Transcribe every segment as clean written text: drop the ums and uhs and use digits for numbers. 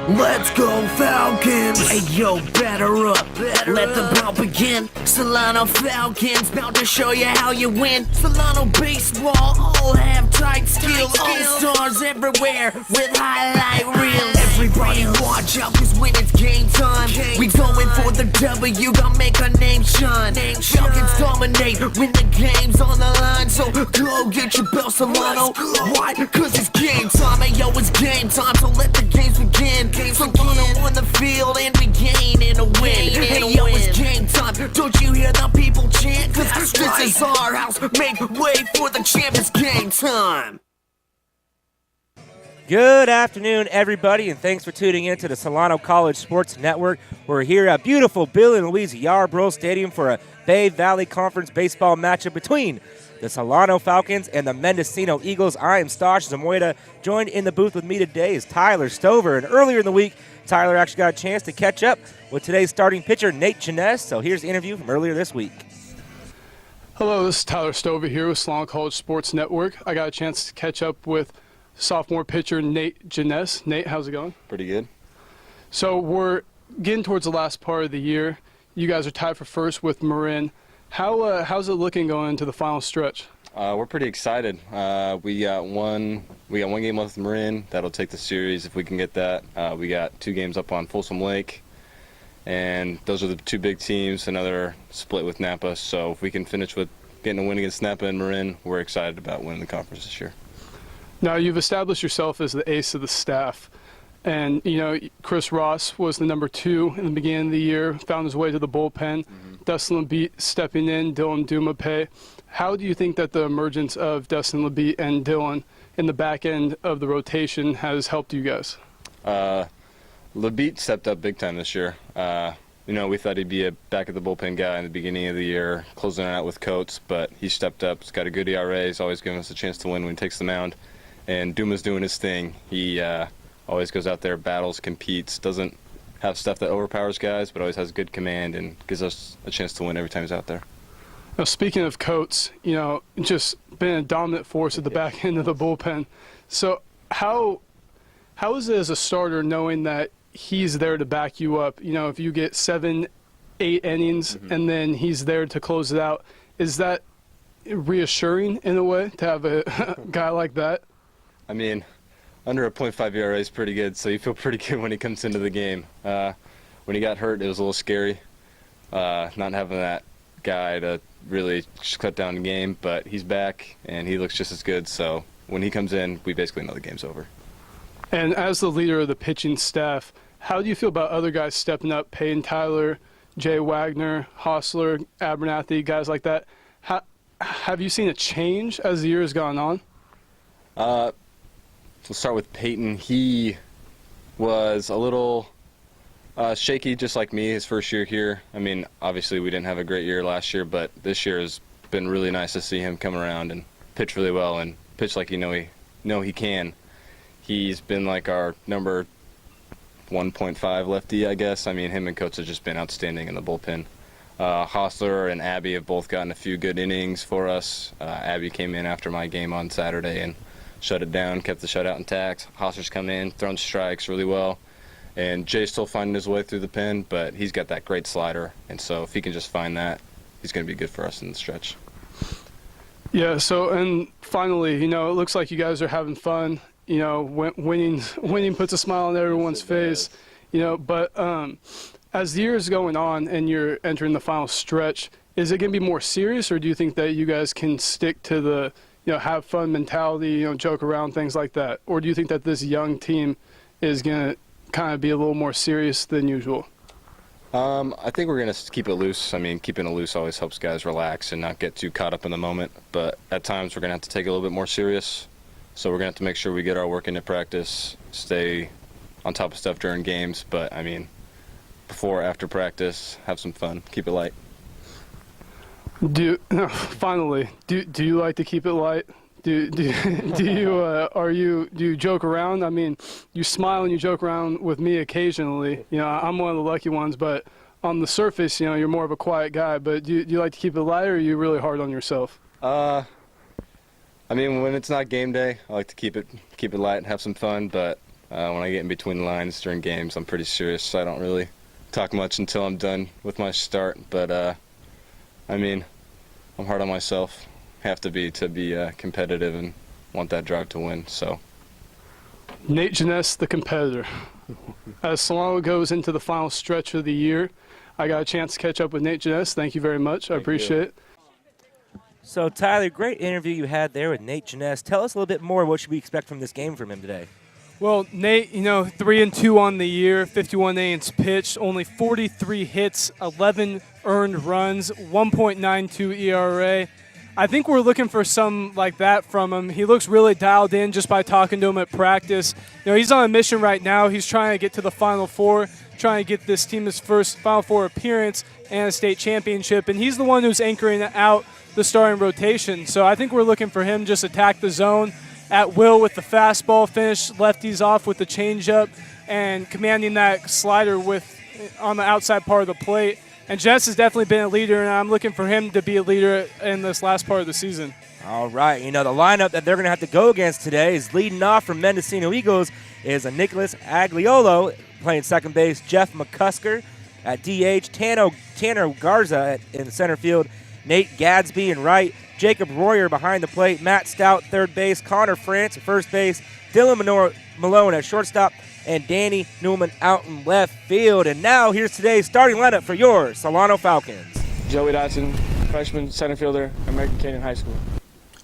Let's go Falcons! Hey yo, batter up, let the ball begin. Solano Falcons, about to show you how you win. Solano Baseball, all have tight skills. All stars everywhere with highlight reels. Everybody watch out, cause when it's game time, we going for the W, gonna make our name shine. Falcons dominate when the game's on the line, so go get your bell, Solano. Why? Cause it's game time, hey yo, it's game time, so let the games begin. Solano on the field and we gain in a win. Hey yo, it's game time, don't you hear the people chant? Cause this is our house, make way for the champ, it's game time. Good afternoon, everybody, and thanks for tuning in to the Solano College Sports Network. We're here at beautiful Bill and Louise Yarbrough Stadium for a Bay Valley Conference baseball matchup between the Solano Falcons and the Mendocino Eagles. I am Stosh Zamoyda. Joined in the booth with me today is Tyler Stover. And earlier in the week, Tyler actually got a chance to catch up with today's starting pitcher, Nate Jeunesse. So here's the interview from earlier this week. Hello, this is Tyler Stover here with Solano College Sports Network. I got a chance to catch up with sophomore pitcher Nate Jeunesse. Nate, how's it going? Pretty good. So we're getting towards the last part of the year. You guys are tied for first with Marin. How's it looking going into the final stretch? We're pretty excited. We got one game left with Marin. That'll take the series if we can get that. We got 2 games up on Folsom Lake, and those are the 2 big teams. Another split with Napa. So if we can finish with getting a win against Napa and Marin, we're excited about winning the conference this year. Now you've established yourself as the ace of the staff. And, you know, Chris Ross was the number 2 in the beginning of the year, found his way to the bullpen. Dustin LaBeat stepping in, Dylan Dumape. How do you think that the emergence of Dustin LaBeat and Dylan in the back end of the rotation has helped you guys? LaBeat stepped up big time this year. You know, we thought he'd be a back of the bullpen guy in the beginning of the year, closing it out with Coates, but he stepped up. He's got a good ERA. He's always giving us a chance to win when he takes the mound. And Duma's doing his thing. He always goes out there, battles, competes, doesn't have stuff that overpowers guys, but always has good command and gives us a chance to win every time he's out there. Now, speaking of Coates, you know, just been a dominant force at the back end of the bullpen. So how is it as a starter knowing that he's there to back you up? You know, if you get 7, 8 innings and then he's there to close it out, is that reassuring in a way to have a guy like that? I mean, under a .5 ERA is pretty good, so you feel pretty good when he comes into the game. When he got hurt, it was a little scary, not having that guy to really just cut down the game, but he's back, and he looks just as good, so when he comes in, we basically know the game's over. And as the leader of the pitching staff, how do you feel about other guys stepping up, Peyton Tyler, Jay Wagner, Hostler, Abernathy, guys like that? Have you seen a change as the year has gone on? We'll start with Peyton. He was a little shaky, just like me, his first year here. I mean, obviously we didn't have a great year last year, but this year has been really nice to see him come around and pitch really well and pitch like he can. He's been like our number 1.5 lefty, I guess. I mean, him and Coates have just been outstanding in the bullpen. Hostler and Abby have both gotten a few good innings for us. Abby came in after my game on Saturday and shut it down, kept the shutout intact. Hostler's come in, thrown strikes really well. And Jay's still finding his way through the pen, but he's got that great slider. And so if he can just find that, he's going to be good for us in the stretch. Yeah, so, and finally, you know, it looks like you guys are having fun. You know, winning puts a smile on everyone's face. You know, but as the year is going on and you're entering the final stretch, is it going to be more serious, or do you think that you guys can stick to the, you know, have fun mentality, you know, joke around, things like that? Or do you think that this young team is going to kind of be a little more serious than usual? I think we're going to keep it loose. I mean, keeping it loose always helps guys relax and not get too caught up in the moment. But at times we're going to have to take it a little bit more serious. So we're going to have to make sure we get our work into practice, stay on top of stuff during games. But, I mean, before, after practice, have some fun, keep it light. Finally, do you like to keep it light? Do you joke around? I mean, you smile and you joke around with me occasionally. You know, I'm one of the lucky ones, but on the surface, you know, you're more of a quiet guy. But do you like to keep it light, or are you really hard on yourself? I mean, when it's not game day, I like to keep it light and have some fun. But When I get in between the lines during games, I'm pretty serious, so I don't really talk much until I'm done with my start. But, I mean, I'm hard on myself. Have to be competitive and want that drive to win. So, Nate Janess, the competitor. As Solano goes into the final stretch of the year, I got a chance to catch up with Nate Janess. Thank you very much. I appreciate it. So, Tyler, great interview you had there with Nate Janess. Tell us a little bit more. What should we expect from this game from him today? Well, Nate, 3-2 on the year, 51 innings pitched, only 43 hits, 11 earned runs, 1.92 ERA. I think we're looking for something like that from him. He looks really dialed in just by talking to him at practice. He's on a mission right now. He's trying to get to the Final Four, trying to get this team his first Final Four appearance and a state championship, and he's the one who's anchoring out the starting rotation. So I think we're looking for him just attack the zone at will with the fastball, finish lefties off with the changeup, and commanding that slider on the outside part of the plate. And Jess has definitely been a leader, and I'm looking for him to be a leader in this last part of the season. All right, the lineup that they're going to have to go against today is leading off from Mendocino Eagles is a Nicholas Agliolo playing second base, Jeff McCusker at DH, Tanner Garza in center field, Nate Gadsby in right, Jacob Royer behind the plate, Matt Stout third base, Connor France at first base, Dylan Malone at shortstop, and Danny Newman out in left field. And now here's today's starting lineup for your Solano Falcons. Joey Dotson, freshman center fielder, American Canyon High School.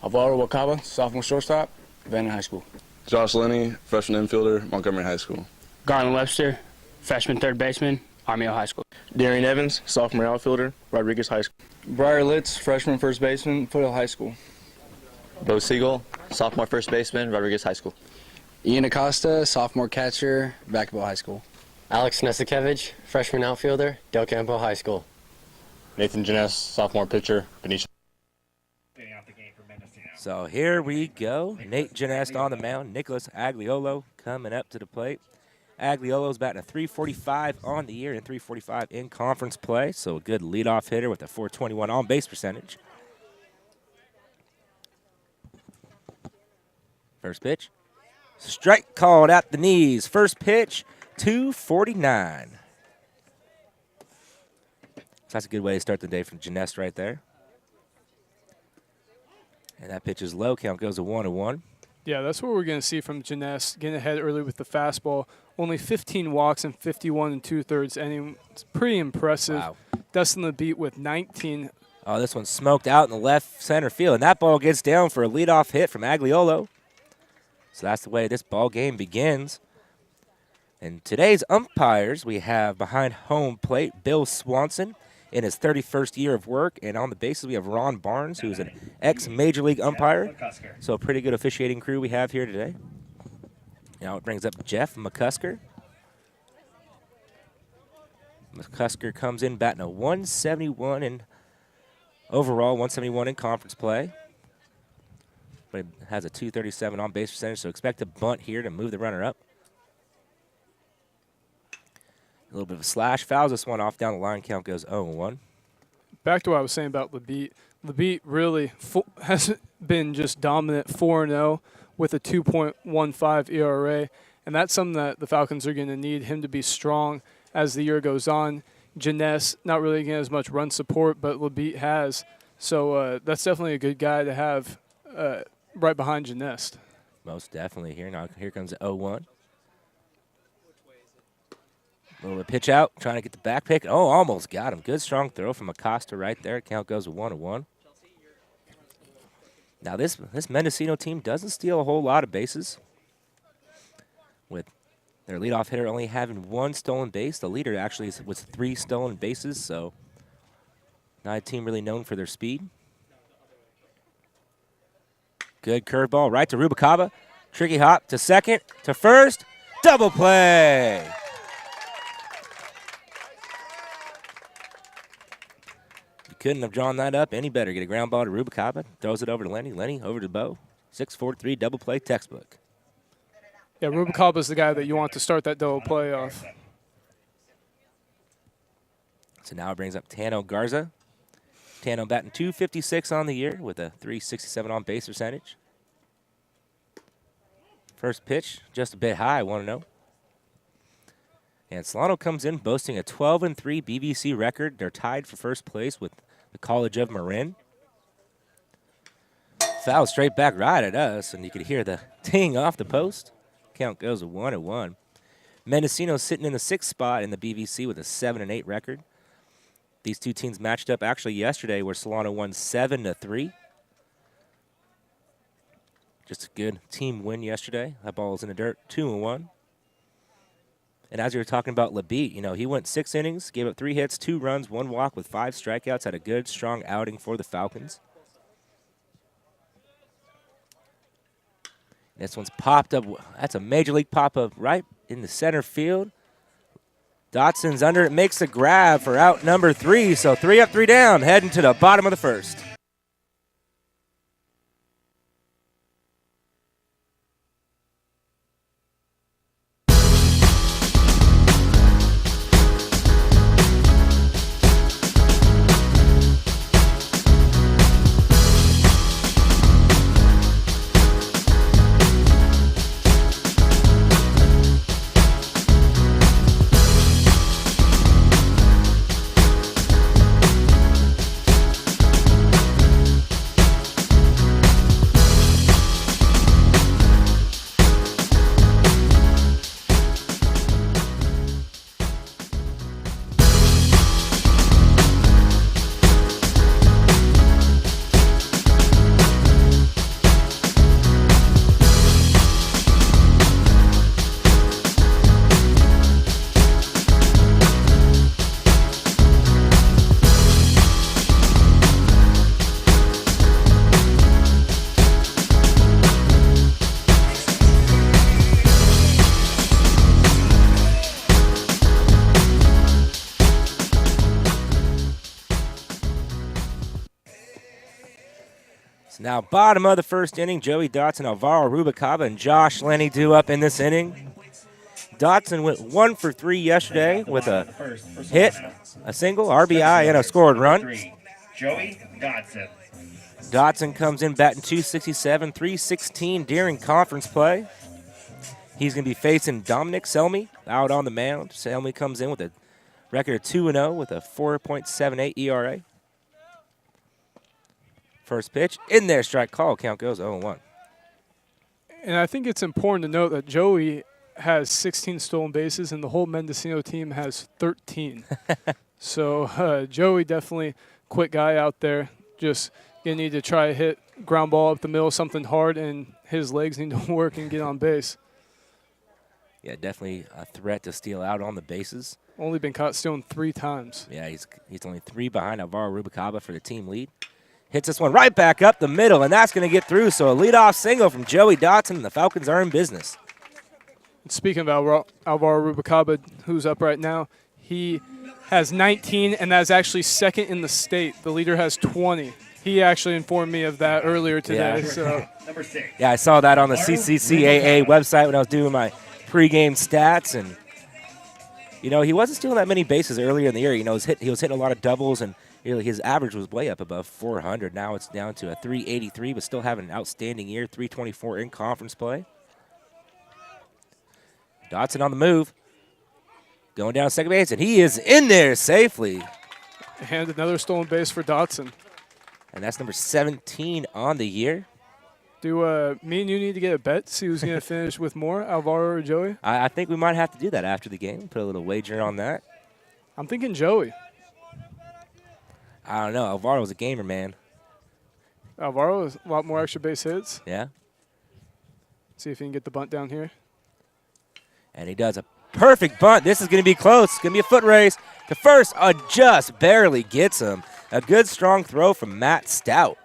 Alvaro Wakaba, sophomore shortstop, Vanna High School. Josh Lenny, freshman infielder, Montgomery High School. Garland Webster, freshman third baseman, Armijo High School. Darian Evans, sophomore outfielder, Rodriguez High School. Briar Litz, freshman first baseman, Foothill High School. Bo Siegel, sophomore first baseman, Rodriguez High School. Ian Acosta, sophomore catcher, Vacaville High School. Alex Nesikevich, freshman outfielder, Del Campo High School. Nathan Janess, sophomore pitcher, Benicia. So here we go. Nate Janess on the mound. Nicholas Agliolo coming up to the plate. Agliolo's batting a .345 on the year and .345 in conference play. So a good leadoff hitter with a .421 on-base percentage. First pitch. Strike called at the knees. First pitch, 249. So that's a good way to start the day from Janess right there. And that pitch is low. Count goes to 1-1. Yeah, that's what we're going to see from Janess, getting ahead early with the fastball. Only 15 walks and 51 2/3 inning. It's pretty impressive. Wow. Dustin the beat with 19. Oh, this one smoked out in the left center field. And that ball gets down for a leadoff hit from Agliolo. So that's the way this ball game begins. And today's umpires, we have behind home plate, Bill Swanson in his 31st year of work. And on the bases, we have Ron Barnes, who's an ex-Major League umpire. So a pretty good officiating crew we have here today. Now it brings up Jeff McCusker. McCusker comes in batting a 171 in overall, 171 in conference play. But it has a .237 on base percentage, so expect a bunt here to move the runner up. A little bit of a slash. Fouls this one off down the line. Count goes 0-1. Back to what I was saying about Lebeat. Lebeat really has been just dominant 4-0 with a 2.15 ERA. And that's something that the Falcons are going to need him to be strong as the year goes on. Janess, not really getting as much run support, but Lebeat has. So that's definitely a good guy to have right behind Janess. Most definitely here. Now here comes 0-1. A little bit pitch out, trying to get the back pick. Oh, almost got him. Good strong throw from Acosta right there. Count goes to 1-1. Now this Mendocino team doesn't steal a whole lot of bases, with their leadoff hitter only having one stolen base. The leader actually is with 3 stolen bases, so not a team really known for their speed. Good curveball right to Rubicaba. Tricky hop to second, to first. Double play. Couldn't have drawn that up any better. Get a ground ball to Rubicaba. Throws it over to Lenny. Lenny over to Bo. 6-4-3 double play textbook. Yeah, Rubicaba's the guy that you want to start that double play off. So now it brings up Tano Garza. Tano batting .256 on the year with a .367 on base percentage. First pitch, just a bit high, I want to know. And Solano comes in boasting a 12-3 BBC record. They're tied for first place with the College of Marin. Foul straight back right at us, and you could hear the ting off the post. Count goes 1-1. Mendocino sitting in the 6th spot in the BBC with a 7-8 record. These two teams matched up actually yesterday where Solano won 7-3. Just a good team win yesterday. That ball was in the dirt, 2-1. And as you were talking about Labeat, you know, he went 6 innings, gave up 3 hits, 2 runs, 1 walk with 5 strikeouts, had a good, strong outing for the Falcons. This one's popped up. That's a major league pop-up right in the center field. Dotson's under it, makes a grab for out number 3. So 3 up, 3 down, heading to the bottom of the first. Now, bottom of the first inning, Joey Dotson, Alvaro Rubalcaba, and Josh Lenny due up in this inning. Dotson went 1 for 3 yesterday with a hit, a single, RBI, and a scored run. Joey Dotson. Dotson comes in batting .267, .316 during conference play. He's going to be facing Dominic Selmy out on the mound. Selmy comes in with a record of 2-0 with a 4.78 ERA. First pitch, in there, strike call. Count goes 0-1. And I think it's important to note that Joey has 16 stolen bases, and the whole Mendocino team has 13. So Joey definitely quick guy out there. Just going to need to try to hit ground ball up the middle, something hard, and his legs need to work and get on base. Yeah, definitely a threat to steal out on the bases. Only been caught stealing 3 times. Yeah, he's only 3 behind Alvaro Rubalcaba for the team lead. Hits this one right back up the middle, and that's going to get through. So a leadoff single from Joey Dotson, and the Falcons are in business. Speaking of Alvaro Rubalcaba, who's up right now, he has 19, and that's actually second in the state. The leader has 20. He actually informed me of that earlier today. Yeah. So. Number 6. Yeah, I saw that on the CCCAA website when I was doing my pregame stats, and you know, he wasn't stealing that many bases earlier in the year. You know, he was hitting a lot of doubles, and his average was way up above 400. Now it's down to a 383, but still having an outstanding year, 324 in conference play. Dotson on the move, going down second base, and he is in there safely. And another stolen base for Dotson. And that's number 17 on the year. Do me and you need to get a bet, see who's going to finish with more, Alvaro or Joey? I think we might have to do that after the game, put a little wager on that. I'm thinking Joey. I don't know. Alvaro's a gamer, man. Alvaro has a lot more extra base hits. Yeah. See if he can get the bunt down here. And he does a perfect bunt. This is going to be close. It's going to be a foot race. The first just barely gets him. A good, strong throw from Matt Stout.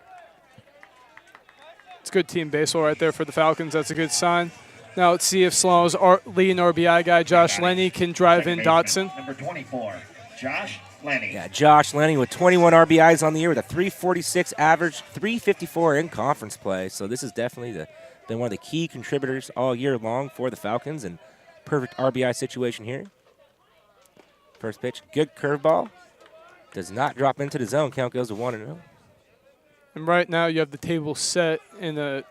It's good team baseball right there for the Falcons. That's a good sign. Now let's see if Solano's leading RBI guy, Josh Lenny, can drive in Dotson. Number 24, Josh Lenny. Yeah, Josh Lenny with 21 RBIs on the year with a 346 average, 354 in conference play. So this is definitely been one of the key contributors all year long for the Falcons, and perfect RBI situation here. First pitch, good curveball. Does not drop into the zone. Count goes to 1-0. And right now you have the table set in a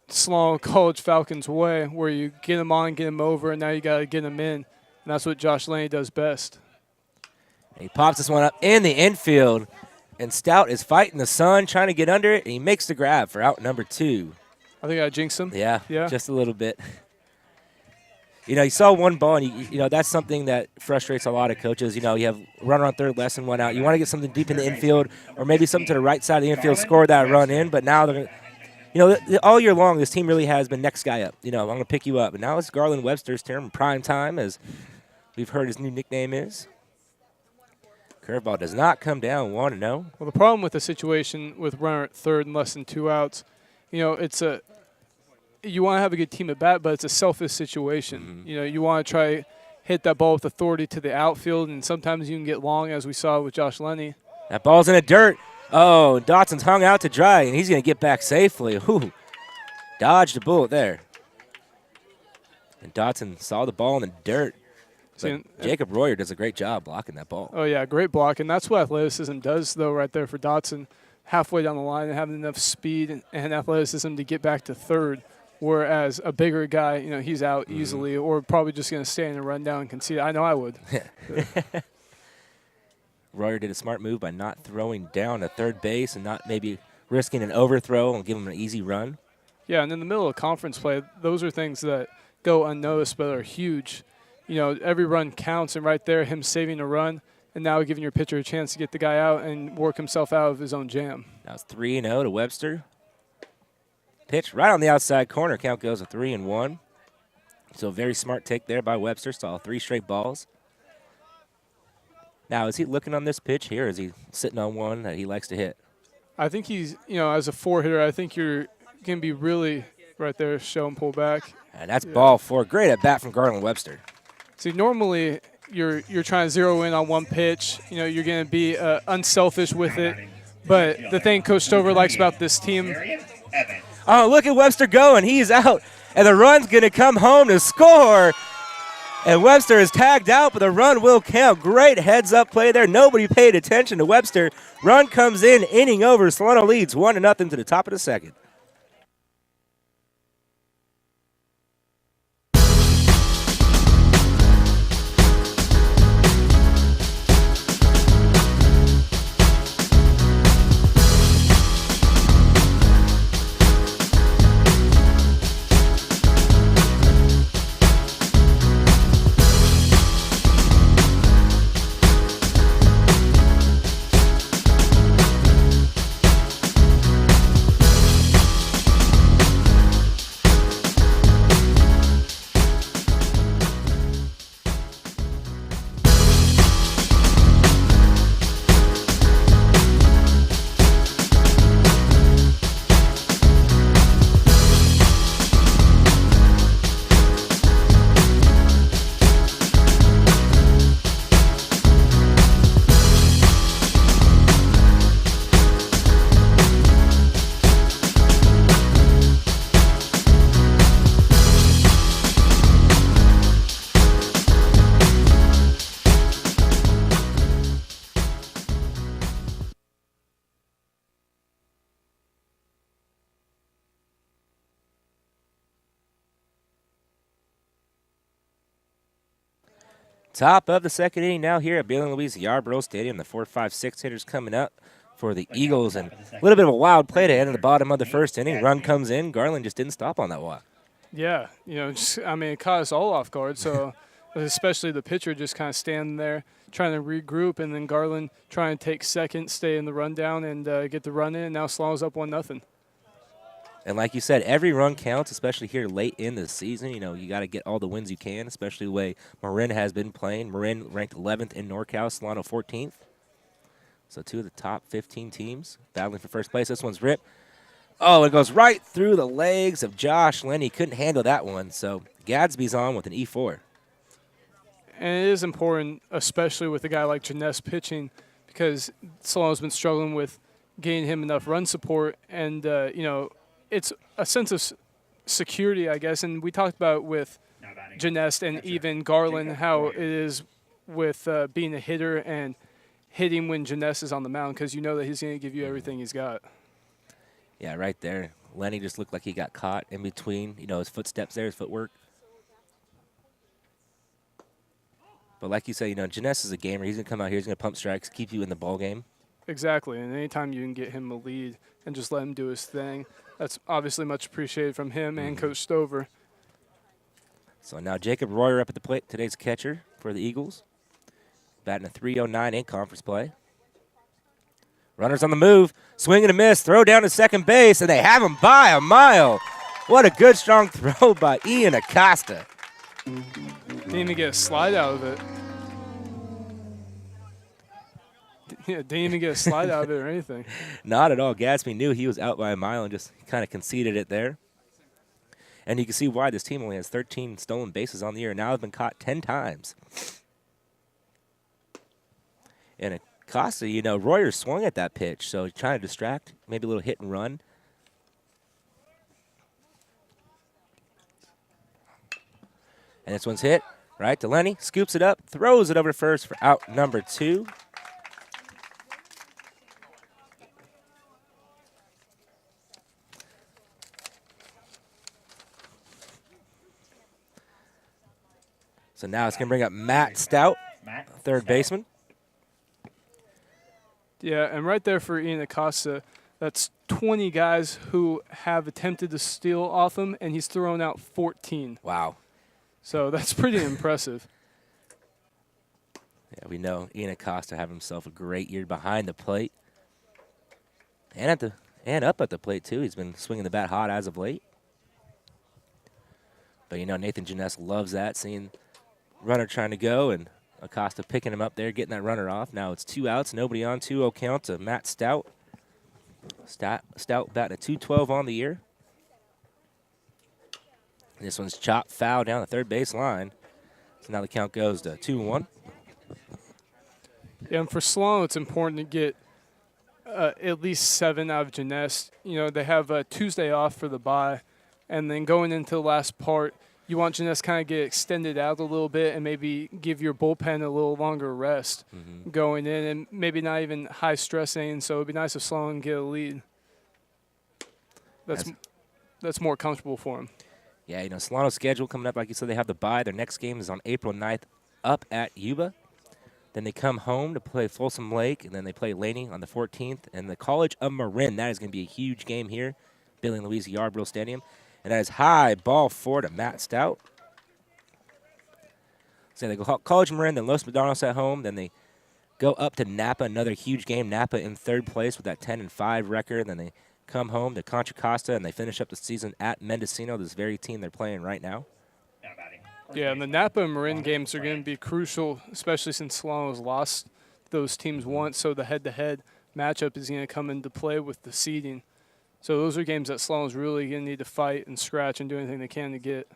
Solano College Falcons way, where you get them on, get them over, and now you got to get them in. And that's what Josh Lenny does best. He pops this one up in the infield, and Stout is fighting the sun, trying to get under it, and he makes the grab for out number 2. I think I jinxed him. Yeah, just a little bit. You know, you saw one ball, and you know that's something that frustrates a lot of coaches. You know, you have runner on third, less than one out. You want to get something deep in the infield, or maybe something to the right side of the infield, score that run in. But now they're, you know, all year long this team really has been next guy up. You know, I'm going to pick you up. And now it's Garland Webster's turn, prime time, as we've heard his new nickname is. Curveball does not come down 1-0. Well, the problem with the situation with runner at third and less than 2 outs, you know, you want to have a good team at bat, but it's a selfish situation. You know, you want to try hit that ball with authority to the outfield, and sometimes you can get long, as we saw with Josh Lenny. That ball's in the dirt. Oh, Dotson's hung out to dry, and he's going to get back safely. Ooh, dodged a bullet there. And Dotson saw the ball in the dirt. Jacob Royer does a great job blocking that ball. Oh, yeah, great block. And that's what athleticism does, though, right there for Dotson. Halfway down the line and having enough speed and athleticism to get back to third, whereas a bigger guy, you know, he's out easily or probably just going to stay in the rundown and concede. I know I would. Royer did a smart move by not throwing down at third base and not maybe risking an overthrow and giving him an easy run. Yeah, and in the middle of conference play, those are things that go unnoticed but are huge. You know, every run counts, and right there, him saving a run and now giving your pitcher a chance to get the guy out and work himself out of his own jam. Now it's 3-0 to Webster. Pitch right on the outside corner. Count goes to 3-1. So a very smart take there by Webster. Saw 3 straight balls. Now, is he looking on this pitch here, or is he sitting on one that he likes to hit? I think he's, you know, as a 4-hitter, I think you're going to be really right there, show and pull back. And that's ball 4. Great at bat from Garland Webster. See, normally you're trying to zero in on one pitch. You know, you're going to be unselfish with it. But the thing Coach Stover likes about this team. Oh, look at Webster going. He's out. And the run's going to come home to score. And Webster is tagged out, but the run will count. Great heads-up play there. Nobody paid attention to Webster. Run comes in, inning over. Solano leads 1-0 to the top of the second. Top of the second inning now here at Bailey Louise Yarborough Stadium. The 4, 5, 6 hitters coming up for the Eagles. And a little bit of a wild play to end at the bottom of the first inning. Run comes in. Garland just didn't stop on that walk. Yeah, you know, I mean, it caught us all off guard. So especially the pitcher just kind of standing there trying to regroup, and then Garland trying to take second, stay in the rundown, and get the run in. And now Solano's up 1-0. And like you said, every run counts, especially here late in the season. You know, you got to get all the wins you can, especially the way Marin has been playing. Marin ranked 11th in NorCal, Solano 14th. So 2 of the top 15 teams battling for first place. This one's ripped. Oh, it goes right through the legs of Josh Lenny. Couldn't handle that one. So Gadsby's on with an E4. And it is important, especially with a guy like Janess pitching, because Solano's been struggling with getting him enough run support. And, you know, it's a sense of security, I guess. And we talked about with Janess and even Garland how it is with being a hitter and hitting when Janess is on the mound, because you know that he's going to give you everything he's got. Yeah, right there. Lenny just looked like he got caught in between, his footsteps there, his footwork. But like you say, Janess is a gamer. He's going to come out here. He's going to pump strikes, keep you in the ball game. Exactly, and anytime you can get him a lead and just let him do his thing, that's obviously much appreciated from him and Coach Stover. So now Jacob Royer up at the plate, today's catcher for the Eagles. Batting a .309 in conference play. Runners on the move, swing and a miss, throw down to second base, and they have him by a mile. What a good, strong throw by Ian Acosta. Didn't even get a slide out of it. Yeah, didn't even get a slide out of it or anything. Not at all. Gatsby knew he was out by a mile and just kind of conceded it there. And you can see why this team only has 13 stolen bases on the year. Now they've been caught 10 times. And Acosta, Royer swung at that pitch, so he's trying to distract, maybe a little hit and run. And this one's hit right to Lenny, scoops it up, throws it over to first for out number 2. So now it's going to bring up Matt Stout, third baseman. Yeah, and right there for Ian Acosta, that's 20 guys who have attempted to steal off him, and he's thrown out 14. Wow. So that's pretty impressive. Yeah, we know Ian Acosta have himself a great year behind the plate. And up at the plate, too. He's been swinging the bat hot as of late. But, Nathan Janess loves that, seeing runner trying to go, and Acosta picking him up there, getting that runner off. Now it's 2 outs, nobody on, 2-0 count to Matt Stout. Stout batting a .212 on the year. This one's chopped foul down the third base line. So now the count goes to 2-1. Yeah, and for Solano, it's important to get at least 7 out of Janess. They have Tuesday off for the bye, and then going into the last part, you want Janess kind of get extended out a little bit and maybe give your bullpen a little longer rest going in, and maybe not even high stressing. So it'd be nice if Sloan can get a lead. That's more comfortable for him. Yeah, Solano's schedule coming up, like you said, they have the bye. Their next game is on April 9th up at Yuba. Then they come home to play Folsom Lake, and then they play Laney on the 14th. And the College of Marin, that is going to be a huge game here, Billy and Louise Yarborough Stadium. And that is high ball 4 to Matt Stout. So they go College of Marin, then Los Medanos at home. Then they go up to Napa, another huge game. Napa in third place with that 10-5 record. Then they come home to Contra Costa, and they finish up the season at Mendocino, this very team they're playing right now. Yeah, and the Napa and Marin games are going to be crucial, especially since Solano's lost those teams once. So the head-to-head matchup is going to come into play with the seeding. So those are games that Solano's really going to need to fight and scratch and do anything they can to get.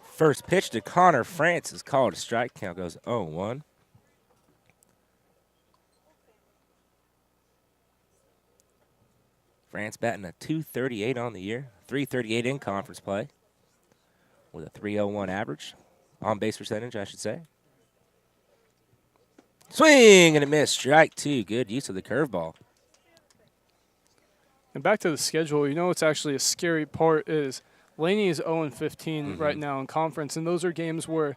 First pitch to Connor France is called a strike. Count goes 0-1. France batting a .238 on the year, .338 in conference play, with a .301 average, on-base percentage, I should say. Swing and a miss, strike 2. Good use of the curveball. And back to the schedule, what's actually a scary part is Laney is 0-15 right now in conference, and those are games where,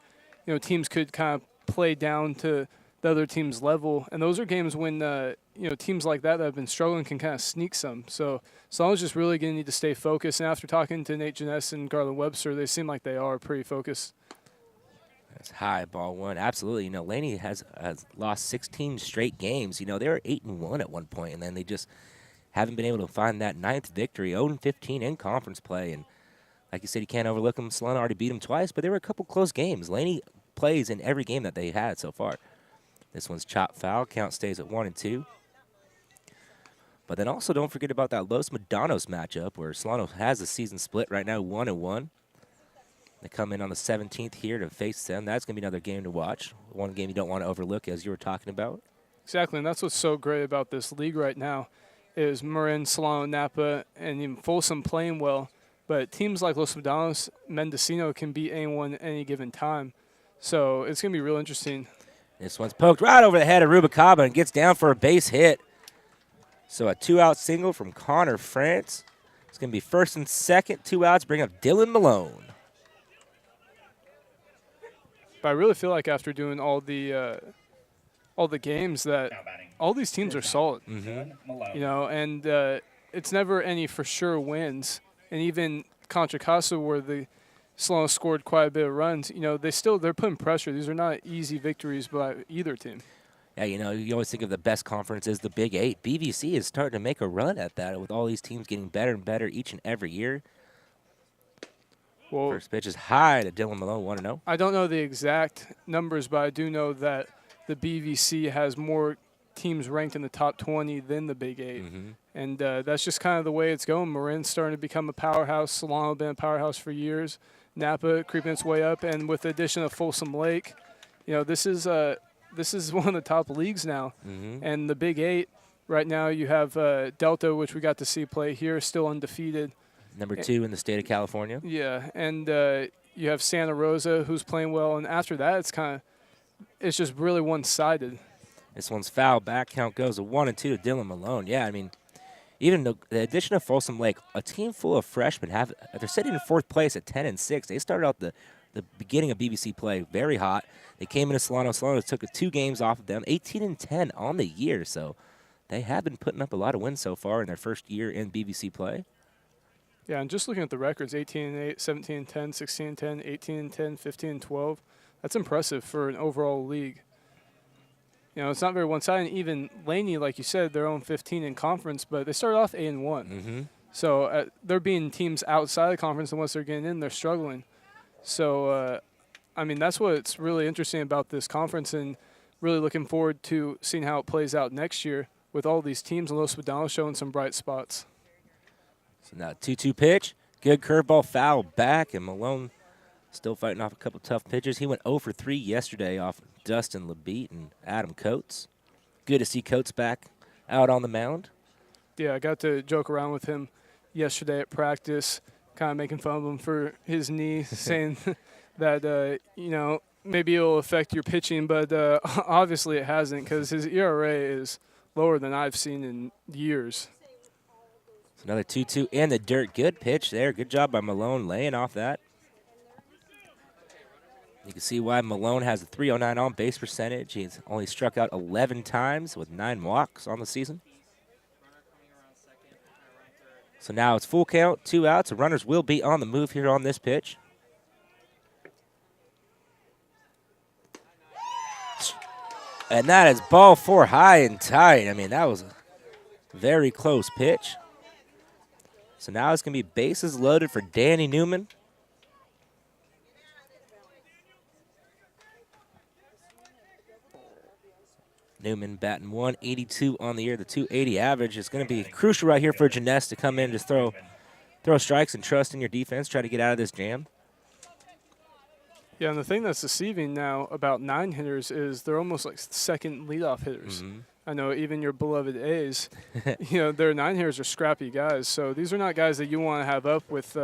teams could kind of play down to the other team's level, and those are games when, teams like that have been struggling can kind of sneak some. So Solano's just really going to need to stay focused, and after talking to Nate Janess and Garland Webster, they seem like they are pretty focused. That's high, ball 1. Absolutely. Laney has lost 16 straight games. They were 8-1 at one point, and then they just haven't been able to find that 9th victory, 0-15 in conference play. And like you said, you can't overlook them. Solano already beat them twice, but there were a couple close games. Laney plays in every game that they had so far. This one's chopped foul. Count stays at 1-2. But then also don't forget about that Los Medanos matchup where Solano has the season split right now, 1-1. They come in on the 17th here to face them. That's going to be another game to watch. One game you don't want to overlook, as you were talking about. Exactly, and that's what's so great about this league right now is Marin, Solano, Napa, and even Folsom playing well. But teams like Los Medanos, Mendocino can beat anyone at any given time. So it's going to be real interesting. This one's poked right over the head of Rubicaba and gets down for a base hit. So a 2-out single from Connor France. It's going to be first and second, 2 outs, bring up Dylan Malone. But I really feel like after doing all the games that all these teams are solid. You know, and it's never any for sure wins. And even Contra Costa, where the Solano scored quite a bit of runs, you know, they're putting pressure. These are not easy victories by either team. Yeah, you know, you always think of the best conference as the Big Eight. BVC is starting to make a run at that with all these teams getting better and better each and every year. Well, first pitch is high to Dylan Malone, 1-0. I don't know the exact numbers, but I do know that the BVC has more teams ranked in the top 20 than the Big Eight. And that's just kind of the way it's going. Marin's starting to become a powerhouse. Solano been a powerhouse for years. Napa creeping its way up. And with the addition of Folsom Lake, you know, this is one of the top leagues now. And the Big Eight, right now you have Delta, which we got to see play here, still undefeated. Number 2 in the state of California. Yeah, and you have Santa Rosa, who's playing well. And after that, it's just really one-sided. This one's foul back. Count goes to 1-2 to Dylan Malone. Yeah, I mean, even the addition of Folsom Lake, a team full of freshmen, they're sitting in 4th place at 10-6. They started out the beginning of BBC play very hot. They came into Solano. Solano took 2 games off of them, 18-10 on the year. So they have been putting up a lot of wins so far in their first year in BBC play. Yeah, and just looking at the records, 18-8, 17-10, 16-10, 18-10, 15-12. That's impressive for an overall league. You know, it's not very one-sided. Even Laney, like you said, they're on 15 in conference, but they started off 8-1. So they're being teams outside the conference, and once they're getting in, they're struggling. So, I mean, that's what's really interesting about this conference, and really looking forward to seeing how it plays out next year with all these teams, and Los Padano showing some bright spots. So now 2-2 pitch. Good curveball, foul back, and Malone still fighting off a couple tough pitches. He went 0 for 3 yesterday off Dustin LeBeat and Adam Coates. Good to see Coates back out on the mound. Yeah, I got to joke around with him yesterday at practice, kind of making fun of him for his knee, saying that, you know, maybe it'll affect your pitching, but obviously it hasn't because his ERA is lower than I've seen in years. So another 2-2 in the dirt. Good pitch there. Good job by Malone laying off that. You can see why Malone has a .309 on-base percentage. He's only struck out 11 times with 9 walks on the season. So now it's full count, 2 outs. The runners will be on the move here on this pitch. And that is ball 4 high and tight. I mean, that was a very close pitch. So now it's going to be bases loaded for Danny Newman. Newman batting 182 on the year. The 280 average is going to be crucial right here for Jeunesse to come in and just throw strikes and trust in your defense, try to get out of this jam. Yeah, and the thing that's deceiving now about 9 hitters is they're almost like second leadoff hitters. I know even your beloved A's, you know, their 9 hitters are scrappy guys. So these are not guys that you want to have up with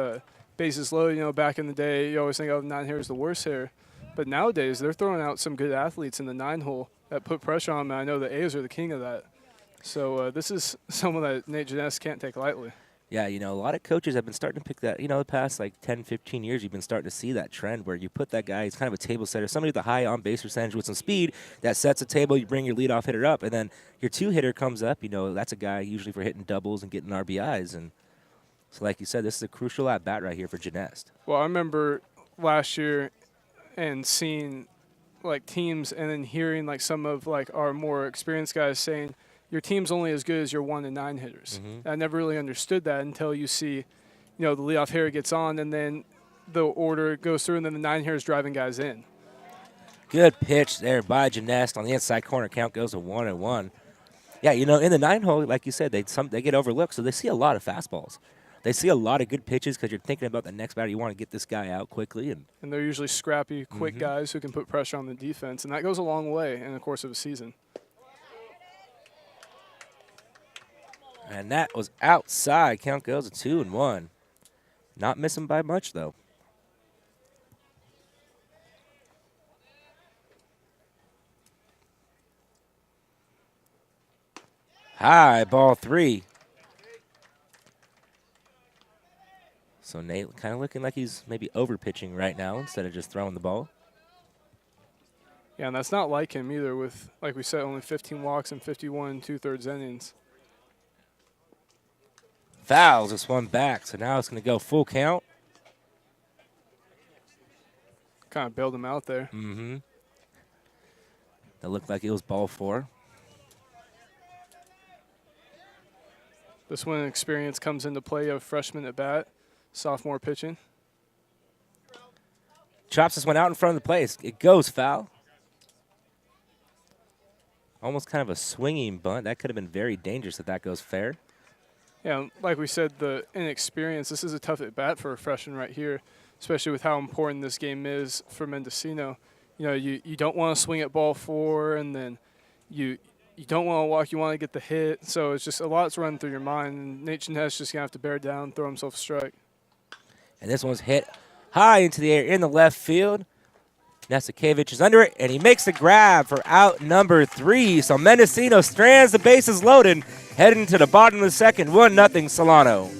bases loaded. You know, back in the day, you always think, oh, 9 hitters the worst hitter. But nowadays, they're throwing out some good athletes in the 9-hole that put pressure on them. I know the A's are the king of that. So this is someone that Nate Jeunesse can't take lightly. Yeah, you know, a lot of coaches have been starting to pick that, you know, the past like 10, 15 years, you've been starting to see that trend where you put that guy, he's kind of a table setter, somebody with a high on-base percentage with some speed that sets a table, you bring your leadoff hitter up, and then your 2-hitter comes up, you know, that's a guy usually for hitting doubles and getting RBIs. And so like you said, this is a crucial at-bat right here for Jeunesse. Well, I remember last year and seeing like teams and then hearing like some of like our more experienced guys saying, your team's only as good as your 1 and 9 hitters. I never really understood that until you see, you know, the leadoff hitter gets on and then the order goes through and then the 9 hitters driving guys in. Good pitch there by Jeunesse on the inside corner. Count goes to 1-1. Yeah, you know, in the 9-hole, like you said, they get overlooked, so they see a lot of fastballs. They see a lot of good pitches because you're thinking about the next batter. You want to get this guy out quickly. And they're usually scrappy, quick guys who can put pressure on the defense, and that goes a long way in the course of a season. And that was outside. Count goes to 2-1. Not missing by much, though. High, ball 3. So Nate kind of looking like he's maybe over-pitching right now instead of just throwing the ball. Yeah, and that's not like him either with, like we said, only 15 walks and 51 2/3 innings. Fouls this one back, so now it's going to go full count. Kind of bailed him out there. Mm-hmm. That looked like it was ball 4. This one experience comes into play of freshman at bat, sophomore pitching. Chops this one out in front of the plate. It goes foul. Almost kind of a swinging bunt. That could have been very dangerous if that goes fair. Yeah, like we said, the inexperience, this is a tough at bat for a freshman right here, especially with how important this game is for Mendocino. You know, you don't want to swing at ball 4, and then you don't want to walk, you want to get the hit. So it's just a lot's running through your mind, and Nate Chinette's just going to have to bear down, throw himself a strike. And this one's hit high into the air in the left field. Nesikevich is under it, and he makes the grab for out number 3. So Mendocino strands the bases loaded, heading to the bottom of the second, 1-0 Solano.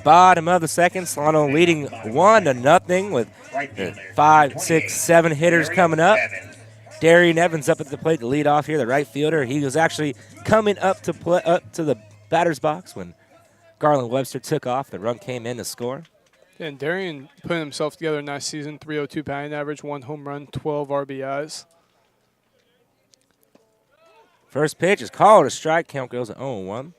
Bottom of the second, Solano leading 1-0 with 5, 6, 7 hitters coming up. Darian Evans up at the plate to lead off here, the right fielder. He was actually coming up to the batter's box when Garland Webster took off. The run came in to score. Yeah, and Darian putting himself together a nice season, 302 batting average, 1 home run, 12 RBIs. First pitch is called a strike. Count goes to 0-1.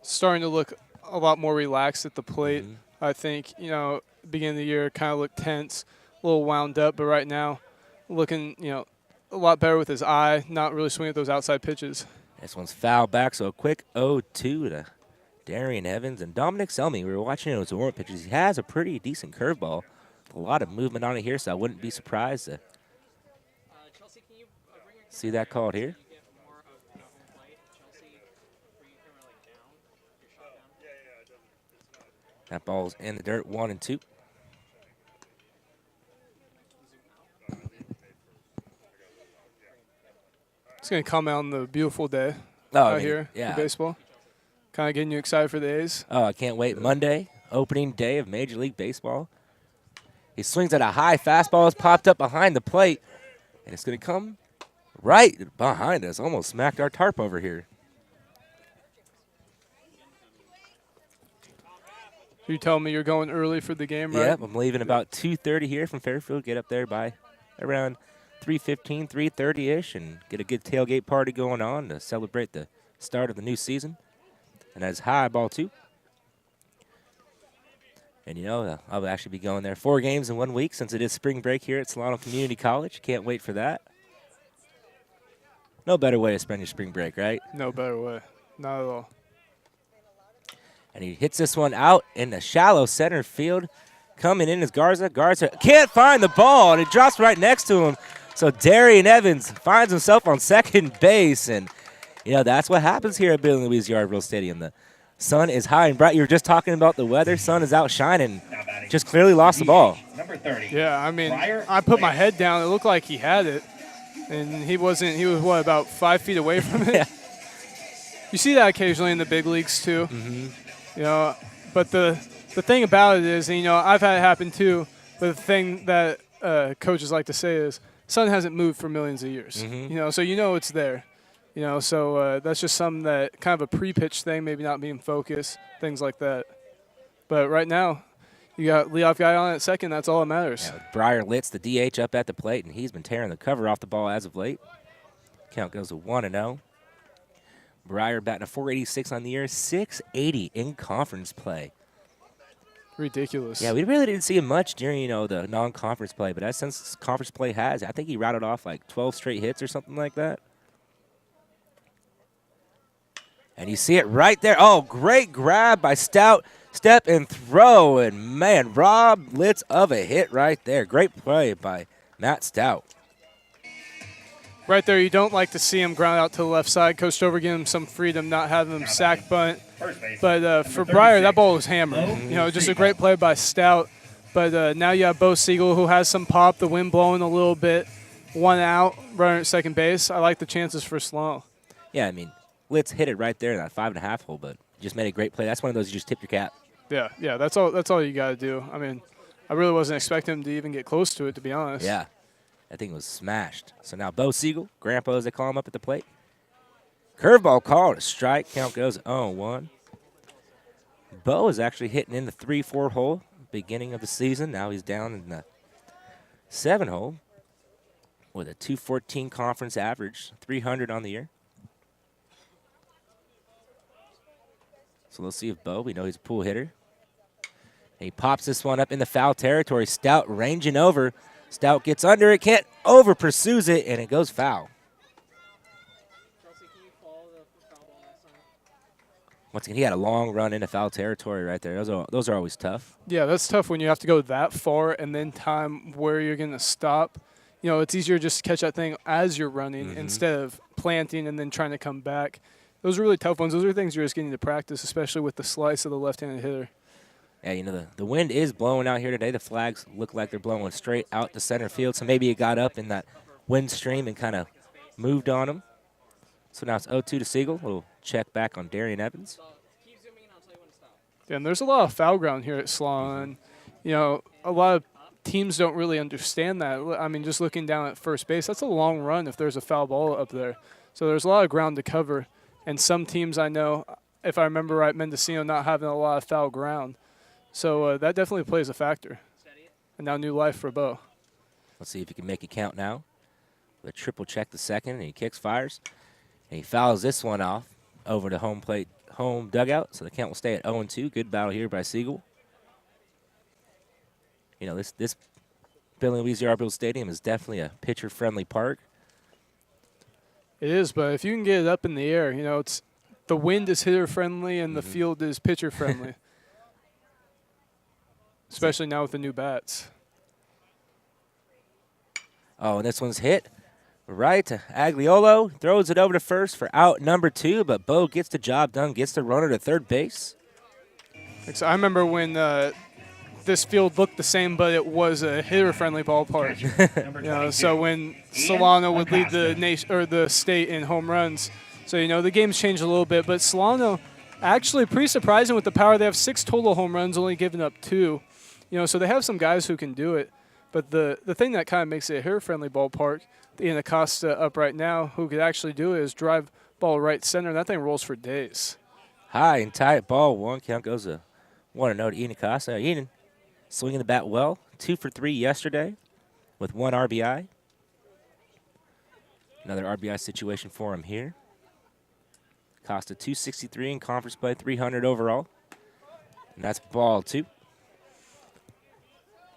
Starting to look a lot more relaxed at the plate. I think, you know, beginning of the year kind of looked tense, a little wound up, but right now looking, you know, a lot better with his eye, not really swinging at those outside pitches. This one's fouled back, so a quick 0-2 to Darian Evans. And Dominic Selmy, we were watching his warm pitches. He has a pretty decent curveball. A lot of movement on it here, so I wouldn't be surprised to see that called here. That ball's in the dirt, 1-2. It's going to come out on the beautiful day here yeah. for baseball. Kind of getting you excited for the A's. Oh, I can't wait. Monday, opening day of Major League Baseball. He swings at a high fastball. It's popped up behind the plate, and it's going to come right behind us. Almost smacked our tarp over here. You telling me you're going early for the game, right? Yep, I'm leaving about 2:30 here from Fairfield. Get up there by around 3:15, 3:30-ish, and get a good tailgate party going on to celebrate the start of the new season. And that's high ball 2. And, you know, I'll actually be going there 4 games in 1 week since it is spring break here at Solano Community College. Can't wait for that. No better way to spend your spring break, right? No better way. Not at all. And he hits this one out in the shallow center field. Coming in is Garza. Garza can't find the ball, and it drops right next to him. So Darian Evans finds himself on second base. And, you know, that's what happens here at Billy Louise Yarbrough Stadium. The sun is high and bright. You were just talking about the weather. Sun is out shining. Just clearly lost the ball. Yeah, I mean, I put my head down. It looked like he had it. And he wasn't. He was, what, about 5 feet away from it? Yeah. You see that occasionally in the big leagues, too. Mm-hmm. You know, but the thing about it is, you know, I've had it happen too, but the thing that coaches like to say is, sun hasn't moved for millions of years. Mm-hmm. You know, so it's there. You know, so that's just something that kind of a pre-pitch thing, maybe not being focused, things like that. But right now, you got leadoff guy on at second. That's all that matters. Yeah, Briar Litz, the DH, up at the plate, and he's been tearing the cover off the ball as of late. Count goes to 1-0. Briar batting a .486 on the year, .680 in conference play. Ridiculous. Yeah, we really didn't see him much during, the non-conference play, but since conference play I think he rattled off like 12 straight hits or something like that. And you see it right there. Oh, great grab by Stout. Step and throw. And, man, Rob Litz of a hit right there. Great play by Matt Stout. Right there, you don't like to see him ground out to the left side. Coach Stover giving him some freedom, not having him sack bunt. But for Briar, that ball was hammered. Just a great play by Stout. But now you have Bo Siegel, who has some pop, the wind blowing a little bit. 1 out, runner at second base. I like the chances for Solano. Yeah, I mean, Litz hit it right there in that 5.5 hole, but just made a great play. That's one of those you just tip your cap. Yeah, that's all you got to do. I mean, I really wasn't expecting him to even get close to it, to be honest. Yeah, that thing was smashed. So now Bo Siegel, Grandpa as they call him, up at the plate. Curveball called, a strike. Count goes 0-1. Bo is actually hitting in the 3-4 hole beginning of the season. Now he's down in the 7 hole with a .214 conference average, 300 on the year. So let's see if Bo, we know he's a pool hitter. And he pops this one up in the foul territory. Stout ranging over. Stout gets under it, can't over, pursues it, and it goes foul. Once again, he had a long run into foul territory right there. Those are always tough. Yeah, that's tough when you have to go that far and then time where you're going to stop. It's easier just to catch that thing as you're running instead of planting and then trying to come back. Those are really tough ones. Those are things you're just getting to practice, especially with the slice of the left-handed hitter. Yeah, the wind is blowing out here today. The flags look like they're blowing straight out to center field, so maybe it got up in that wind stream and kind of moved on them. So now it's 0-2 to Siegel. Little check back on Darian Evans. Yeah, and there's a lot of foul ground here at Solano. And, a lot of teams don't really understand that. I mean, just looking down at first base, that's a long run if there's a foul ball up there. So there's a lot of ground to cover. And some teams I know, if I remember right, Mendocino not having a lot of foul ground. So that definitely plays a factor. And now new life for Bo. Let's see if he can make it count now. With a triple check the second, and he kicks, fires. And he fouls this one off over to home dugout. So the count will stay at 0-2. Good battle here by Siegel. This Billy Louise Yarborough Stadium is definitely a pitcher-friendly park. It is, but if you can get it up in the air, it's the wind is hitter-friendly and the field is pitcher-friendly. Especially now with the new bats. Oh, and this one's hit right to Agliolo. Throws it over to first for out number 2, but Bo gets the job done, gets the runner to third base. I remember when this field looked the same, but it was a hitter-friendly ballpark. So when Solano would lead the nation or the state in home runs, so the game's changed a little bit. But Solano, actually pretty surprising with the power. They have 6 total home runs, only giving up 2. So they have some guys who can do it. But the thing that kind of makes it a hitter-friendly ballpark, Ian Acosta up right now, who could actually do it, is drive ball right center. That thing rolls for days. High and tight ball. 1 count goes to 1-0 to Ian Acosta. Ian swinging the bat well. 2 for 3 yesterday with 1 RBI. Another RBI situation for him here. Acosta 263 in conference play, 300 overall. And that's ball 2.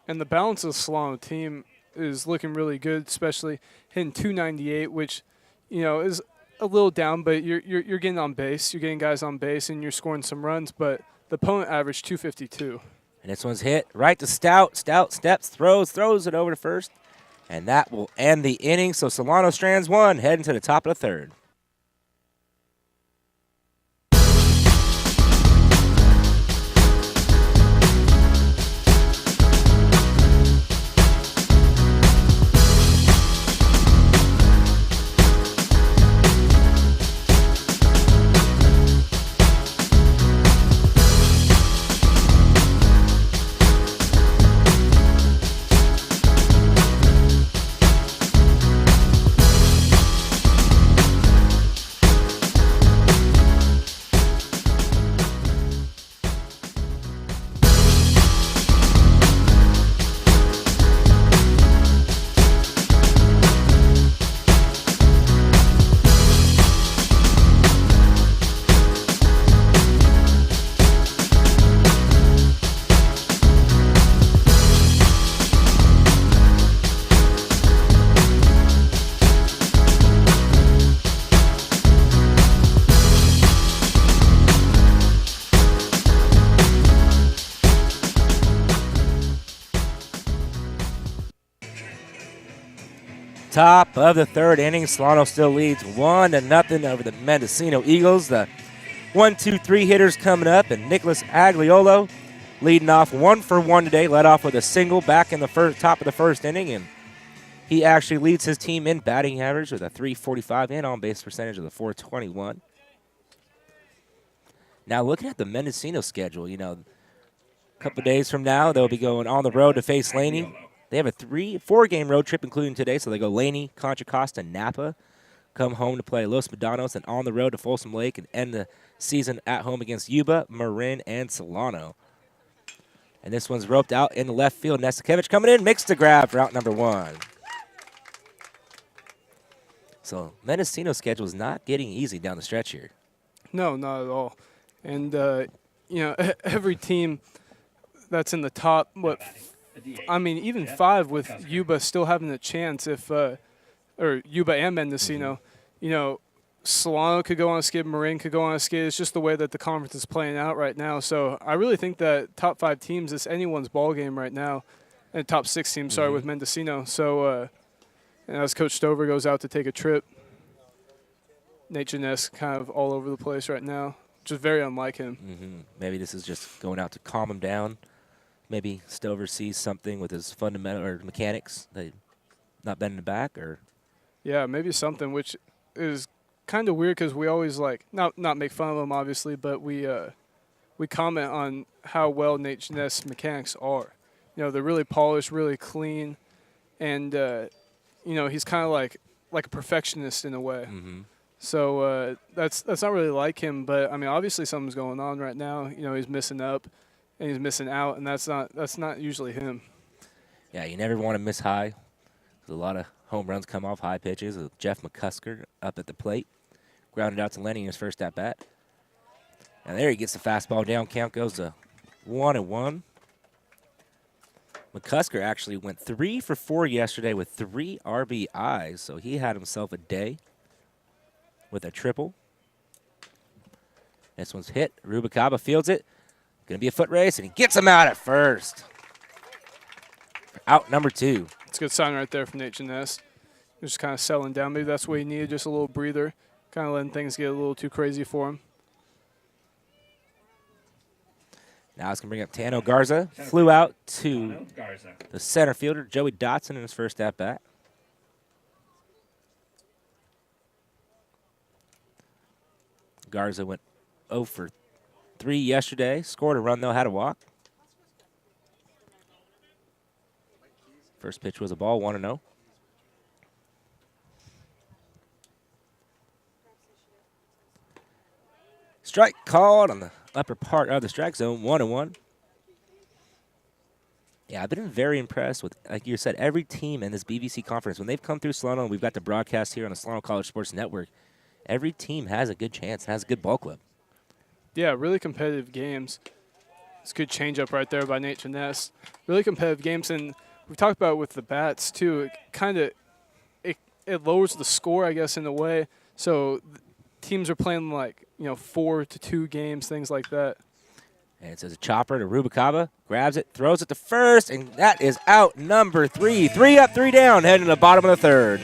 And the balance of the Solano team is looking really good, especially hitting 298, which, is a little down, but you're getting on base. You're getting guys on base, and you're scoring some runs. But the opponent averaged 252. And this one's hit right to Stout. Stout steps, throws it over to first. And that will end the inning. So Solano strands 1, heading to the top of the 3rd. Top of the third inning, Solano still leads 1-0 over the Mendocino Eagles. The 1-2-3 hitters coming up, and Nicholas Agliolo leading off 1 for 1 today. Led off with a single back in the top of the first inning, and he actually leads his team in batting average with a .345 and on-base percentage of the .421. Now, looking at the Mendocino schedule, you know, a couple days from now, they'll be going on the road to face Laney. They have a 4-game road trip, including today, so they go Laney, Contra Costa, Napa, come home to play Los Medanos, and on the road to Folsom Lake, and end the season at home against Yuba, Marin, and Solano. And this one's roped out in the left field. Nesikevich coming in, makes the grab for out number 1. So Mendocino's schedule is not getting easy down the stretch here. No, not at all. And, you know, every team that's in the top, even 5 with Yuba still having a chance if, or Yuba and Mendocino, you know, Solano could go on a skid, Marin could go on a skid. It's just the way that the conference is playing out right now. So I really think that top 5 teams, it's anyone's ball game right now. And top 6 teams, sorry, with Mendocino. So, and as Coach Stover goes out to take a trip, Nate Jeunesse kind of all over the place right now, which is very unlike him. Maybe this is just going out to calm him down. Maybe Stover sees something with his fundamental or mechanics that not bending back, or yeah, maybe something, which is kind of weird because we always not make fun of him obviously, but we comment on how well Nate Jeunesse mechanics are. You know, they're really polished, really clean, and you know, he's kind of like a perfectionist in a way. So that's not really like him, but I mean, obviously something's going on right now. You know, he's missing up and he's missing out, and that's not usually him. Yeah, you never want to miss high. A lot of home runs come off high pitches with Jeff McCusker up at the plate. Grounded out to Lenny in his first at-bat. And there he gets the fastball down. Count goes to 1-1. McCusker actually went 3 for 4 yesterday with 3 RBIs, so he had himself a day with a triple. This one's hit. Rubicaba fields it. Going to be a foot race, and he gets him out at first. Out number 2. It's a good sign right there from Nate Jeunesse. Just kind of settling down. Maybe that's what he needed, just a little breather. Kind of letting things get a little too crazy for him. Now it's going to bring up Tano Garza. Flew out to the center fielder, Joey Dotson, in his first at-bat. Garza went 0 for 3 yesterday. Scored a run, though, had a walk. First pitch was a ball, 1-0. Strike called on the upper part of the strike zone, 1-1. Yeah, I've been very impressed with, like you said, every team in this BBC conference. When they've come through Solano, and we've got the broadcast here on the Solano College Sports Network, every team has a good chance, has a good ball club. Yeah, really competitive games. It's a good changeup right there by Nate Jeunesse. Really competitive games, and we talked about it with the bats too. It kind of it lowers the score, I guess, in a way. So teams are playing 4-2 games, things like that. And it says a chopper to Rubicaba, grabs it, throws it to first, and that is out number 3. 3 up, 3 down, heading to the bottom of the third.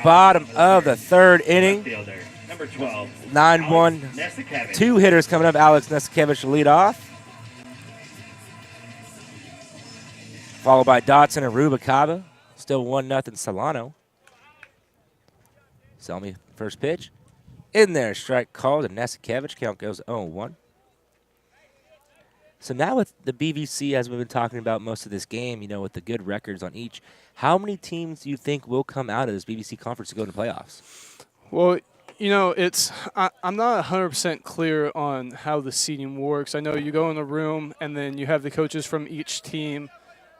Bottom of the third inning. 9-1. 2 hitters coming up. Alex Nesikevich to lead off. Followed by Dotson and Rubicaba. Still 1-0 Solano. Selmy, first pitch. In there, strike called, and Nesikevich. Count goes 0-1. So now with the BVC, as we've been talking about most of this game, with the good records on each, how many teams do you think will come out of this BVC conference to go to playoffs? Well, I'm not 100% clear on how the seeding works. I know you go in a room and then you have the coaches from each team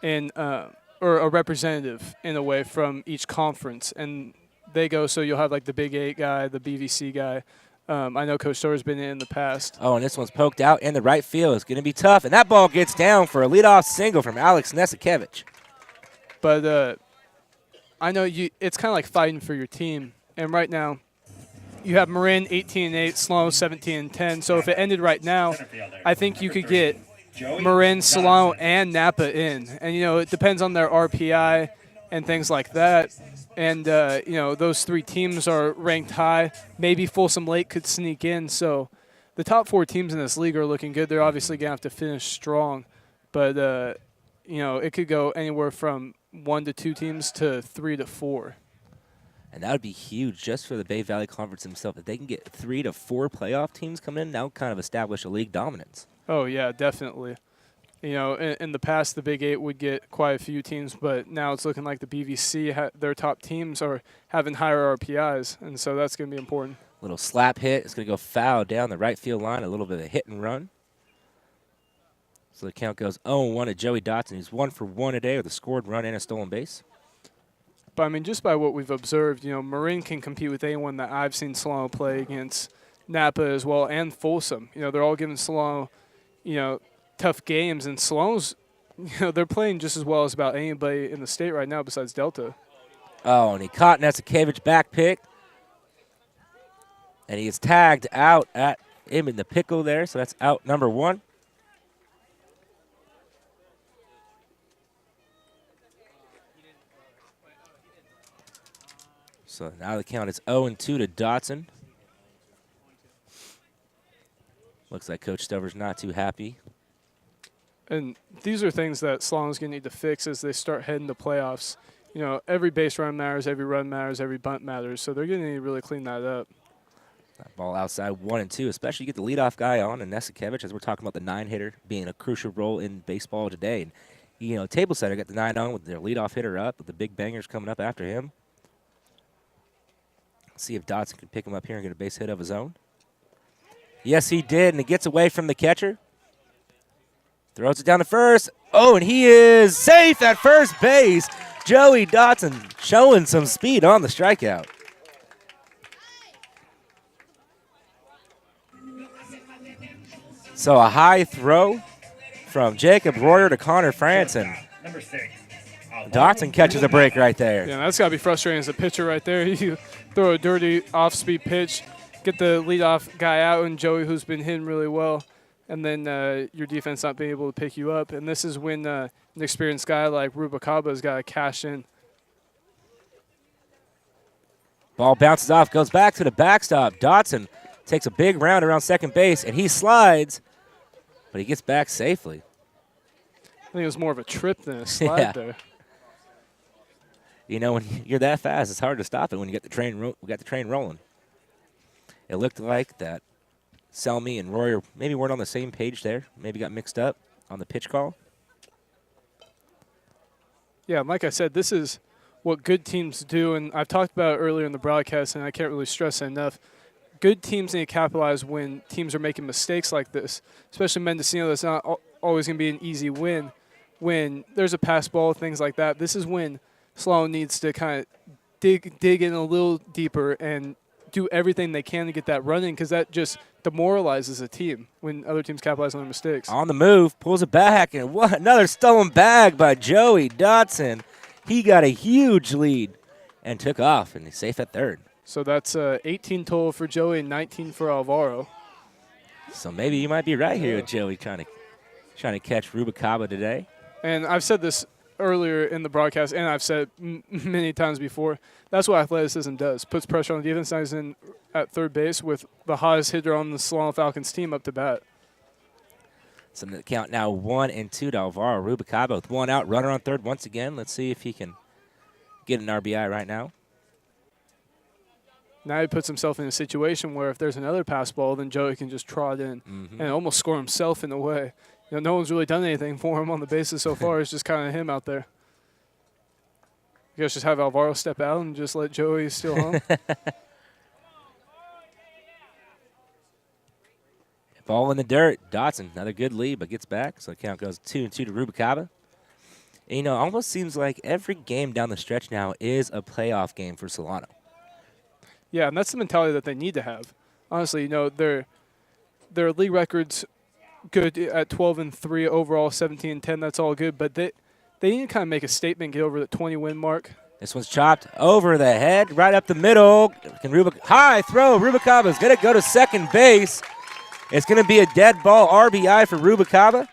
or a representative in a way from each conference, and they go, so you'll have like the Big 8 guy, the BVC guy. I know Coach Stower's been in the past. Oh, and this one's poked out in the right field. It's going to be tough, and that ball gets down for a leadoff single from Alex Nesikevich. But I know it's kind of like fighting for your team, and right now you have Marin 18-8, Solano 17-10. So if it ended right now, I think you could get Marin, Solano, and Napa in. And, it depends on their RPI and things like that. And, those three teams are ranked high. Maybe Folsom Lake could sneak in. So the top 4 teams in this league are looking good. They're obviously going to have to finish strong. But, it could go anywhere from 1 to 2 teams to 3 to 4. And that would be huge just for the Bay Valley Conference himself. If they can get 3 to 4 playoff teams coming in, that would kind of establish a league dominance. Oh, yeah, definitely. In the past, the Big 8 would get quite a few teams, but now it's looking like the BVC, their top teams are having higher RPIs, and so that's going to be important. Little slap hit. It's going to go foul down the right field line, a little bit of a hit and run. So the count goes 0-1 to Joey Dotson. He's 1 for 1 today with a scored run and a stolen base. But, just by what we've observed, Marin can compete with anyone that I've seen Solano play against, Napa as well, and Folsom. They're all giving Solano, tough games, and Solano's, they're playing just as well as about anybody in the state right now besides Delta. Oh, and he caught Nesikevich back pick. And he is tagged out at him in the pickle there, so that's out number 1. So now the count is 0-2 to Dotson. Looks like Coach Stover's not too happy. And these are things that Solano's going to need to fix as they start heading to playoffs. Every base run matters, every run matters, every bunt matters. So they're going to need to really clean that up. That ball outside 1-2, especially you get the leadoff guy on, and Nesikevich, as we're talking about the 9-hitter being a crucial role in baseball today. And, table setter got the 9 on with their leadoff hitter up, with the big bangers coming up after him. See if Dotson can pick him up here and get a base hit of his own. Yes, he did, and he gets away from the catcher. Throws it down to first. Oh, and he is safe at first base. Joey Dotson showing some speed on the strikeout. So a high throw from Jacob Royer to Connor France, and Dotson catches a break right there. Yeah, that's got to be frustrating as a pitcher right there. You throw a dirty off-speed pitch, get the leadoff guy out, and Joey, who's been hitting really well, and then your defense not being able to pick you up. And this is when an experienced guy like Rubicaba's got to cash in. Ball bounces off, goes back to the backstop. Dotson takes a big round around second base, and he slides, but he gets back safely. I think it was more of a trip than a slide there. When you're that fast, it's hard to stop it when you get the train. We got the train rolling. It looked like that Selmy and Royer maybe weren't on the same page there. Maybe got mixed up on the pitch call. Yeah, like I said, this is what good teams do, and I've talked about it earlier in the broadcast, and I can't really stress it enough. Good teams need to capitalize when teams are making mistakes like this, especially Mendocino. That's not always going to be an easy win. When there's a pass ball, things like that, this is when Solano needs to kind of dig in a little deeper and do everything they can to get that run in, because that just demoralizes a team when other teams capitalize on their mistakes. On the move, pulls it back, and what another stolen bag by Joey Dotson. He got a huge lead and took off, and he's safe at third. So that's 18 total for Joey and 19 for Alvaro. So maybe you might be right here with Joey trying to catch Rubicaba today. And I've said this earlier in the broadcast, and I've said many times before, that's what athleticism does. Puts pressure on the defense. Now he's in at third base with the hottest hitter on the Solano Falcons team up to bat. So the count now 1-2 to Alvaro Rubalcaba with one out, runner on third once again. Let's see if he can get an RBI right now. Now he puts himself in a situation where if there's another pass ball, then Joey can just trot in and almost score himself in a way. You know, no one's really done anything for him on the bases so far. It's just kind of him out there. You guys just have Alvaro step out and just let Joey steal home. Ball in the dirt. Dotson, another good lead, but gets back. So the count goes 2-2 to Rubalcaba. And, you know, it almost seems like every game down the stretch now is a playoff game for Solano. Yeah, and that's the mentality that they need to have. Honestly, you know, their league record's good at 12-3 overall, 17-10. That's all good, but they need to kind of make a statement, get over the 20-win mark. This one's chopped over the head, right up the middle. High throw. Rubalcaba's going to go to second base. It's going to be a dead ball RBI for Rubalcaba.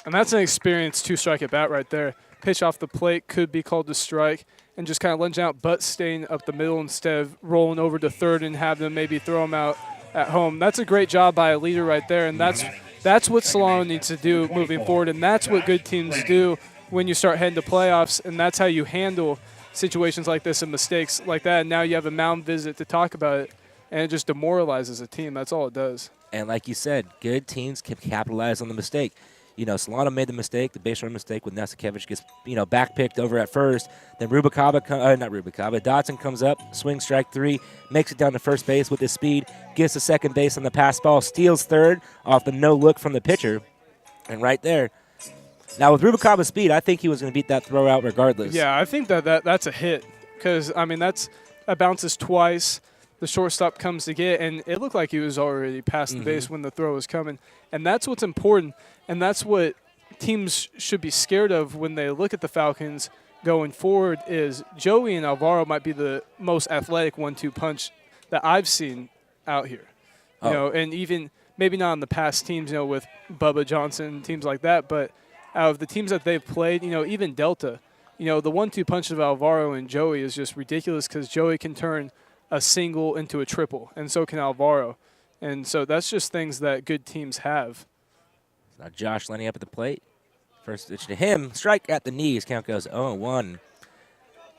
And that's an experienced two-strike at bat right there. Pitch off the plate could be called a strike, and just kind of lunging out, but staying up the middle instead of rolling over to third and have them maybe throw him out at home. That's a great job by a leader right there, and that's what Solano needs to do moving forward, and that's what good teams do when you start heading to playoffs, and that's how you handle situations like this and mistakes like that. And now you have a mound visit to talk about it, and it just demoralizes a team. That's all it does. And like you said, good teams can capitalize on the mistake. You know, Solano made the mistake, the base run mistake with Nesikevich gets, you know, backpicked over at first. Then Dotson comes up, swing strike 3, makes it down to first base with his speed, gets to second base on the pass ball, steals third off the no look from the pitcher. And right there. Now with Rubalcaba's speed, I think he was going to beat that throw out regardless. Yeah, I think that's a hit because, I mean, that bounces twice. The shortstop comes to get, and it looked like he was already past the base when the throw was coming. And that's what's important, and that's what teams should be scared of when they look at the Falcons going forward is Joey and Alvaro might be the most athletic 1-2 punch that I've seen out here. You know, and even maybe not on the past teams, you know, with Bubba Johnson, teams like that, but out of the teams that they've played, you know, even Delta, you know, the 1-2 punch of Alvaro and Joey is just ridiculous because Joey can turn a single into a triple, and so can Alvaro. And so that's just things that good teams have. Now Josh Lenny up at the plate. First pitch to him. Strike at the knees. Count goes 0-1.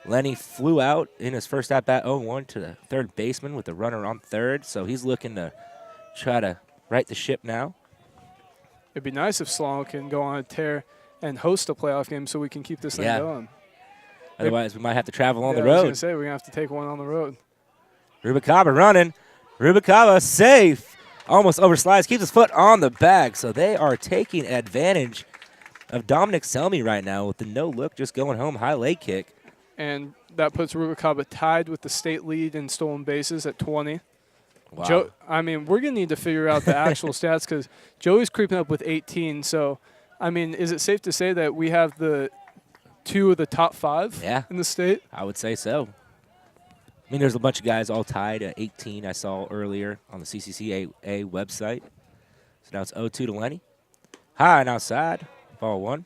Lenny flew out in his first at-bat 0-1 to the third baseman with the runner on third. So he's looking to try to right the ship now. It'd be nice if Solano can go on a tear and host a playoff game so we can keep this thing going. Otherwise, we might have to travel on the I road. was going to say, we're going to have to take one on the road. Rubalcaba running. Rubalcaba safe. Almost overslides. Keeps his foot on the bag. So they are taking advantage of Dominic Selmy right now with the no-look, just going home, high leg kick. And that puts Rubalcaba tied with the state lead in stolen bases at 20. Wow. I mean, we're going to need to figure out the actual stats because Joey's creeping up with 18. So, I mean, is it safe to say that we have the 2 of the top 5 in the state? I would say so. I mean, there's a bunch of guys all tied at 18 I saw earlier on the CCCA website. So now it's 0-2 to Lenny. High and outside. Ball 1.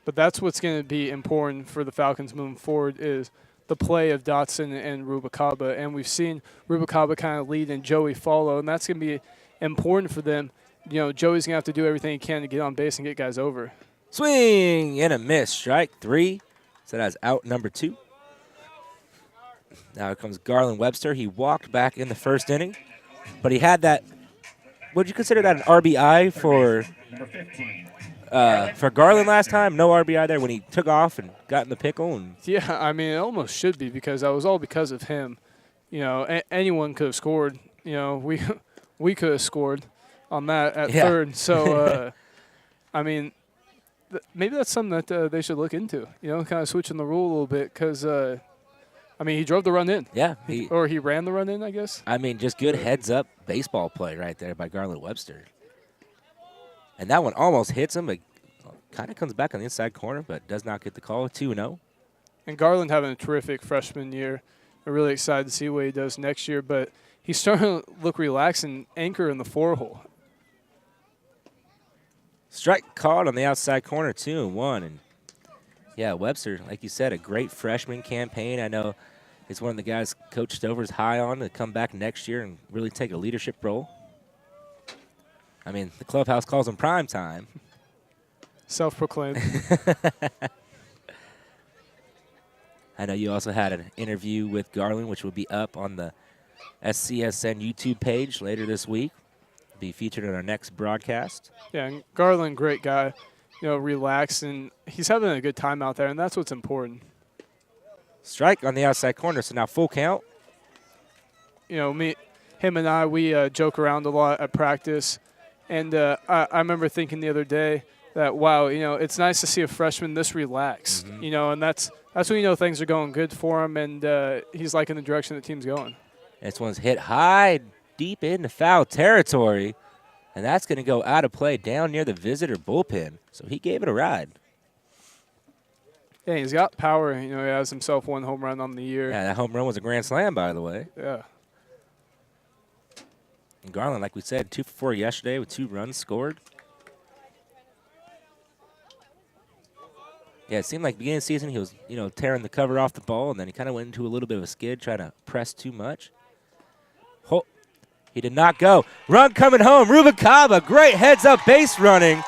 But that's what's going to be important for the Falcons moving forward is the play of Dotson and Rubalcaba. And we've seen Rubalcaba kind of lead and Joey follow, and that's going to be important for them. You know, Joey's going to have to do everything he can to get on base and get guys over. Swing and a miss. Strike 3. So that's out number 2. Now comes Garland Webster. He walked back in the first inning, but he had that. Would you consider that an RBI for Garland last time? No RBI there when he took off and got in the pickle. And yeah, I mean, it almost should be because that was all because of him. You know, anyone could have scored. You know, we could have scored on that at third. So, I mean, maybe that's something that they should look into. You know, kind of switching the rule a little bit because. I mean, he drove the run in. Yeah. He ran the run in, I guess. I mean, just good heads-up baseball play right there by Garland Webster. And that one almost hits him, but kind of comes back on the inside corner, but does not get the call. 2-0. And Garland having a terrific freshman year. I'm really excited to see what he does next year, but he's starting to look relaxed and anchor in the 4-hole. Strike called on the outside corner, 2-1. And yeah, Webster, like you said, a great freshman campaign. I know he's one of the guys Coach Stover's high on to come back next year and really take a leadership role. I mean, the clubhouse calls him prime time. Self-proclaimed. I know you also had an interview with Garland, which will be up on the SCSN YouTube page later this week. Be featured in our next broadcast. Yeah, and Garland, great guy. Relaxed, and he's having a good time out there, and that's what's important. Strike on the outside corner, so now full count. Him and I, we joke around a lot at practice, and I remember thinking the other day that, wow, it's nice to see a freshman this relaxed, and that's when things are going good for him, and he's liking the direction the team's going. This one's hit high, deep into foul territory, and that's going to go out of play down near the visitor bullpen. So he gave it a ride. Yeah, he's got power. He has himself 1 home run on the year. Yeah, that home run was a grand slam, by the way. Yeah. And Garland, like we said, 2 for 4 yesterday with 2 runs scored. Yeah, it seemed like beginning of the season he was, tearing the cover off the ball, and then he kind of went into a little bit of a skid, trying to press too much. He did not go. Run coming home. Rubalcaba, great heads-up base running.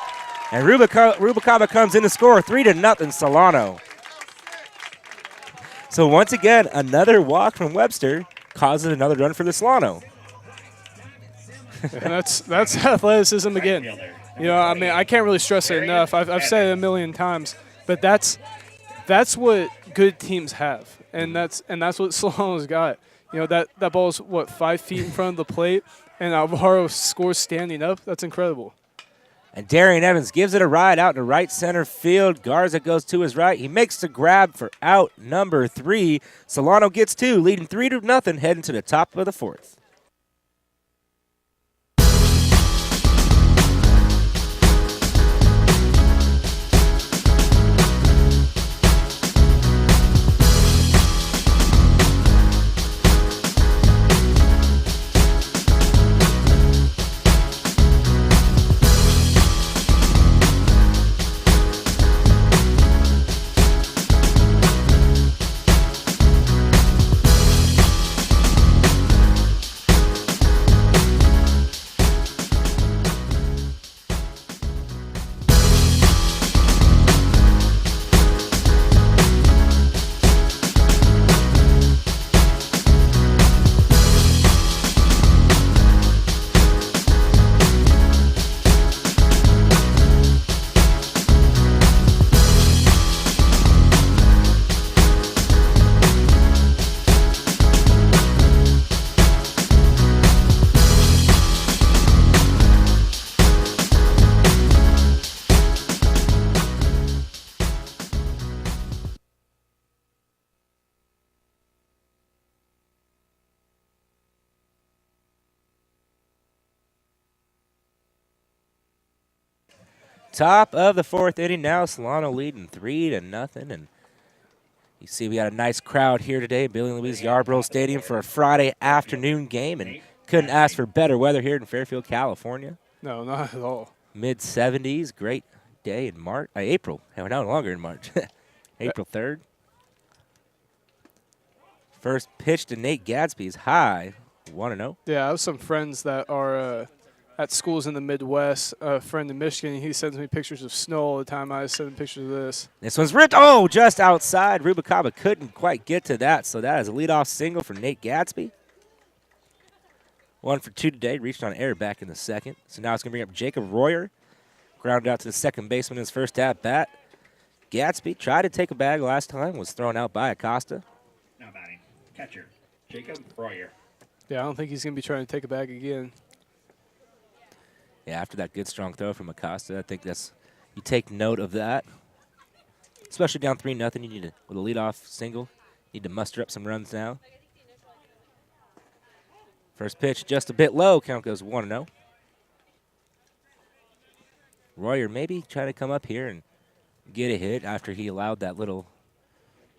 And Rubalcaba comes in to score 3-0 Solano. So once again, another walk from Webster causes another run for the Solano. And that's athleticism again. I can't really stress it enough. I've said it a million times, but that's what good teams have, and that's what Solano's got. That ball's, 5 feet in front of the plate, and Alvaro scores standing up. That's incredible. And Darian Evans gives it a ride out to right center field. Garza goes to his right. He makes the grab for out number 3. Solano gets 2, leading 3-0, heading to the top of the 4th. Top of the 4th inning now. Solano leading 3-0. And you see we got a nice crowd here today at Billy and Louise Yarbrough Stadium for a Friday afternoon game. And couldn't ask for better weather here in Fairfield, California. No, not at all. Mid-70s. Great day in April. No longer in March. April 3rd. First pitch to Nate Gadsby is high. 1-0. Yeah, I have some friends that are at schools in the Midwest. A friend in Michigan, he sends me pictures of snow all the time. I send him pictures of this. This one's ripped. Oh, just outside. Rubalcaba couldn't quite get to that, so that is a leadoff single for Nate Gadsby. 1 for 2 today. Reached on air back in the 2nd. So now it's going to bring up Jacob Royer. Grounded out to the second baseman in his first at-bat. Gadsby tried to take a bag last time. Was thrown out by Acosta. Now batting, catcher, Jacob Royer. Yeah, I don't think he's going to be trying to take a bag again. Yeah, after that good, strong throw from Acosta, I think you take note of that. Especially down 3-0, you need to, with a leadoff single, need to muster up some runs now. First pitch just a bit low. Count goes 1-0. Royer maybe trying to come up here and get a hit after he allowed that little,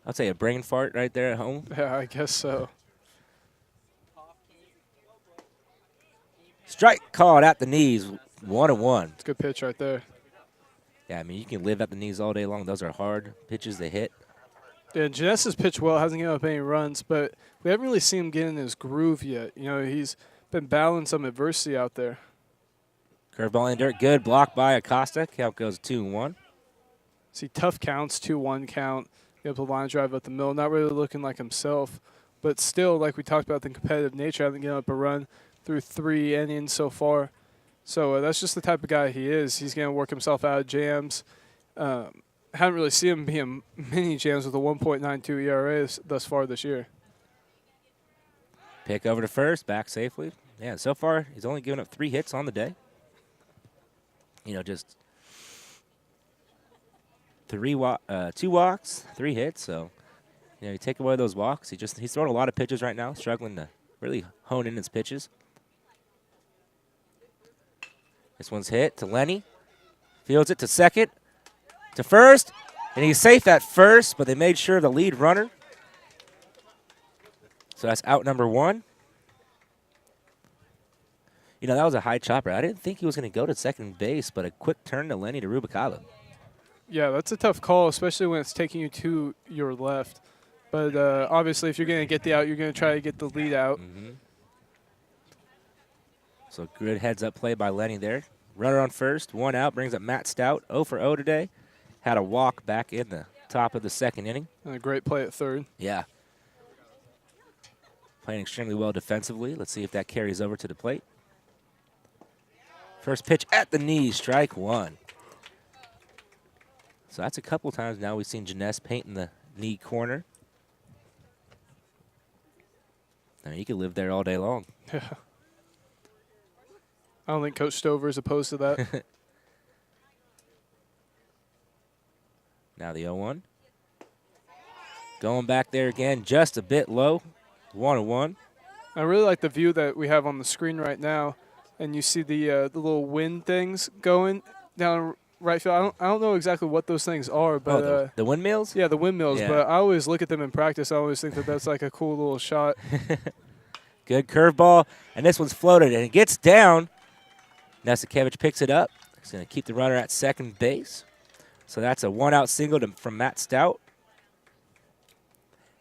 I'd say a brain fart right there at home. Yeah, I guess so. Strike called at the knees, 1-1. It's a good pitch right there. Yeah, I mean, you can live at the knees all day long. Those are hard pitches they hit. Yeah, Janess has pitched well, hasn't given up any runs, but we haven't really seen him get in his groove yet. He's been battling some adversity out there. Curveball in dirt, good block by Acosta. Count goes 2-1. See, tough counts, 2-1 count. You have the line drive up the middle, not really looking like himself, but still, like we talked about, the competitive nature. Hasn't given up a run through 3 innings so far. So that's just the type of guy he is. He's going to work himself out of jams. Haven't really seen him be in many jams with a 1.92 ERA thus far this year. Pick over to first, back safely. Yeah, so far he's only given up 3 hits on the day. You know, just 2 walks, 3 hits. So, you know, you take away those walks. He's throwing a lot of pitches right now, struggling to really hone in his pitches. This one's hit to Lenny. Fields it to second, to first, and he's safe at first, but they made sure the lead runner. So that's out number 1. You know, that was a high chopper. I didn't think he was going to go to second base, but a quick turn to Lenny to Rubalcaba. Yeah, that's a tough call, especially when it's taking you to your left. But obviously, if you're going to get the out, you're going to try to get the lead out. So good heads-up play by Lenny there. Runner on first, 1 out, brings up Matt Stout, 0 for 0 today. Had a walk back in the top of the second inning. And a great play at third. Yeah. Playing extremely well defensively. Let's see if that carries over to the plate. First pitch at the knee, strike 1. So that's a couple times now we've seen Jeunesse painting the knee corner. I mean, you could live there all day long. Yeah. I don't think Coach Stover is opposed to that. Now the 0-1. Going back there again, just a bit low. 1-1. I really like the view that we have on the screen right now, and you see the little wind things going down right field. I don't know exactly what those things are, but the windmills? Yeah, the windmills. Yeah. But I always look at them in practice. I always think that that's like a cool little shot. Good curveball, and this one's floated, and it gets down. Nesikevich picks it up. He's going to keep the runner at second base. So that's a 1-out single from Matt Stout.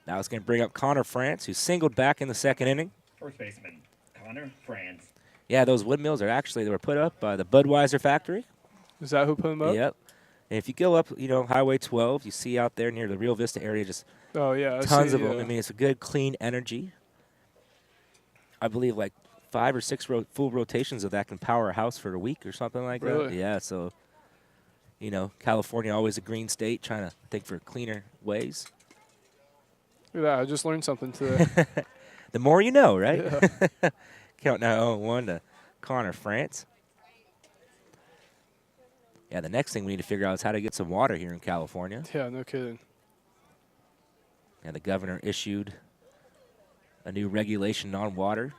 Now it's going to bring up Connor France, who singled back in the second inning. First baseman, Connor France. Yeah, those windmills they were put up by the Budweiser factory. Is that who put them up? Yep. And if you go up, Highway 12, you see out there near the Rio Vista area just tons of them. I mean, it's a good, clean energy. I believe like 5 or 6 full rotations of that can power a house for a week or something like that. Really? Yeah, so, California always a green state, trying to think for cleaner ways. Look at that. I just learned something today. The more you know, right? Yeah. Count now 0-1 to Connor France. Yeah, the next thing we need to figure out is how to get some water here in California. Yeah, no kidding. And the governor issued a new regulation on water.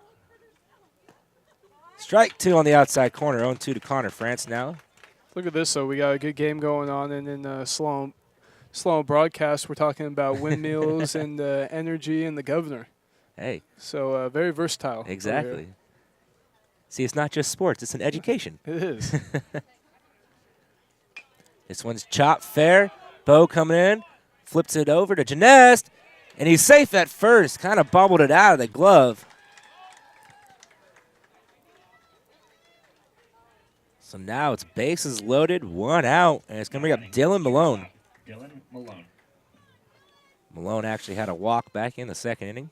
Strike 2 on the outside corner. 0-2 to Connor France now. Look at this, so we got a good game going on, and in Solano broadcast, we're talking about windmills and energy and the governor. Hey. So very versatile. Exactly. See, it's not just sports, it's an education. It is. This one's chopped fair. Bo coming in, flips it over to Jeunesse, and he's safe at first. Kind of bobbled it out of the glove. So now it's bases loaded, 1 out, and it's going to bring up Dylan Malone. Dylan Malone. Malone actually had a walk back in the second inning.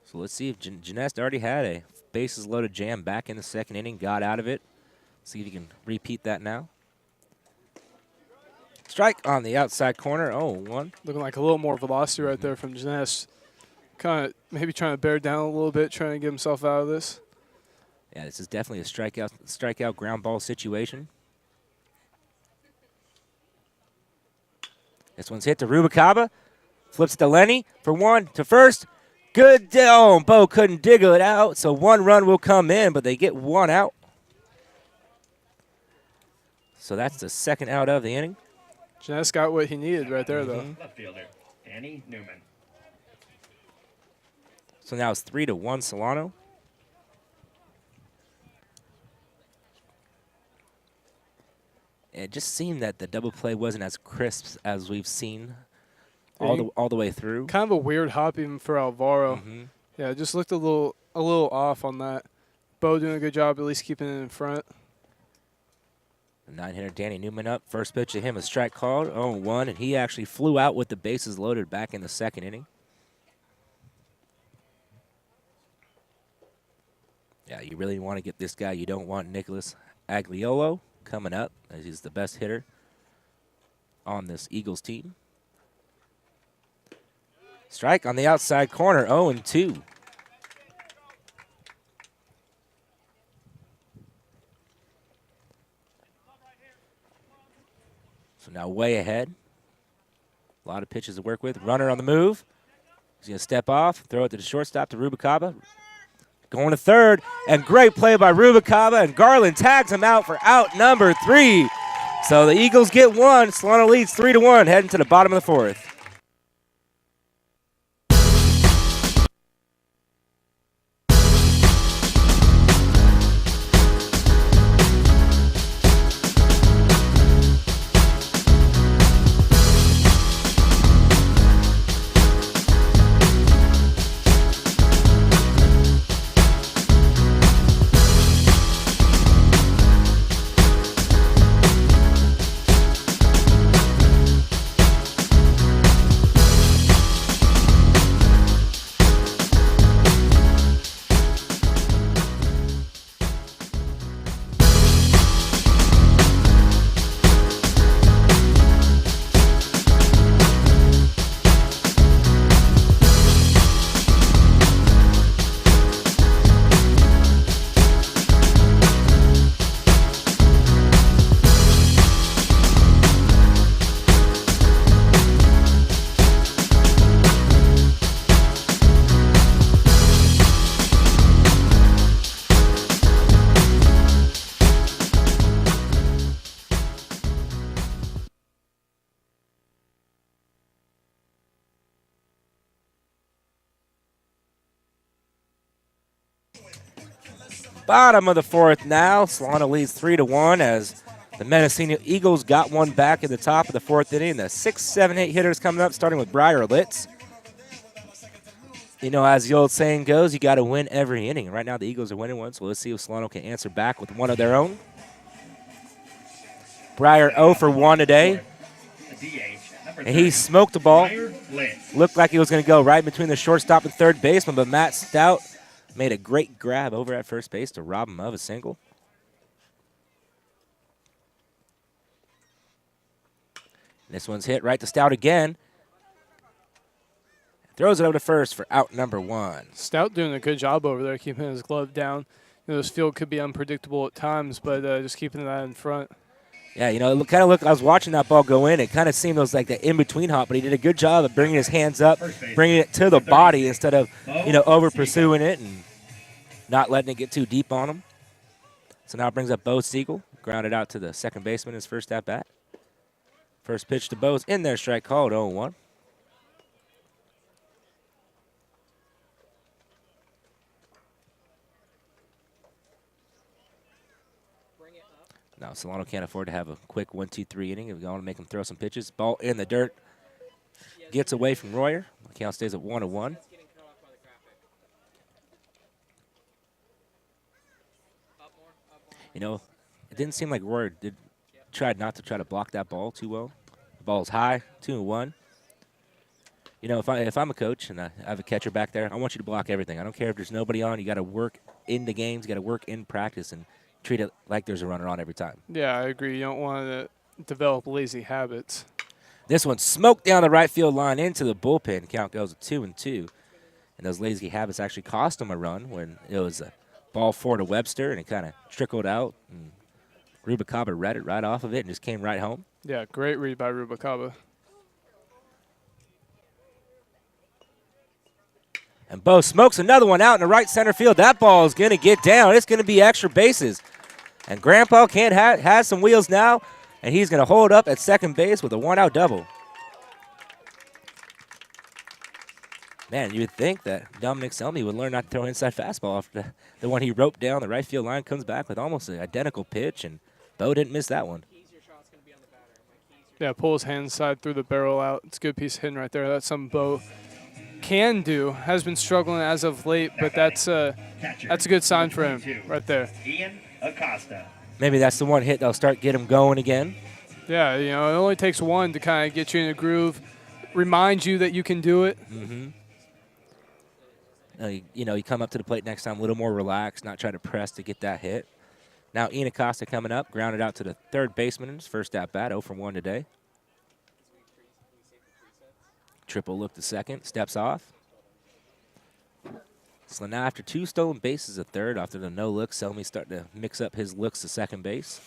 So let's see if Jeunesse already had a bases loaded jam back in the second inning, got out of it. See if you can repeat that now. Strike on the outside corner, 0-1. Looking like a little more velocity right there from Jeunesse. Kind of maybe trying to bear down a little bit, trying to get himself out of this. Yeah, this is definitely a strikeout ground ball situation. This one's hit to Rubalcaba. Flips to Lenny for 1 to first. Good down. Bo couldn't dig it out, so 1 run will come in, but they get 1 out. So that's the second out of the inning. Jeunesse got what he needed right there, though. Left fielder, Danny Newman. So now it's 3-1 Solano. It just seemed that the double play wasn't as crisp as we've seen all the way through. Kind of a weird hop even for Alvaro. Yeah, it just looked a little off on that. Bo doing a good job at least keeping it in front. The 9-hitter Danny Newman up. First pitch to him, a strike called, 0-1, and he actually flew out with the bases loaded back in the second inning. Yeah, you really want to get this guy. You don't want Nicholas Agliolo coming up, as he's the best hitter on this Eagles team. Strike on the outside corner, 0-2. So now way ahead. A lot of pitches to work with. Runner on the move. He's going to step off, throw it to the shortstop to Rubalcaba. Going to third, and great play by Rubalcaba, and Garland tags him out for out number 3. So the Eagles get one. Solano leads 3-1, heading to the bottom of the fourth. Bottom of the fourth now. Solano leads 3-1 as the Mendocino Eagles got one back at the top of the fourth inning. The 6, 7, 8 hitters coming up, starting with Briar Litz. You know, as the old saying goes, you got to win every inning. Right now the Eagles are winning one, so let's see if Solano can answer back with one of their own. Briar 0 for 1 today. And he smoked the ball. Looked like he was going to go right between the shortstop and third baseman, but Matt Stout made a great grab over at first base to rob him of a single. This one's hit right to Stout again. Throws it over to first for out number 1. Stout doing a good job over there, keeping his glove down. You know, this field could be unpredictable at times, but just keeping that in front. Yeah, you know, it kind of looked, I was watching that ball go in. It kind of seemed it was like the in-between hop, but he did a good job of bringing his hands up, bringing it to the body instead of, you know, over-pursuing it and not letting it get too deep on him. So now it brings up Bo Siegel, grounded out to the second baseman his first at-bat. First pitch to Bo's in there, strike called, 0-1. Now Solano can't afford to have a quick 1-2-3 inning. If we want to make him throw some pitches. Ball in the dirt. Gets away from Royer. The count stays at 1-1. You know, it didn't seem like Royer tried not to block that ball too well. The ball's high, 2-1. You know, if I'm a coach and I have a catcher back there, I want you to block everything. I don't care if there's nobody on. You got to work in the games. You got to work in practice and treat it like there's a runner on every time. Yeah, I agree. You don't want to develop lazy habits. This one smoked down the right field line into the bullpen. Count goes to 2-2. And those lazy habits actually cost him a run when it was a ball 4 to Webster, and it kind of trickled out. And Rubalcaba read it right off of it and just came right home. Yeah, great read by Rubalcaba. And Bo smokes another one out in the right center field. That ball is going to get down. It's going to be extra bases. And Grandpa has some wheels now, and he's going to hold up at second base with a one-out double. Man, you would think that Dominic Selmy would learn not to throw inside fastball after the one he roped down the right field line, comes back with almost an identical pitch, and Bo didn't miss that one. Yeah, pull his hand side through the barrel out. It's a good piece of hitting right there. That's something Bo can do. Has been struggling as of late, but that's a good sign for him right there. Ian Acosta. Maybe that's the one hit that'll start get him going again. Yeah, you know, it only takes one to kind of get you in a groove, remind you that you can do it. Mm-hmm. You come up to the plate next time a little more relaxed, not try to press to get that hit. Now Ian Acosta coming up, grounded out to the third baseman in his first at-bat, 0 for 1 today. Triple look to second, steps off. So now after 2 stolen bases at third, after the no look, Selmy starting to mix up his looks to second base.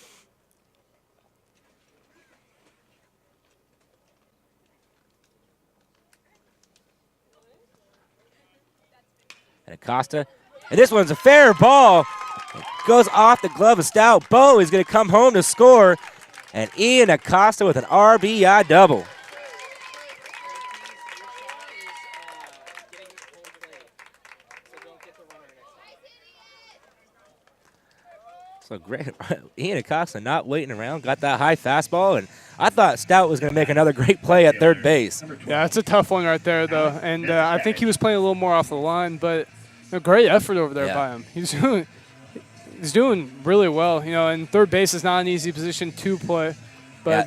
And Acosta, and this one's a fair ball. It goes off the glove of Stout. Bo is going to come home to score, and Ian Acosta with an RBI double. So great. Ian Acosta not waiting around, got that high fastball, and I thought Stout was going to make another great play at third base. Yeah, it's a tough one right there, though. And I think he was playing a little more off the line, but a great effort over there by him. He's doing really well. You know, and third base is not an easy position to play. But,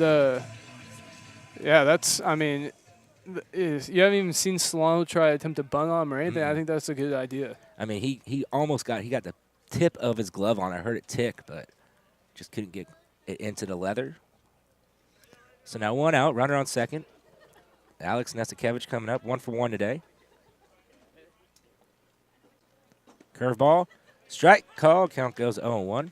that's, I mean, you haven't even seen Solano try to attempt to bunt on him or anything. I think that's a good idea. I mean, he almost got the tip of his glove on. I heard it tick, but just couldn't get it into the leather. So now 1 out, runner on second. Alex Nesikevich coming up, 1 for 1 today. Curveball, strike call, count goes 0-1.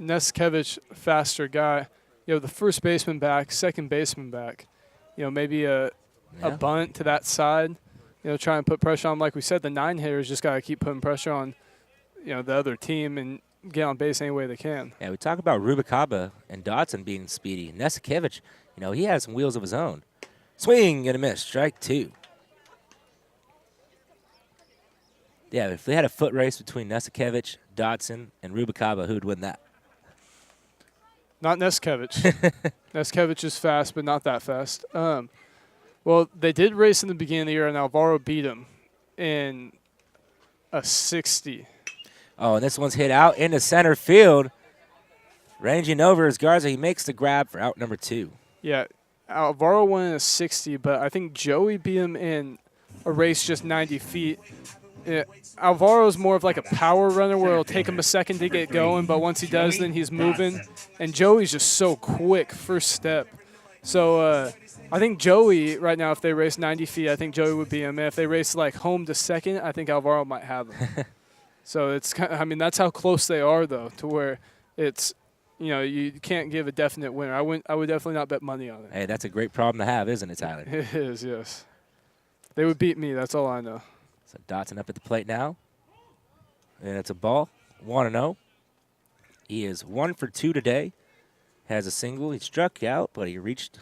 Nesikevich, faster guy. You know, the first baseman back, second baseman back. You know, maybe a bunt to that side. You know, try and put pressure on. Like we said, the 9 hitters just got to keep putting pressure on, you know, the other team and get on base any way they can. Yeah, we talk about Rubicaba and Dodson being speedy. Nesikevich, you know, he has some wheels of his own. Swing and a miss, strike 2. Yeah, if they had a foot race between Nesikevich, Dodson, and Rubicaba, who would win that? Not Nesikevich. Nesikevich is fast, but not that fast. Well, they did race in the beginning of the year, and Alvaro beat him in a 60. Oh, and this one's hit out into center field. Ranging over is Garza. He makes the grab for out number 2. Yeah, Alvaro won in a 60, but I think Joey beat him in a race just 90 feet. Alvaro's more of like a power runner where it'll take him a second to get going, but once he does, then he's moving. And Joey's just so quick, first step. So I think Joey, right now, if they race 90 feet, I think Joey would beat him. And if they race like home to second, I think Alvaro might have him. So it's kind of, I mean, that's how close they are, though, to where it's, you know, you can't give a definite winner. I would definitely not bet money on it. Hey, that's a great problem to have, isn't it, Tyler? It is, yes. They would beat me. That's all I know. So Dotson up at the plate now. And it's a ball, 1-0. He is 1 for 2 today. Has a single. He struck out, but he reached,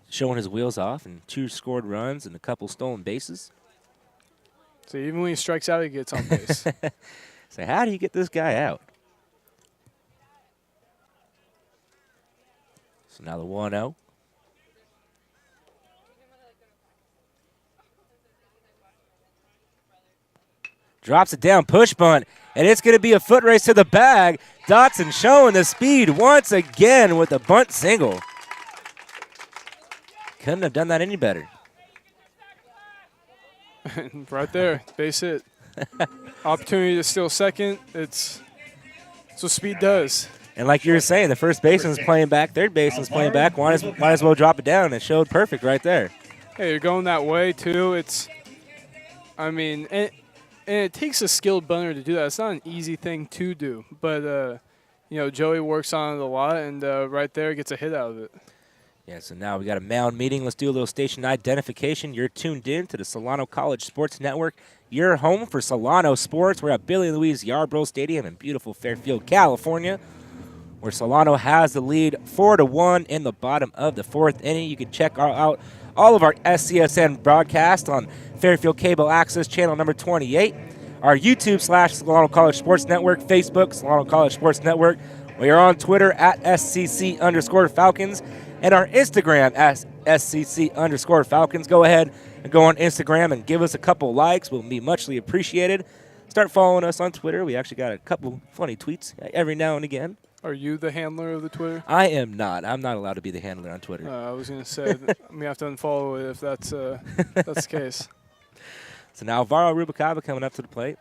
showing his wheels off, and 2 scored runs and a couple stolen bases. So even when he strikes out, he gets on base. So how do you get this guy out? So now the 1-0. Drops it down, push bunt, and it's going to be a foot race to the bag. Dotson showing the speed once again with a bunt single. Couldn't have done that any better. Right there, base hit. Opportunity to steal second. It's what speed does. And like you were saying, the first baseman's playing back, third baseman's playing back. Might as well drop it down. It showed perfect right there. Hey, you're going that way too. It's, I mean, and it takes a skilled bunter to do that. It's not an easy thing to do, but you know, Joey works on it a lot, and right there gets a hit out of it. Yeah, so now we got a mound meeting. Let's do a little station identification. You're tuned in to the Solano College Sports Network. You're home for Solano Sports. We're at Billy Louise Yarbrough Stadium in beautiful Fairfield, California, where Solano has the lead 4-1 in the bottom of the 4th inning. You can check out all of our SCSN broadcasts on Fairfield Cable Access channel number 28, our YouTube/Solano College Sports Network, Facebook, Solano College Sports Network. We are on Twitter at SCC_Falcons. and our Instagram at SCC_Falcons. Go ahead and go on Instagram and give us a couple likes. We'll be muchly appreciated. Start following us on Twitter. We actually got a couple funny tweets every now and again. Are you the handler of the Twitter? I am not. I'm not allowed to be the handler on Twitter. I was going to say, I'm going to have to unfollow it if that's the case. So now Alvaro Rubalcaba coming up to the plate.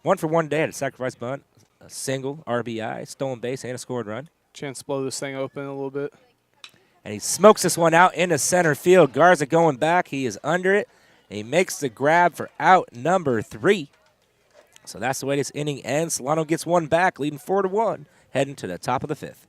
1 for 1 day at a sacrifice bunt, a single, RBI, stolen base, and a scored run. Chance to blow this thing open a little bit. And he smokes this one out into center field. Garza going back. He is under it. And he makes the grab for out number 3. So that's the way this inning ends. Solano gets one back, leading 4-1, heading to the top of the 5th.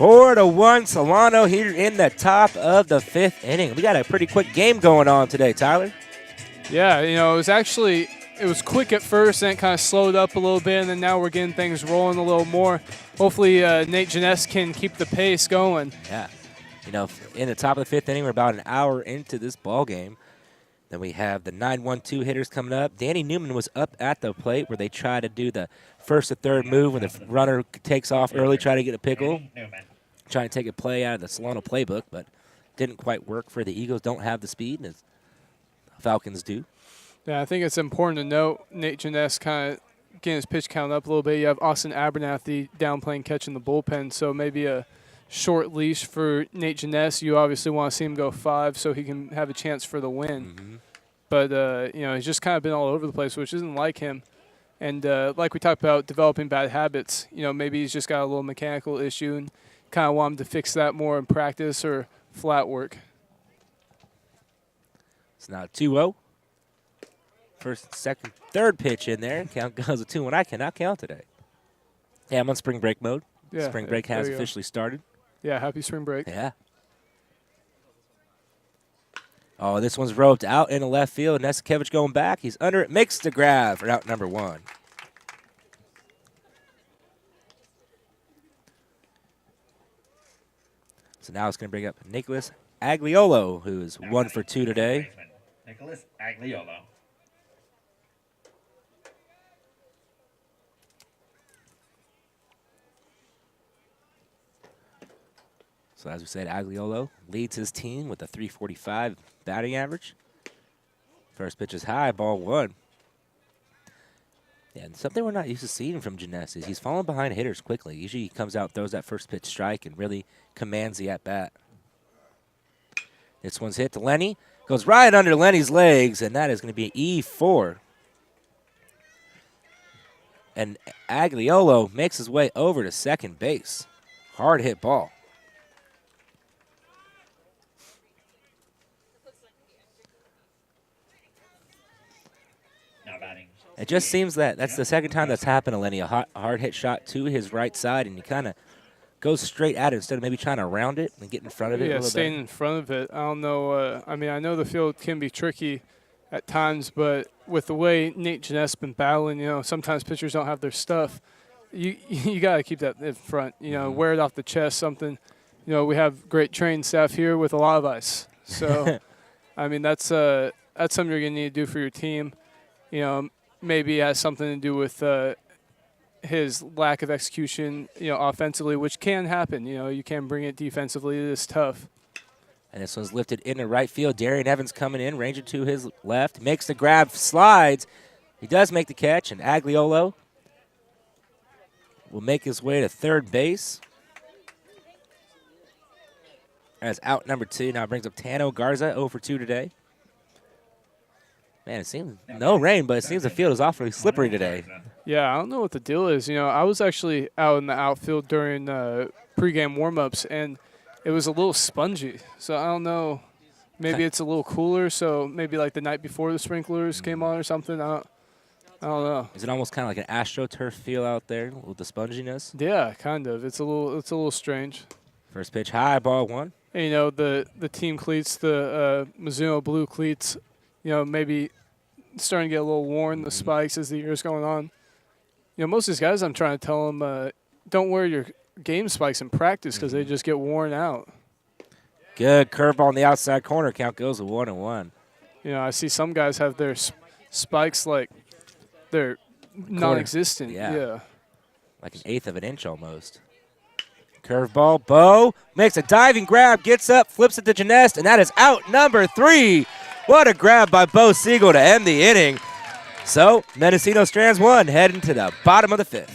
Four to 1, Solano here in the top of the 5th inning. We got a pretty quick game going on today, Tyler. Yeah, it was quick at first, then it kind of slowed up a little bit, and then now we're getting things rolling a little more. Hopefully Nate Jeunesse can keep the pace going. Yeah. In the top of the 5th inning, we're about an hour into this ball game. Then we have the 9-1-2 hitters coming up. Danny Newman was up at the plate where they try to do the first or third move when the runner takes off early, try to get a pickle. Trying to take a play out of the Solano playbook, but didn't quite work for the Eagles. Don't have the speed, as Falcons do. Yeah, I think it's important to note Nate Jeunesse kind of getting his pitch count up a little bit. You have Austin Abernathy down playing catch in the bullpen, so maybe a short leash for Nate Jeunesse. You obviously want to see him go 5 so he can have a chance for the win. Mm-hmm. But, he's just kind of been all over the place, which isn't like him. And like we talked about developing bad habits, maybe he's just got a little mechanical issue and kind of want him to fix that more in practice or flat work. It's now 2-0. First, second, third pitch in there. Count goes a 2-1. I cannot count today. Yeah, I'm on spring break mode. Yeah, spring break has officially started. Yeah, happy spring break. Yeah. Oh, this one's roped out into left field. Nesikevich going back. He's under it. Makes the grab for out number 1. So now it's going to bring up Nicholas Agliolo, who is 1 for 2 today. Nicholas Agliolo. So as we said, Agliolo leads his team with a .345 batting average. First pitch is high, ball 1. Yeah, and something we're not used to seeing from Jeunesse is he's falling behind hitters quickly. Usually he comes out, throws that first pitch strike, and really commands the at-bat. This one's hit to Lenny. Goes right under Lenny's legs, and that is going to be E4. And Agliolo makes his way over to second base. Hard hit ball. It just seems that that's the second time that's happened to Lenny. A hard hit shot to his right side, and he kind of goes straight at it instead of maybe trying to round it and get in front of it. Yeah, staying in front of it. I don't know. I know the field can be tricky at times, but with the way Nate Jeunesse been battling, sometimes pitchers don't have their stuff. You got to keep that in front. Wear it off the chest. Something. We have great trained staff here with a lot of ice. So, that's something you're gonna need to do for your team. Maybe it has something to do with his lack of execution, offensively, which can happen. You can bring it defensively. It is tough. And this one's lifted into right field. Darian Evans coming in, ranger to his left. Makes the grab, slides. He does make the catch, and Agliolo will make his way to third base. As out number 2 now brings up Tano Garza, 0 for 2 today. Man, it seems no rain, but it seems the field is awfully slippery today. Yeah, I don't know what the deal is. You know, I was actually out in the outfield during pregame warm-ups, and it was a little spongy. So I don't know. Maybe it's a little cooler, so maybe like the night before the sprinklers came on or something. I don't know. Is it almost kind of like an AstroTurf feel out there with the sponginess? Yeah, kind of. It's a little strange. First pitch high, ball 1. And, you know, the team cleats, the Mizuno blue cleats, you know, maybe starting to get a little worn, the spikes as the year's going on. You know, most of these guys, I'm trying to tell them, don't wear your game spikes in practice because they just get worn out. Good curveball on the outside corner. Count goes to 1-1. You know, I see some guys have their spikes like they're non-existent. Yeah. Like an eighth of an inch almost. Curveball. Bo makes a diving grab, gets up, flips it to Janest, and that is out number 3. What a grab by Bo Siegel to end the inning. So, Mendocino strands 1, heading to the bottom of the 5th.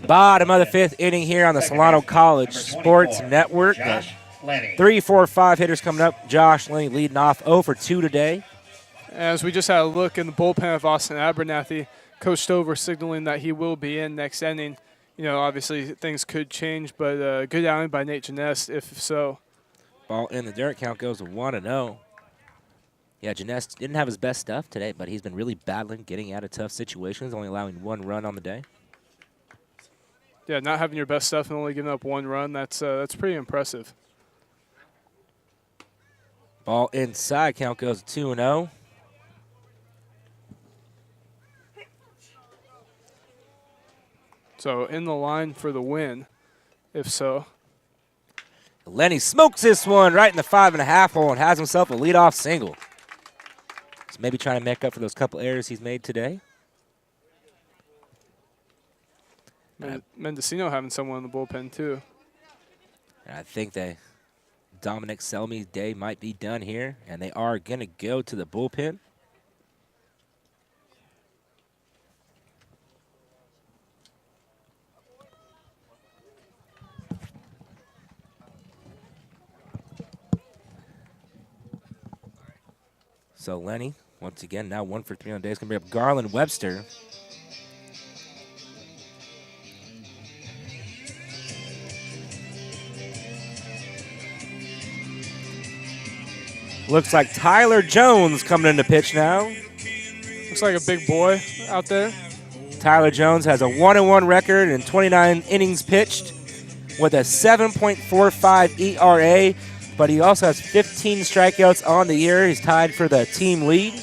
Bottom of the 5th inning here on the Solano College Sports Network. 3, 4, 5 hitters coming up. Josh Lenny leading off 0 for 2 today. As we just had a look in the bullpen of Austin Abernathy, Coach Stover signaling that he will be in next inning. You know, obviously things could change, but good outing by Nate Janest if so. Ball in the dirt. Count goes to 1-0. Yeah, Janest didn't have his best stuff today, but he's been really battling, getting out of tough situations, only allowing 1 run on the day. Yeah, not having your best stuff and only giving up 1 run, that's pretty impressive. Ball inside. Count goes to 2-0. So in the line for the win, if so. Lenny smokes this one right in the 5.5 hole and has himself a leadoff single. So maybe trying to make up for those couple errors he's made today. Mendocino having someone in the bullpen too. And I think that Dominic Selmy's day might be done here, and they are going to go to the bullpen. So Lenny, once again, now 1 for 3 on the day. It's going to be up Garland Webster. Looks like Tyler Jones coming in to pitch now. Looks like a big boy out there. Tyler Jones has a 1-1 record in 29 innings pitched with a 7.45 ERA, but he also has 15 strikeouts on the year. He's tied for the team lead.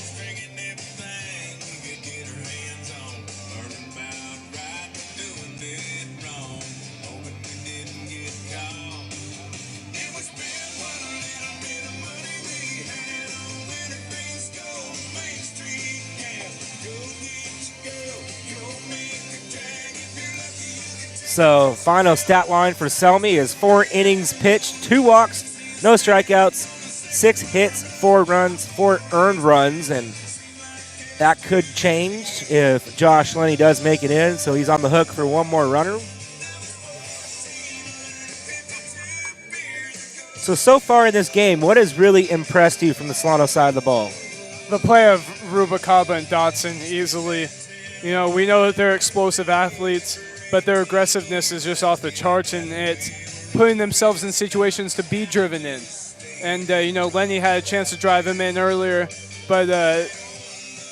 So final stat line for Selmy is 4 innings pitched, 2 walks, no strikeouts, 6 hits, 4 runs, 4 earned runs, and that could change if Josh Lenny does make it in, so he's on the hook for 1 more runner. So far in this game, what has really impressed you from the Solano side of the ball? The play of Rubicaba and Dotson easily. You know, we know that they're explosive athletes, but their aggressiveness is just off the charts, and it's putting themselves in situations to be driven in. And, you know, Lenny had a chance to drive him in earlier, but,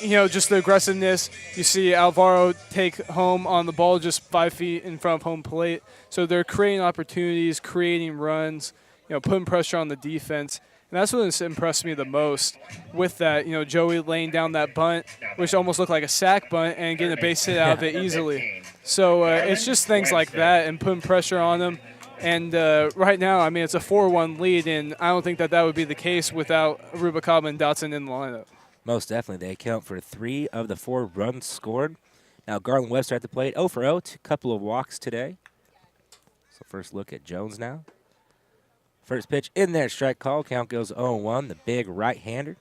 you know, just the aggressiveness. You see Alvaro take home on the ball just 5 feet in front of home plate. So they're creating opportunities, creating runs, you know, putting pressure on the defense. And that's what impressed me the most with that. You know, Joey laying down that bunt, which almost looked like a sack bunt, and getting a base hit out of it easily. So it's just things like that and putting pressure on them. And right now, I mean, it's a 4-1 lead, and I don't think that would be the case without Rubicaba and Dotson in the lineup. Most definitely. They account for 3 of the 4 runs scored. Now Garland Webster at the plate, 0 for 0, a couple of walks today. So first look at Jones now. First pitch in there, strike call. Count goes 0-1, the big right-hander.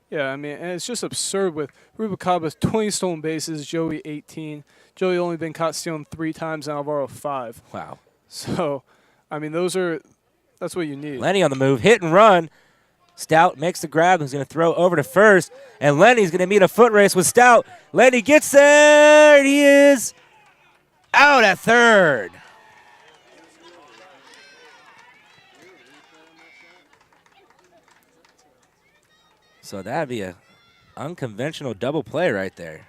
Yeah, I mean, and it's just absurd with Rubicaba's 20 stolen bases, Joey 18. Joey only been caught stealing 3 times, and Alvaro 5. Wow. So, I mean, that's what you need. Lenny on the move, hit and run. Stout makes the grab. He's going to throw over to first, and Lenny's going to meet a foot race with Stout. Lenny gets there, and he is out at third. So that'd be an unconventional double play right there.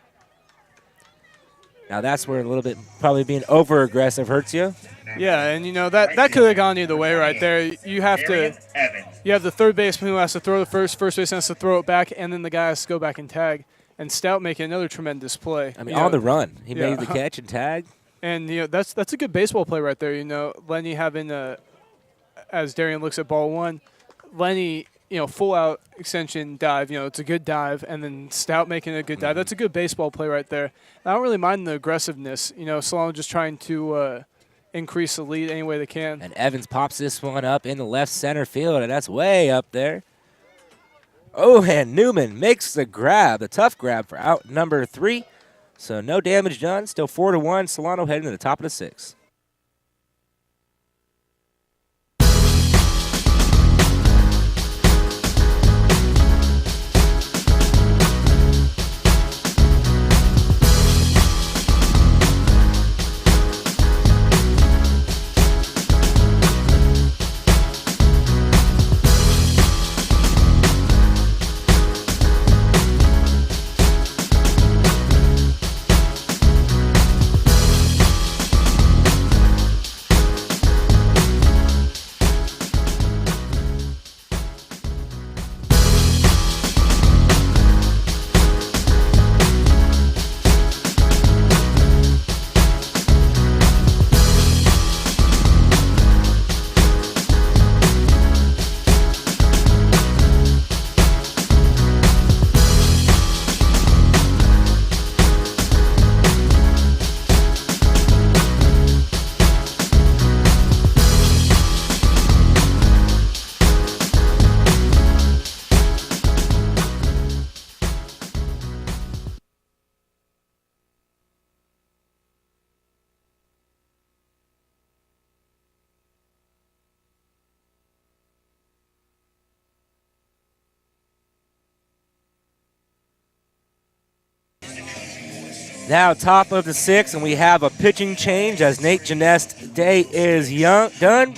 Now that's where a little bit probably being over-aggressive hurts you. Yeah, and you know that could have gone either way right there. You have the third baseman who has to throw the first baseman has to throw it back, and then the guy has to go back and tag. And Stout making another tremendous play. I mean, on the run, he made the catch and tag. And you know that's a good baseball play right there. You know, Lenny having as Darian looks at ball one, Lenny, you know, full out extension dive, you know, it's a good dive, and then Stout making a good dive. That's a good baseball play right there. And I don't really mind the aggressiveness. You know, Solano just trying to increase the lead any way they can. And Evans pops this one up in the left center field, and that's way up there. Oh, and Newman makes the grab, the tough grab for out number 3. So no damage done. Still 4-1. Solano heading to the top of the 6th. Now top of the 6th, and we have a pitching change as Nate Janest's day is done.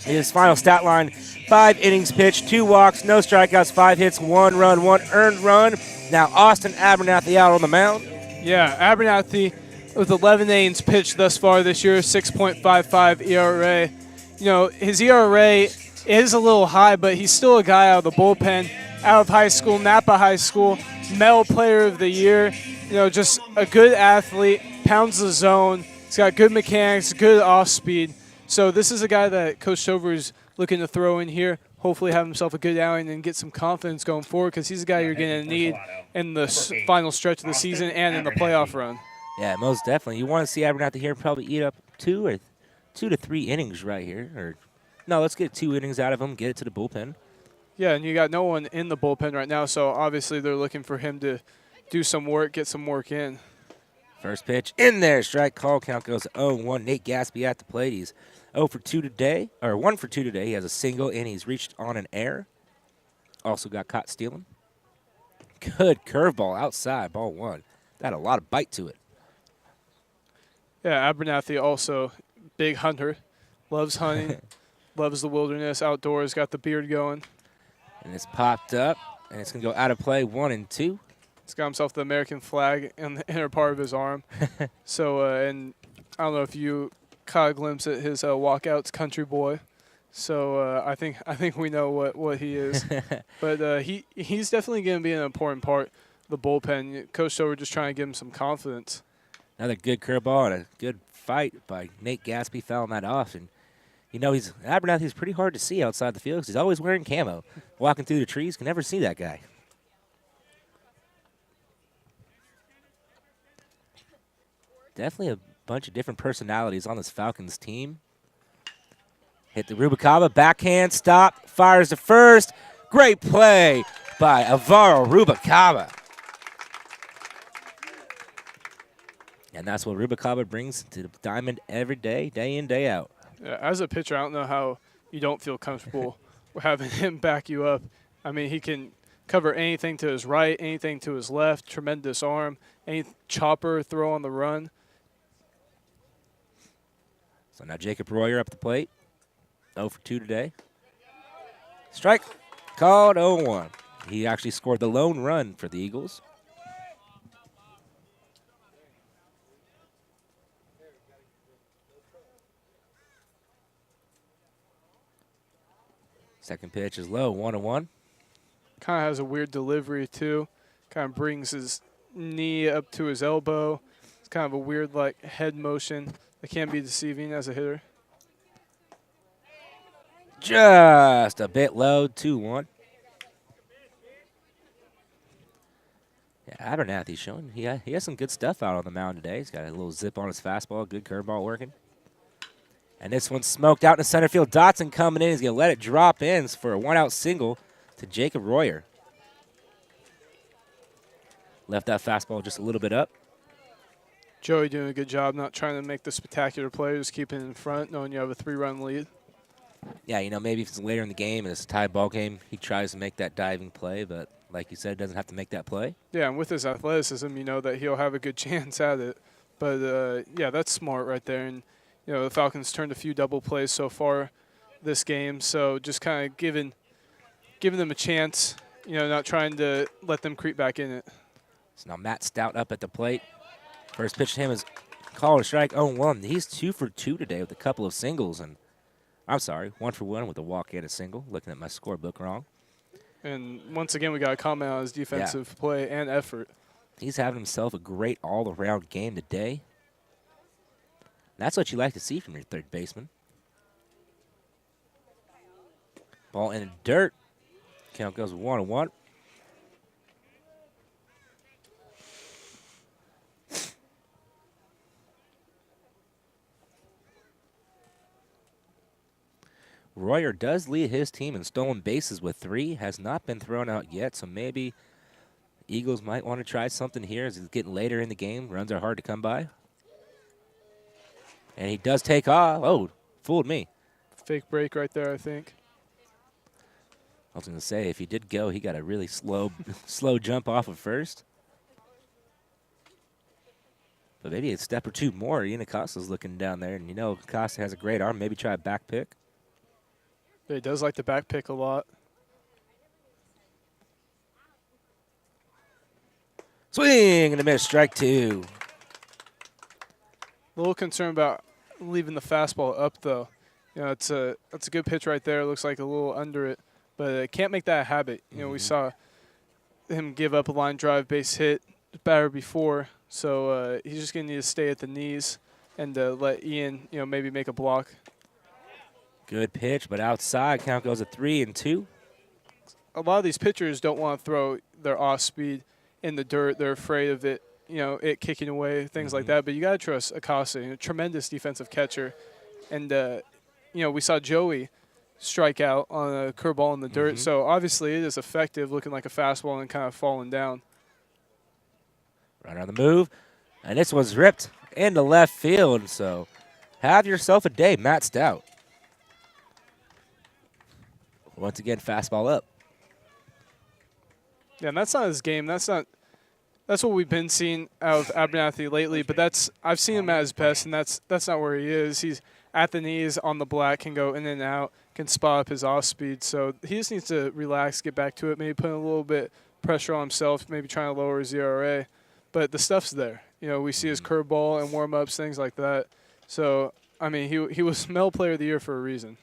His final stat line, 5 innings pitched, 2 walks, no strikeouts, 5 hits, 1 run, 1 earned run. Now Austin Abernathy out on the mound. Yeah, Abernathy with 11 innings pitched thus far this year, 6.55 ERA. You know, his ERA is a little high, but he's still a guy out of the bullpen, out of high school, Napa High School, Mel Player of the Year. You know, just a good athlete, pounds the zone. He's got good mechanics, good off speed. So this is a guy that Coach Stover is looking to throw in here, hopefully have himself a good outing and get some confidence going forward, because he's a guy you're going to need in the final stretch of the season and in the playoff run. Yeah, most definitely. You want to see Abernathy here probably eat up 2 to 3 innings right here. Or no, let's get 2 innings out of him, get it to the bullpen. Yeah, and you got no one in the bullpen right now, so obviously they're looking for him to do some work, get some work in. First pitch in there, strike call, count goes 0-1. Nate Gaspy at the plate. He's 0 for 2 today, or 1 for 2 today. He has a single, and he's reached on an error. Also got caught stealing. Good curveball outside, ball 1. That had a lot of bite to it. Yeah, Abernathy also big hunter, loves hunting, loves the wilderness, outdoors, got the beard going. And it's popped up, and it's going to go out of play 1 and 2. He's got himself the American flag in the inner part of his arm. So, and I don't know if you caught a glimpse at his walkouts, country boy. So I think we know what he is. But he's definitely going to be an important part of the bullpen. Coach Stover just trying to give him some confidence. Another good curveball and a good fight by Nate Gaspy fouling that off. And, you know, Abernathy's pretty hard to see outside the field because he's always wearing camo. Walking through the trees, can never see that guy. Definitely a bunch of different personalities on this Falcons team. Hit the Rubalcaba, backhand, stop, fires to first. Great play by Alvaro Rubalcaba. And that's what Rubalcaba brings to the diamond every day, day in, day out. Yeah, as a pitcher, I don't know how you don't feel comfortable having him back you up. I mean, he can cover anything to his right, anything to his left, tremendous arm, any chopper throw on the run. So now Jacob Royer up the plate. 0 for 2 today. Strike called 0-1. He actually scored the lone run for the Eagles. Second pitch is low, 1-1. Kind of has a weird delivery too. Kind of brings his knee up to his elbow. It's kind of a weird like head motion that can be deceiving as a hitter. Just a bit low, 2-1. Yeah, Abernathy's showing he has some good stuff out on the mound today. He's got a little zip on his fastball, good curveball working. And this one's smoked out in the center field. Dotson coming in. He's going to let it drop in for a one-out single to Jacob Royer. Left that fastball just a little bit up. Joey doing a good job not trying to make the spectacular play, just keeping it in front, knowing you have a 3-run lead. Yeah, you know, maybe if it's later in the game and it's a tie ball game, he tries to make that diving play, but like you said, doesn't have to make that play. Yeah, and with his athleticism, you know that he'll have a good chance at it. But, yeah, that's smart right there. And, you know, the Falcons turned a few double plays so far this game, so just kind of giving them a chance, you know, not trying to let them creep back in it. So now Matt Stout up at the plate. First pitch to him is called a strike, 0-1. He's 2 for 2 today with a couple of singles. And I'm sorry, 1 for 1 with a walk and a single. Looking at my scorebook wrong. And once again, we got to comment on his defensive play and effort. He's having himself a great all-around game today. That's what you like to see from your third baseman. Ball in the dirt. Count goes 1-1. Royer does lead his team in stolen bases with 3. Has not been thrown out yet, so maybe Eagles might want to try something here as it's getting later in the game. Runs are hard to come by. And he does take off. Oh, fooled me. Fake break right there, I think. I was going to say, if he did go, he got a really slow jump off of first. But maybe a step or two more. Ian Acosta's looking down there, and you know Acosta has a great arm. Maybe try a back pick. Yeah, he does like the back pick a lot. Swing and a miss, strike 2. A little concerned about leaving the fastball up, though. You know, that's a good pitch right there. It looks like a little under it, but can't make that a habit. You know, we saw him give up a line drive base hit batter before, so he's just going to need to stay at the knees and let Ian, you know, maybe make a block. Good pitch, but outside. Count goes to 3-2. A lot of these pitchers don't want to throw their off speed in the dirt. They're afraid of it, you know, it kicking away, things like that. But you got to trust Acosta, you know, tremendous defensive catcher. And, you know, we saw Joey strike out on a curveball in the dirt. So obviously it is effective, looking like a fastball and kind of falling down. Runner on the move. And this was ripped into left field. So have yourself a day, Matt Stout. Once again, fastball up. Yeah, and that's not his game. That's what we've been seeing out of Abernathy lately. But I've seen him at his best, and that's not where he is. He's at the knees, on the black, can go in and out, can spot up his off speed. So he just needs to relax, get back to it, maybe put a little bit pressure on himself, maybe trying to lower his ERA. But the stuff's there. We see his curveball and warm ups, things like that. So I mean, he was Mel Player of the Year for a reason.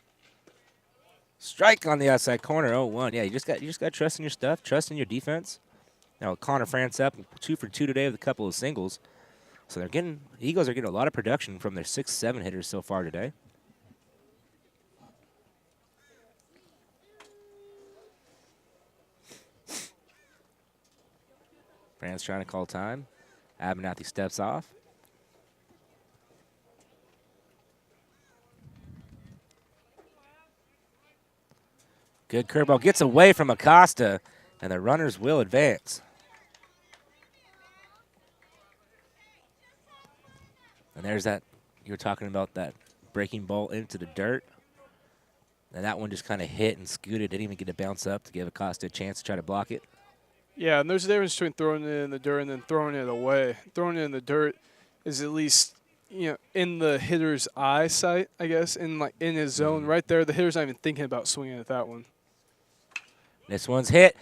Strike on the outside corner, 0-1. Yeah, you just got to trust in your stuff, trust in your defense. Now Connor France up 2 for 2 today with a couple of singles. So the Eagles are getting a lot of production from their 6-7 hitters so far today. France trying to call time. Abernathy steps off. Good curveball gets away from Acosta, and the runners will advance. And there's that, you were talking about that breaking ball into the dirt. And that one just kind of hit and scooted, didn't even get to bounce up to give Acosta a chance to try to block it. Yeah, and there's a difference between throwing it in the dirt and then throwing it away. Throwing it in the dirt is at least, in the hitter's eyesight, I guess, in his zone right there. The hitter's not even thinking about swinging at that one. This one's hit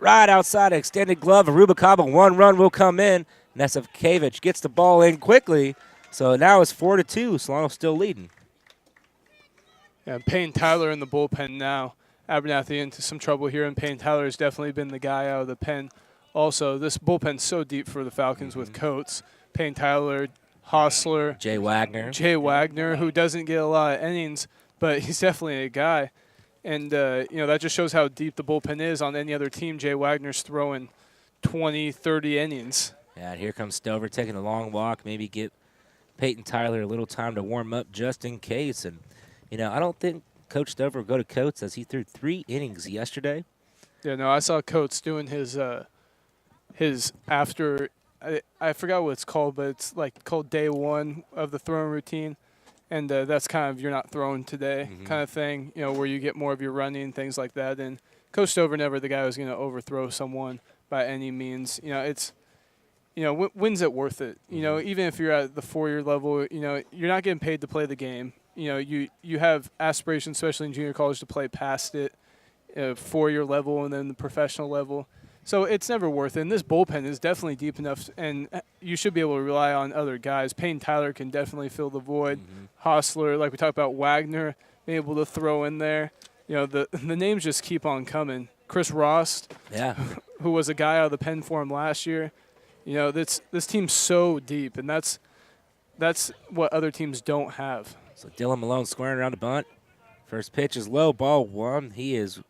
right outside an extended glove. Arubacaba, 1 run will come in. Nesavkevich gets the ball in quickly. So now it's 4-2. Solano still leading. Yeah, Payne Tyler in the bullpen now. Abernathy into some trouble here, and Payne Tyler has definitely been the guy out of the pen. Also, this bullpen's so deep for the Falcons with Coates, Payne Tyler, Hostler, Jay Wagner, who doesn't get a lot of innings, but he's definitely a guy. And, that just shows how deep the bullpen is. On any other team, Jay Wagner's throwing 20, 30 innings. Yeah, and here comes Stover taking a long walk, maybe get Peyton Tyler a little time to warm up just in case. And, I don't think Coach Stover will go to Coates as he threw 3 innings yesterday. Yeah, no, I saw Coates doing his after, I forgot what it's called, but it's called day 1 of the throwing routine. And that's kind of you're not throwing today kind of thing, where you get more of your running, things like that. And Coach Stover never the guy who's going to overthrow someone by any means. It's, when's it worth it? Even if you're at the 4-year level, you're not getting paid to play the game. You have aspirations, especially in junior college, to play past it, 4-year level and then the professional level. So it's never worth it. And this bullpen is definitely deep enough, and you should be able to rely on other guys. Payne Tyler can definitely fill the void. Hostler, like we talked about, Wagner, being able to throw in there. The names just keep on coming. Chris Rost, who was a guy out of the pen for him last year. This team's so deep, and that's what other teams don't have. So Dylan Malone squaring around the bunt. First pitch is low, ball 1. He is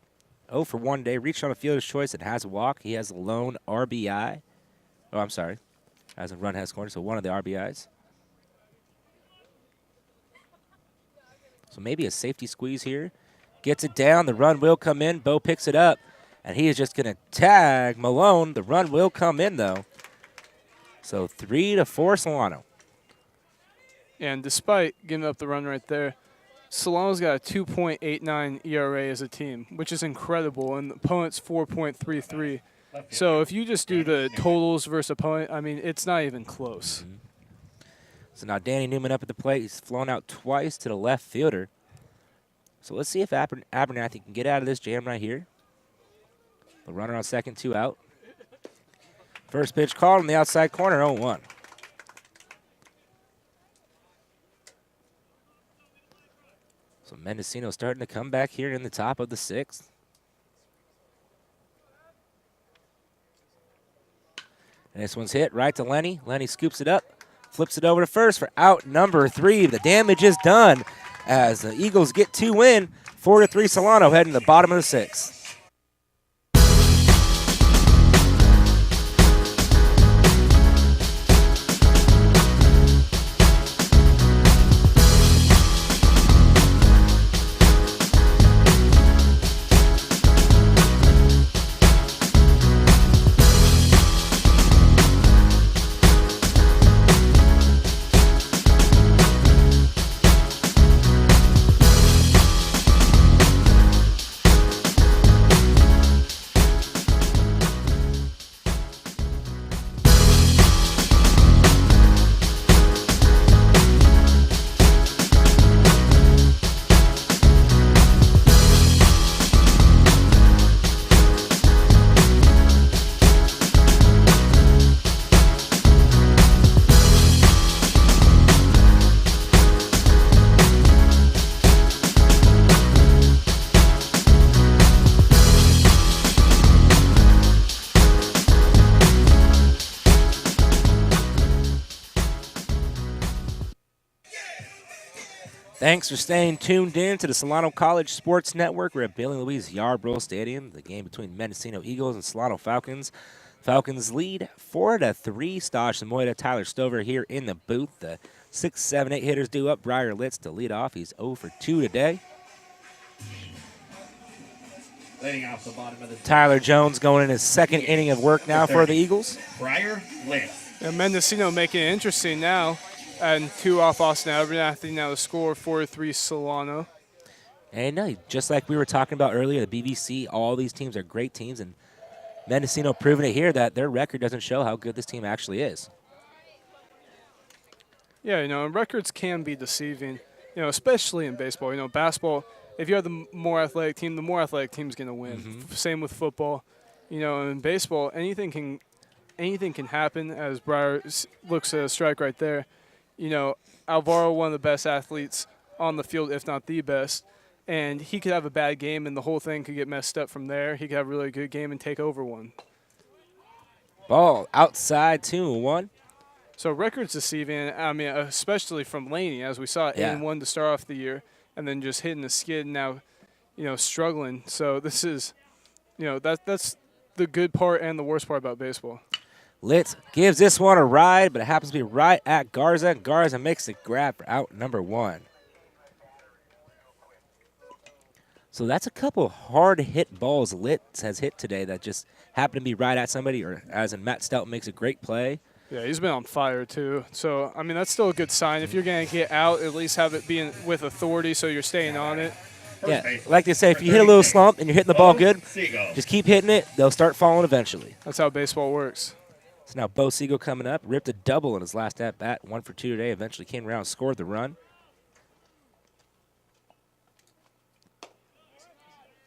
0 for 1 day. Reached on a fielder's choice and has a walk. He has a lone RBI. Oh, I'm sorry. Has a run, has scored, so 1 of the RBIs. So maybe a safety squeeze here. Gets it down. The run will come in. Bo picks it up, and he is just going to tag Malone. The run will come in, though. So 3-4 Solano. And despite giving up the run right there, Solano's got a 2.89 ERA as a team, which is incredible, and the opponent's 4.33. So if you just do the totals versus opponent, I mean, it's not even close. So now Danny Newman up at the plate. He's flown out twice to the left fielder. So let's see if Abernathy can get out of this jam right here. The runner on second, 2 out. First pitch called on the outside corner, 0-1. So Mendocino starting to come back here in the top of the 6th. And this one's hit right to Lenny. Lenny scoops it up, flips it over to first for out number 3. The damage is done as the Eagles get 2 in. 4-3 Solano heading to the bottom of the 6th. Thanks for staying tuned in to the Solano College Sports Network. We're at Billy Louise Yarbrough Stadium, the game between Mendocino Eagles and Solano Falcons. Falcons lead 4-3. Staj Samoyda, Tyler Stover here in the booth. The 6, 7, 8 hitters due up. Briar Litz to lead off. He's 0 for 2 today. Leading off the bottom of the Tyler Jones going in his second inning of work now for the Eagles. Briar Litz. And Mendocino making it interesting now. And 2 off Austin Abernathy. Now the score 4-3 Solano. And no, just like we were talking about earlier, the BBC, all these teams are great teams, and Mendocino proving it here that their record doesn't show how good this team actually is. Yeah, and records can be deceiving, especially in baseball. Basketball, if you have the more athletic team, the more athletic team's going to win. Same with football. In baseball, anything can happen, as Briar looks at a strike right there. Alvaro, one of the best athletes on the field, if not the best, and he could have a bad game and the whole thing could get messed up from there. He could have a really good game and take over one. Ball outside, 2-1. So records deceiving, especially from Laney, as we saw, 8-1 to start off the year, and then just hitting the skid now, struggling. So this is, that's the good part and the worst part about baseball. Litz gives this one a ride, but it happens to be right at Garza. Garza makes the grab for out number 1. So that's a couple hard hit balls Litz has hit today that just happen to be right at somebody, or as in Matt Stout makes a great play. Yeah, he's been on fire too. So, that's still a good sign. If you're going to get out, at least have it be with authority so you're staying on it. Yeah, like they say, if you hit a little slump and you're hitting the ball good, just keep hitting it. They'll start falling eventually. That's how baseball works. So now Bo Siegel coming up, ripped a double in his last at-bat, 1 for 2 today, eventually came around and scored the run.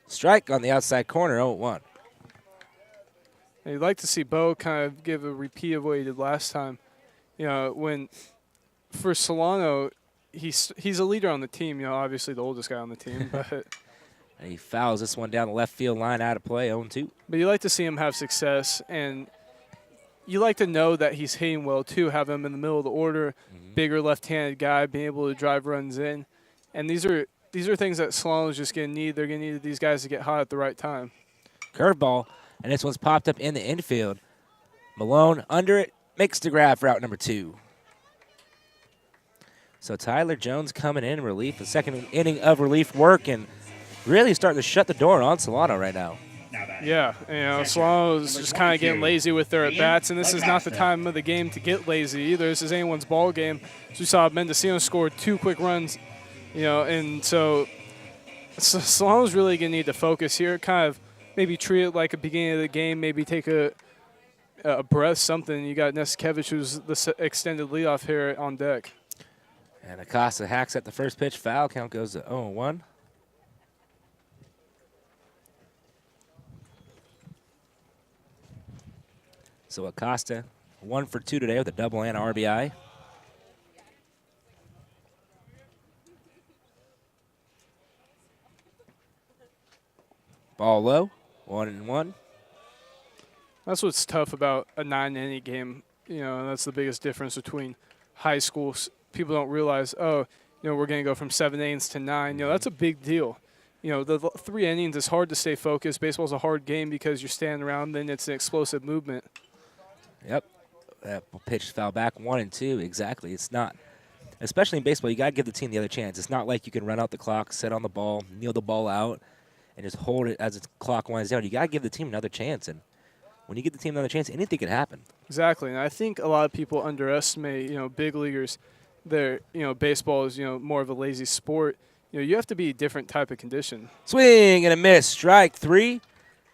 Strike on the outside corner, 0-1. And you'd like to see Bo kind of give a repeat of what he did last time. When for Solano, he's a leader on the team, obviously the oldest guy on the team. But and he fouls this one down the left field line, out of play, 0-2. But you like to see him have success, and you like to know that he's hitting well, too, have him in the middle of the order, bigger left-handed guy, being able to drive runs in. And these are things that Solano's just going to need. They're going to need these guys to get hot at the right time. Curveball, and this one's popped up in the infield. Malone under it, makes the grab for out number 2. So Tyler Jones coming in relief, the second inning of relief work, and really starting to shut the door on Solano right now. Yeah, Solano's just kind of getting lazy with their at-bats, and this is not the time of the game to get lazy either. This is anyone's ball game. As we saw, Mendocino scored 2 quick runs, and so Solano's really going to need to focus here, kind of maybe treat it like a beginning of the game, maybe take a breath, something. You got Neskevich, who's the extended leadoff here on deck. And Acosta hacks at the first pitch. Foul count goes to 0-1. So Acosta 1 for 2 today with a double and RBI. Ball low, 1-1. That's what's tough about a 9-inning game. That's the biggest difference between high school. People don't realize, we're going to go from 7 innings to 9. That's a big deal. The 3 innings is hard to stay focused. Baseball's a hard game because you're standing around, then it's an explosive movement. Yep. That pitch foul back, 1-2. Exactly. It's not, especially in baseball, you got to give the team the other chance. It's not like you can run out the clock, sit on the ball, kneel the ball out, and just hold it as its clock winds down. You got to give the team another chance. And when you give the team another chance, anything can happen. Exactly. And I think a lot of people underestimate, big leaguers. Baseball is, more of a lazy sport. You have to be a different type of condition. Swing and a miss. Strike 3.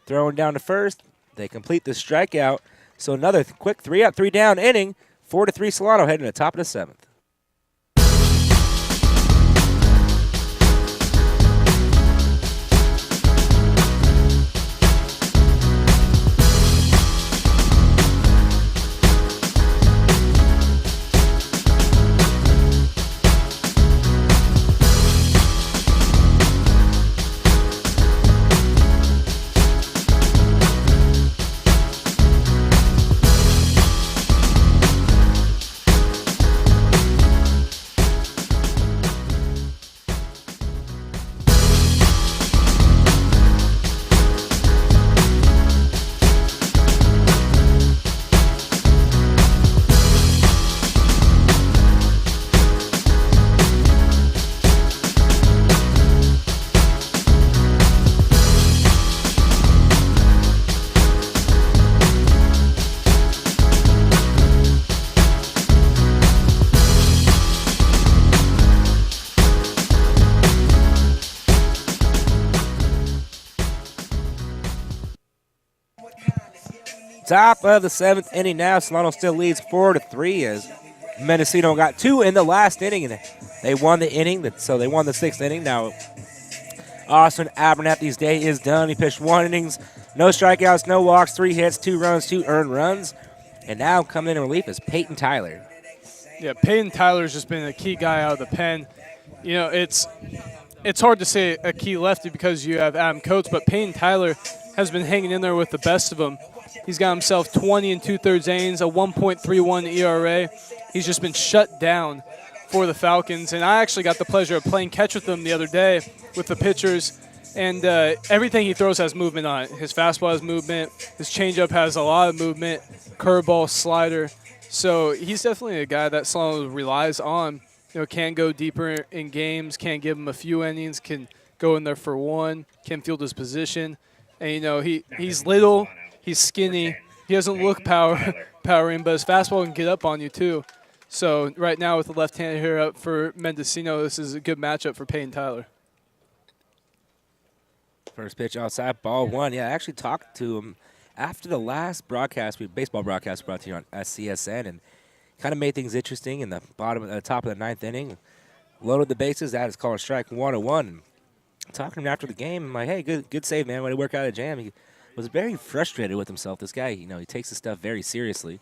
Throwing down to first. They complete the strikeout. So another quick 3-out, 3-down inning. 4-3 Solano heading to the top of the 7th. Top of the 7th inning now. Solano still leads 4-3 as Mendocino got 2 in the last inning, and they won the inning, so they won the 6th inning. Now, Austin Abernathy's day is done. He pitched 1 innings, no strikeouts, no walks, 3 hits, 2 runs, 2 earned runs. And now coming in relief is Peyton Tyler. Yeah, Peyton Tyler's just been a key guy out of the pen. You know, it's hard to say a key lefty because you have Adam Coates, but Peyton Tyler has been hanging in there with the best of them. He's got himself 20 2/3 innings, a 1.31 ERA. He's just been shut down for the Falcons, and I actually got the pleasure of playing catch with him the other day with the pitchers, and everything he throws has movement on it. His fastball has movement. His changeup has a lot of movement, curveball, slider. So he's definitely a guy that Solano relies on. You know, can go deeper in games, can give him a few innings, can go in there for 1, can field his position. And, you know, he's little, he's skinny, he doesn't look powering, but his fastball can get up on you too. So right now with the left-hander here up for Mendocino, this is a good matchup for Peyton Tyler. First pitch outside, ball 1. Yeah, I actually talked to him after the last baseball broadcast brought to you on SCSN, and kind of made things interesting in the top of the 9th inning. Loaded the bases, that is called a strike 1-1. Talking to him after the game, I'm like, hey, good save, man. Way to work out a jam. He was very frustrated with himself. This guy, you know, he takes his stuff very seriously.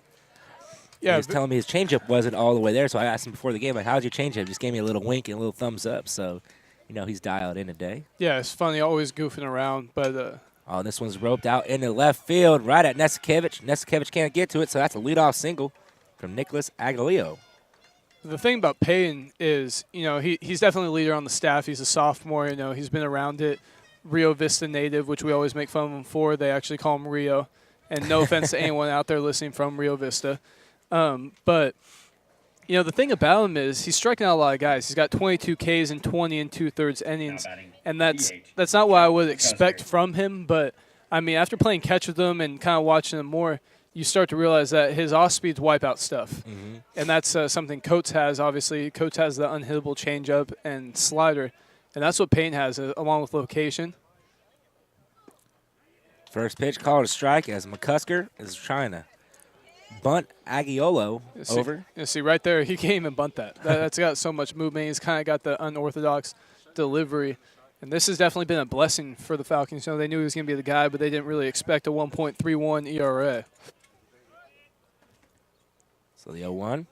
Yeah, he was telling me his changeup wasn't all the way there, so I asked him before the game, like, how's your changeup? He just gave me a little wink and a little thumbs up, so, you know, he's dialed in today. Yeah, it's funny, always goofing around, but oh, this one's roped out into left field, right at Nesikevich. Nesikevich can't get to it, so that's a leadoff single from Nicholas Aguilio. The thing about Peyton is, you know, he's definitely a leader on the staff. He's a sophomore, you know, he's been around it. Rio Vista native, which we always make fun of him for. They actually call him Rio. And no offense to anyone out there listening from Rio Vista. But, you know, the thing about him is he's striking out a lot of guys. He's got 22 Ks and 20 2/3 innings. And that's not what I would expect from him. But, I mean, after playing catch with him and kind of watching him more, you start to realize that his off-speed's wipeout stuff. Mm-hmm. And that's something Coates has, obviously. Coates has the unhittable changeup and slider. And that's what Payne has, along with location. First pitch called a strike as McCusker is trying to bunt Aguilio over. You see, right there, he can't even bunt that. That's got so much movement. He's kind of got the unorthodox delivery. And this has definitely been a blessing for the Falcons. You know, they knew he was going to be the guy, but they didn't really expect a 1.31 ERA. So the 0-1.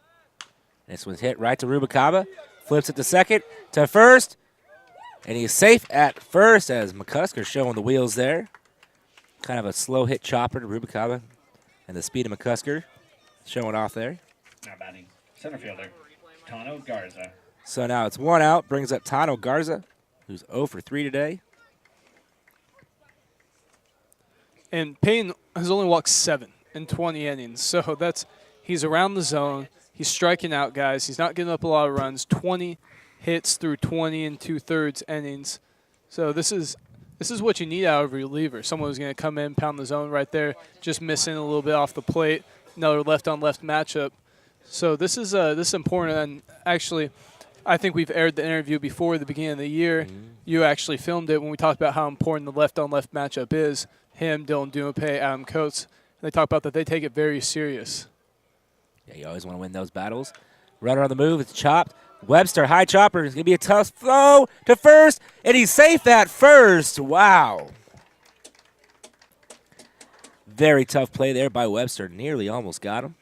This one's hit right to Rubicaba. Flips it to second, to first. And he's safe at first as McCusker showing the wheels there. Kind of a slow hit chopper to Rubicaba. And the speed of McCusker showing off there. Now batting center fielder, Tano Garza. So now it's 1 out. Brings up Tano Garza, who's 0 for 3 today. And Payne has only walked 7 in 20 innings. So he's around the zone. He's striking out guys. He's not getting up a lot of runs. 20 hits through 20 2/3 innings. So this is what you need out of a reliever. Someone who's going to come in, pound the zone right there, just missing a little bit off the plate. Another left-on-left matchup. So this is important. And actually, I think we've aired the interview before the beginning of the year. Mm-hmm. You actually filmed it when we talked about how important the left-on-left matchup is. Him, Dylan Dumape, Adam Coates. And they talk about that they take it very serious. Yeah, you always want to win those battles. Runner on the move. It's chopped. Webster, high chopper. It's going to be a tough throw to first, and he's safe at first. Wow. Very tough play there by Webster. Nearly almost got him.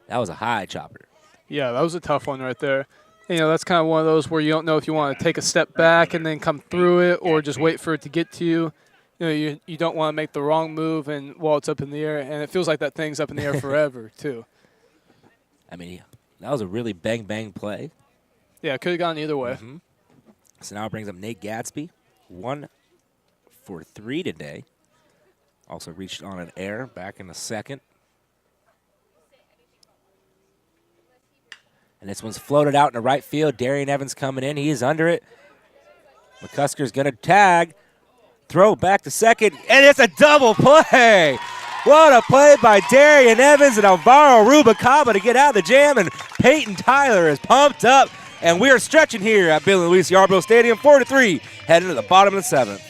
That was a high chopper. Yeah, that was a tough one right there. You know, that's kind of one of those where you don't know if you want to take a step back and then come through it or just wait for it to get to you. You know, you don't want to make the wrong move and while it's up in the air, and it feels like that thing's up in the air forever, too. I mean, that was a really bang-bang play. Yeah, it could have gone either way. Mm-hmm. So now it brings up Nate Gadsby, 1 for 3 today. Also reached on an error back in the second. And this one's floated out in the right field. Darian Evans coming in. He is under it. McCusker's going to tag. Throw back to second, and it's a double play. What a play by Darian Evans and Alvaro Rubicaba to get out of the jam, and Peyton Tyler is pumped up, and we are stretching here at Bill and Luis Yarbrough Stadium, 4-3, heading to the bottom of the 7th.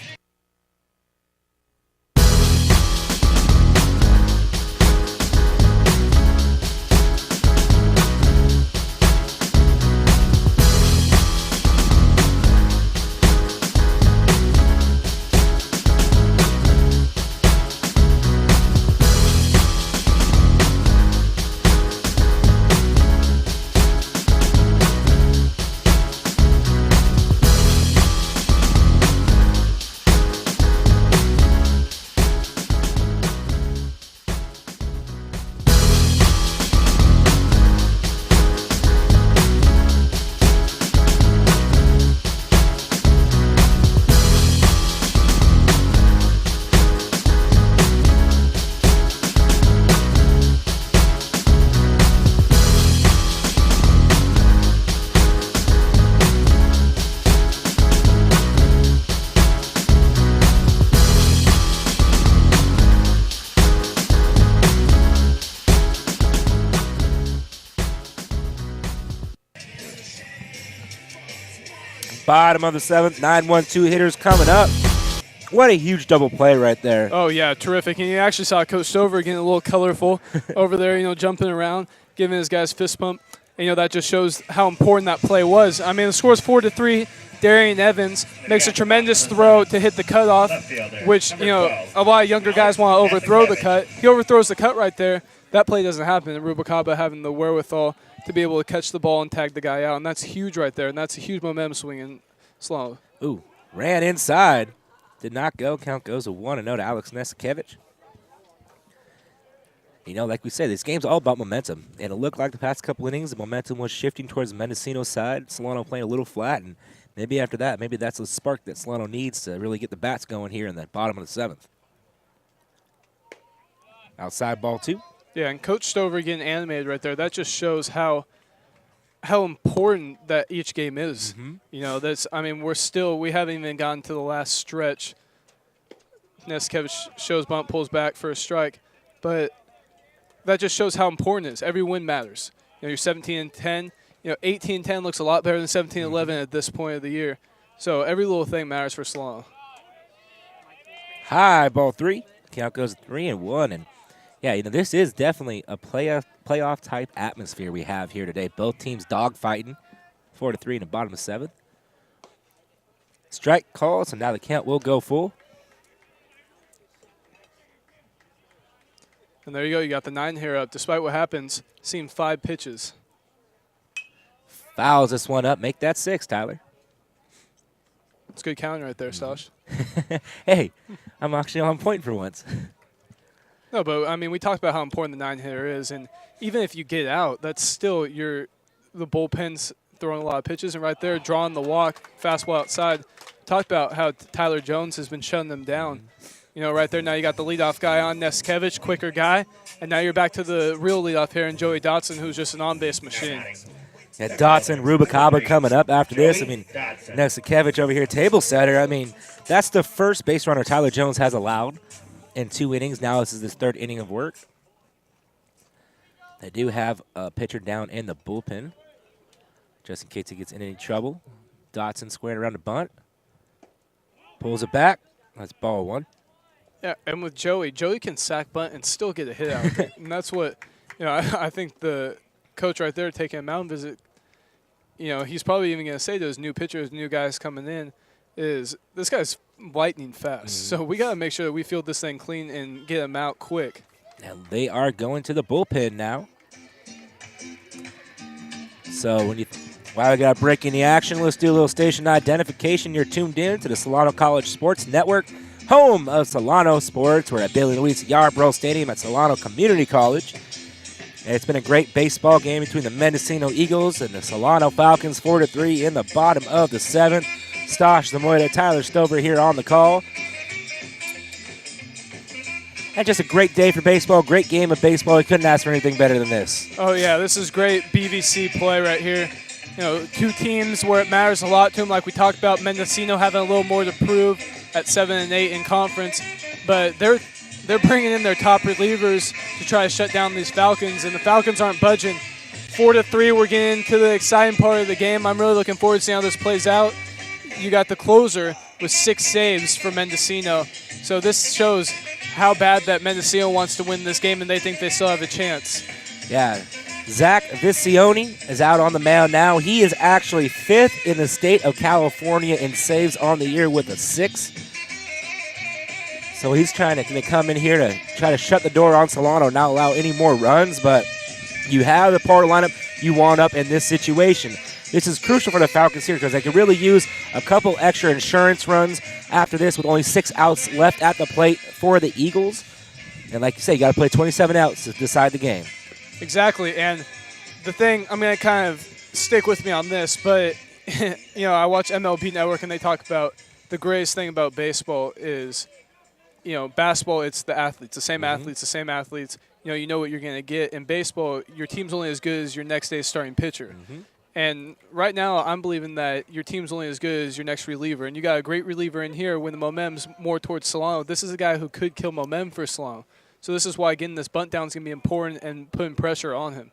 bottom of the 7th. 9-1-2 hitters coming up. What a huge double play right there. Oh, yeah, terrific. And you actually saw Coach Stover getting a little colorful over there, jumping around, giving his guys fist pump. And, that just shows how important that play was. I mean, the score's 4-3. Darian Evans makes a tremendous throw to hit the cutoff, which, a lot of younger guys want to overthrow the cut. He overthrows the cut right there. That play doesn't happen. And Rubalcaba having the wherewithal to be able to catch the ball and tag the guy out. And that's huge right there. And that's a huge momentum swing in Solano. Ooh, ran inside. Did not go. Count goes to 1-0 to Alex Nesikevich. Like we said, this game's all about momentum. And it looked like the past couple innings, the momentum was shifting towards Mendocino's side. Solano playing a little flat. And maybe after that, maybe that's the spark that Solano needs to really get the bats going here in the bottom of the 7th. Outside ball 2. Yeah, and Coach Stover getting animated right there. That just shows how important that each game is. We haven't even gotten to the last stretch. Nesikevich shows bunt, pulls back for a strike. But that just shows how important it is. Every win matters. You're 17-10. 18-10 looks a lot better than 17-11 at this point of the year. So every little thing matters for Solano. High ball 3. Count goes 3-1. And yeah, this is definitely a playoff type atmosphere we have here today. Both teams dogfighting, 4-3 in the bottom of 7th. Strike call, so now the count will go full. And there you go. You got the 9 here up. Despite what happens, seeing 5 pitches. Fouls this one up. Make that 6, Tyler. It's a good count right there, Stosh. Hey, I'm actually on point for once. No, but, we talked about how important the 9 hitter is. And even if you get out, that's still the bullpen's throwing a lot of pitches. And right there, drawing the walk, fastball outside. Talked about how Tyler Jones has been shutting them down. Right there, now you got the leadoff guy on, Nesikevich, quicker guy. And now you're back to the real leadoff here in Joey Dotson, who's just an on-base machine. Yeah, Dotson, Rubalcaba coming up after this. Nesikevich over here, table setter. That's the first base runner Tyler Jones has allowed in 2 innings. Now this is his 3rd inning of work. They do have a pitcher down in the bullpen, just in case he gets in any trouble. Dotson squaring around the bunt. Pulls it back. That's ball 1. Yeah, and with Joey can sack bunt and still get a hit out. And that's what, I think the coach right there taking a mound visit, he's probably even going to say to his new pitchers, new guys coming in, is this guy's lightning fast. So we got to make sure that we field this thing clean and get him out quick. And they are going to the bullpen now. So while we got a break in the action, let's do a little station identification. You're tuned in to the Solano College Sports Network, home of Solano Sports. We're at Billy Louise Yarbrough Stadium at Solano Community College. And it's been a great baseball game between the Mendocino Eagles and the Solano Falcons, 4-3 in the bottom of the 7th. Stosh Zamoyda, Tyler Stover here on the call. And just a great day for baseball, great game of baseball. We couldn't ask for anything better than this. Oh, yeah, this is great BVC play right here. 2 teams where it matters a lot to them, like we talked about. Mendocino having a little more to prove at 7-8 in conference, but they're bringing in their top relievers to try to shut down these Falcons, and the Falcons aren't budging. 4-3, we're getting into the exciting part of the game. I'm really looking forward to seeing how this plays out. You got the closer with 6 saves for Mendocino, so this shows how bad that Mendocino wants to win this game, and they think they still have a chance. Yeah. Zach Visione is out on the mound now. He is actually 5th in the state of California in saves on the year with a 6. So he's trying to come in here to try to shut the door on Solano, not allow any more runs. But you have the power lineup you want up in this situation. This is crucial for the Falcons here because they could really use a couple extra insurance runs after this with only 6 outs left at the plate for the Eagles. And like you say, you got to play 27 outs to decide the game. Exactly, and the thing, I'm going to kind of stick with me on this, but, I watch MLB Network, and they talk about the greatest thing about baseball is, basketball, it's the athletes, the same athletes. You know what you're going to get. In baseball, your team's only as good as your next day's starting pitcher. And right now, I'm believing that your team's only as good as your next reliever, and you got a great reliever in here when the momentum's more towards Solano. This is a guy who could kill momentum for Solano. So this is why getting this bunt down is going to be important and putting pressure on him.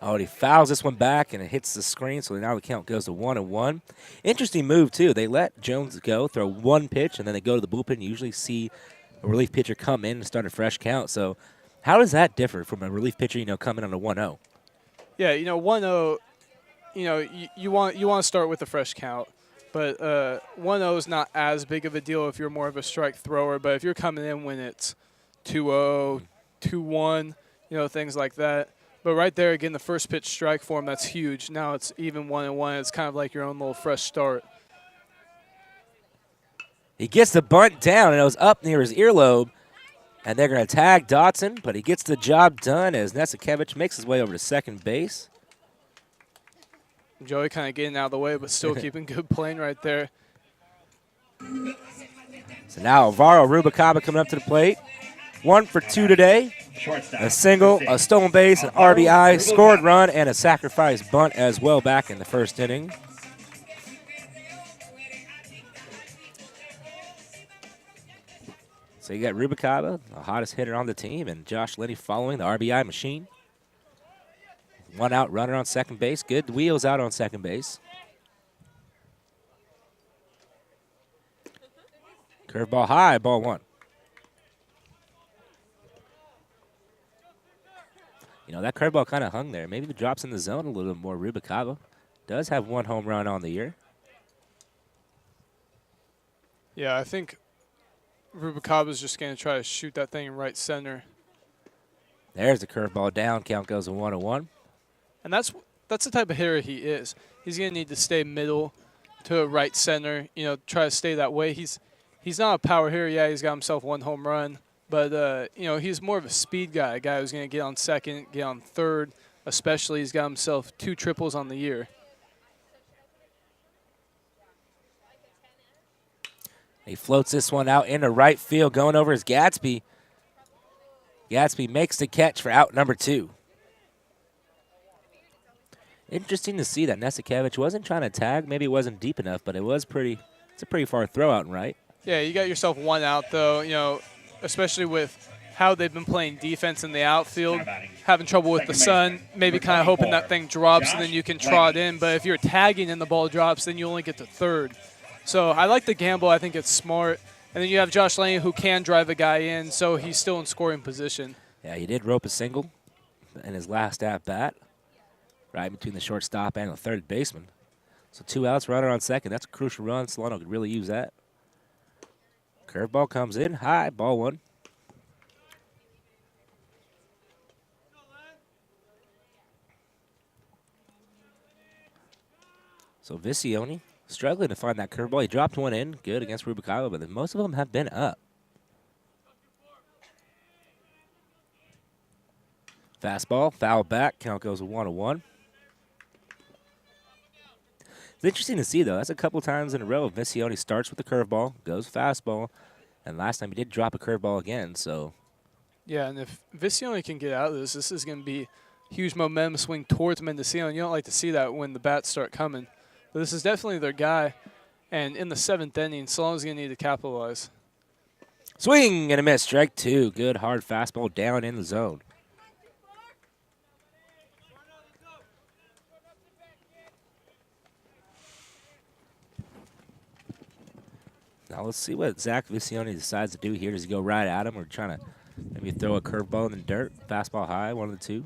Oh, and he fouls this one back, and it hits the screen, so now the count goes to 1-1. Interesting move, too. They let Jones go, throw one pitch, and then they go to the bullpen. You usually see a relief pitcher come in and start a fresh count. So how does that differ from a relief pitcher, coming on a 1-0? Yeah, 1-0, you want to start with a fresh count. But 1-0 is not as big of a deal if you're more of a strike thrower. But if you're coming in when it's 2-0, 2-1, things like that. But right there, again, the first pitch strike for him, that's huge. Now it's even 1-1. It's kind of like your own little fresh start. He gets the bunt down, and it was up near his earlobe. And they're going to tag Dotson, but he gets the job done as Nesikevich makes his way over to second base. Joey kind of getting out of the way, but still keeping good playing right there. So now Alvaro Rubalcaba coming up to the plate. 1 for 2 today. A single, a stolen base, an RBI, scored run, and a sacrifice bunt as well back in the first inning. So you got Rubalcaba, the hottest hitter on the team, and Josh Lenny following the RBI machine. 1 out runner on second base. Good wheels out on second base. Curveball high, ball 1. That curveball kind of hung there. Maybe the drops in the zone a little bit more. Rubalcaba does have 1 home run on the year. Yeah, I think Rubalcaba's just going to try to shoot that thing in right center. There's the curveball down. Count goes to 1-1. And that's the type of hitter he is. He's going to need to stay middle to right center, try to stay that way. He's not a power hitter. Yeah, he's got himself 1 home run. But, he's more of a speed guy, a guy who's going to get on second, get on third, especially. He's got himself 2 triples on the year. He floats this one out into right field, going over is Gadsby. Gadsby makes the catch for out number 2. Interesting to see that Nesikevich wasn't trying to tag. Maybe it wasn't deep enough, but it's a pretty far throw out and right. Yeah, you got yourself 1 out, though, especially with how they've been playing defense in the outfield, having trouble with the sun, maybe kind of hoping that thing drops and then you can trot in. But if you're tagging and the ball drops, then you only get to third. So I like the gamble. I think it's smart. And then you have Josh Lane who can drive a guy in, so he's still in scoring position. Yeah, he did rope a single in his last at-bat, right between the shortstop and the third baseman. So 2 outs, runner on second. That's a crucial run. Solano could really use that. Curveball comes in high, ball 1. So Visione struggling to find that curveball. He dropped one in, good against Rubalcaba, but most of them have been up. Fastball, foul back, count goes to 1-1. It's interesting to see, though. That's a couple times in a row. Visione starts with the curveball, goes fastball, and last time he did drop a curveball again. So, yeah, and if Visione can get out of this is going to be a huge momentum swing towards Mendocino. And you don't like to see that when the bats start coming. But this is definitely their guy. And in the 7th inning, Solano's going to need to capitalize. Swing and a miss. Strike 2. Good hard fastball down in the zone. Now let's see what Zach Visione decides to do here. Does he go right at him or trying to maybe throw a curveball in the dirt? Fastball high, 1 of the 2.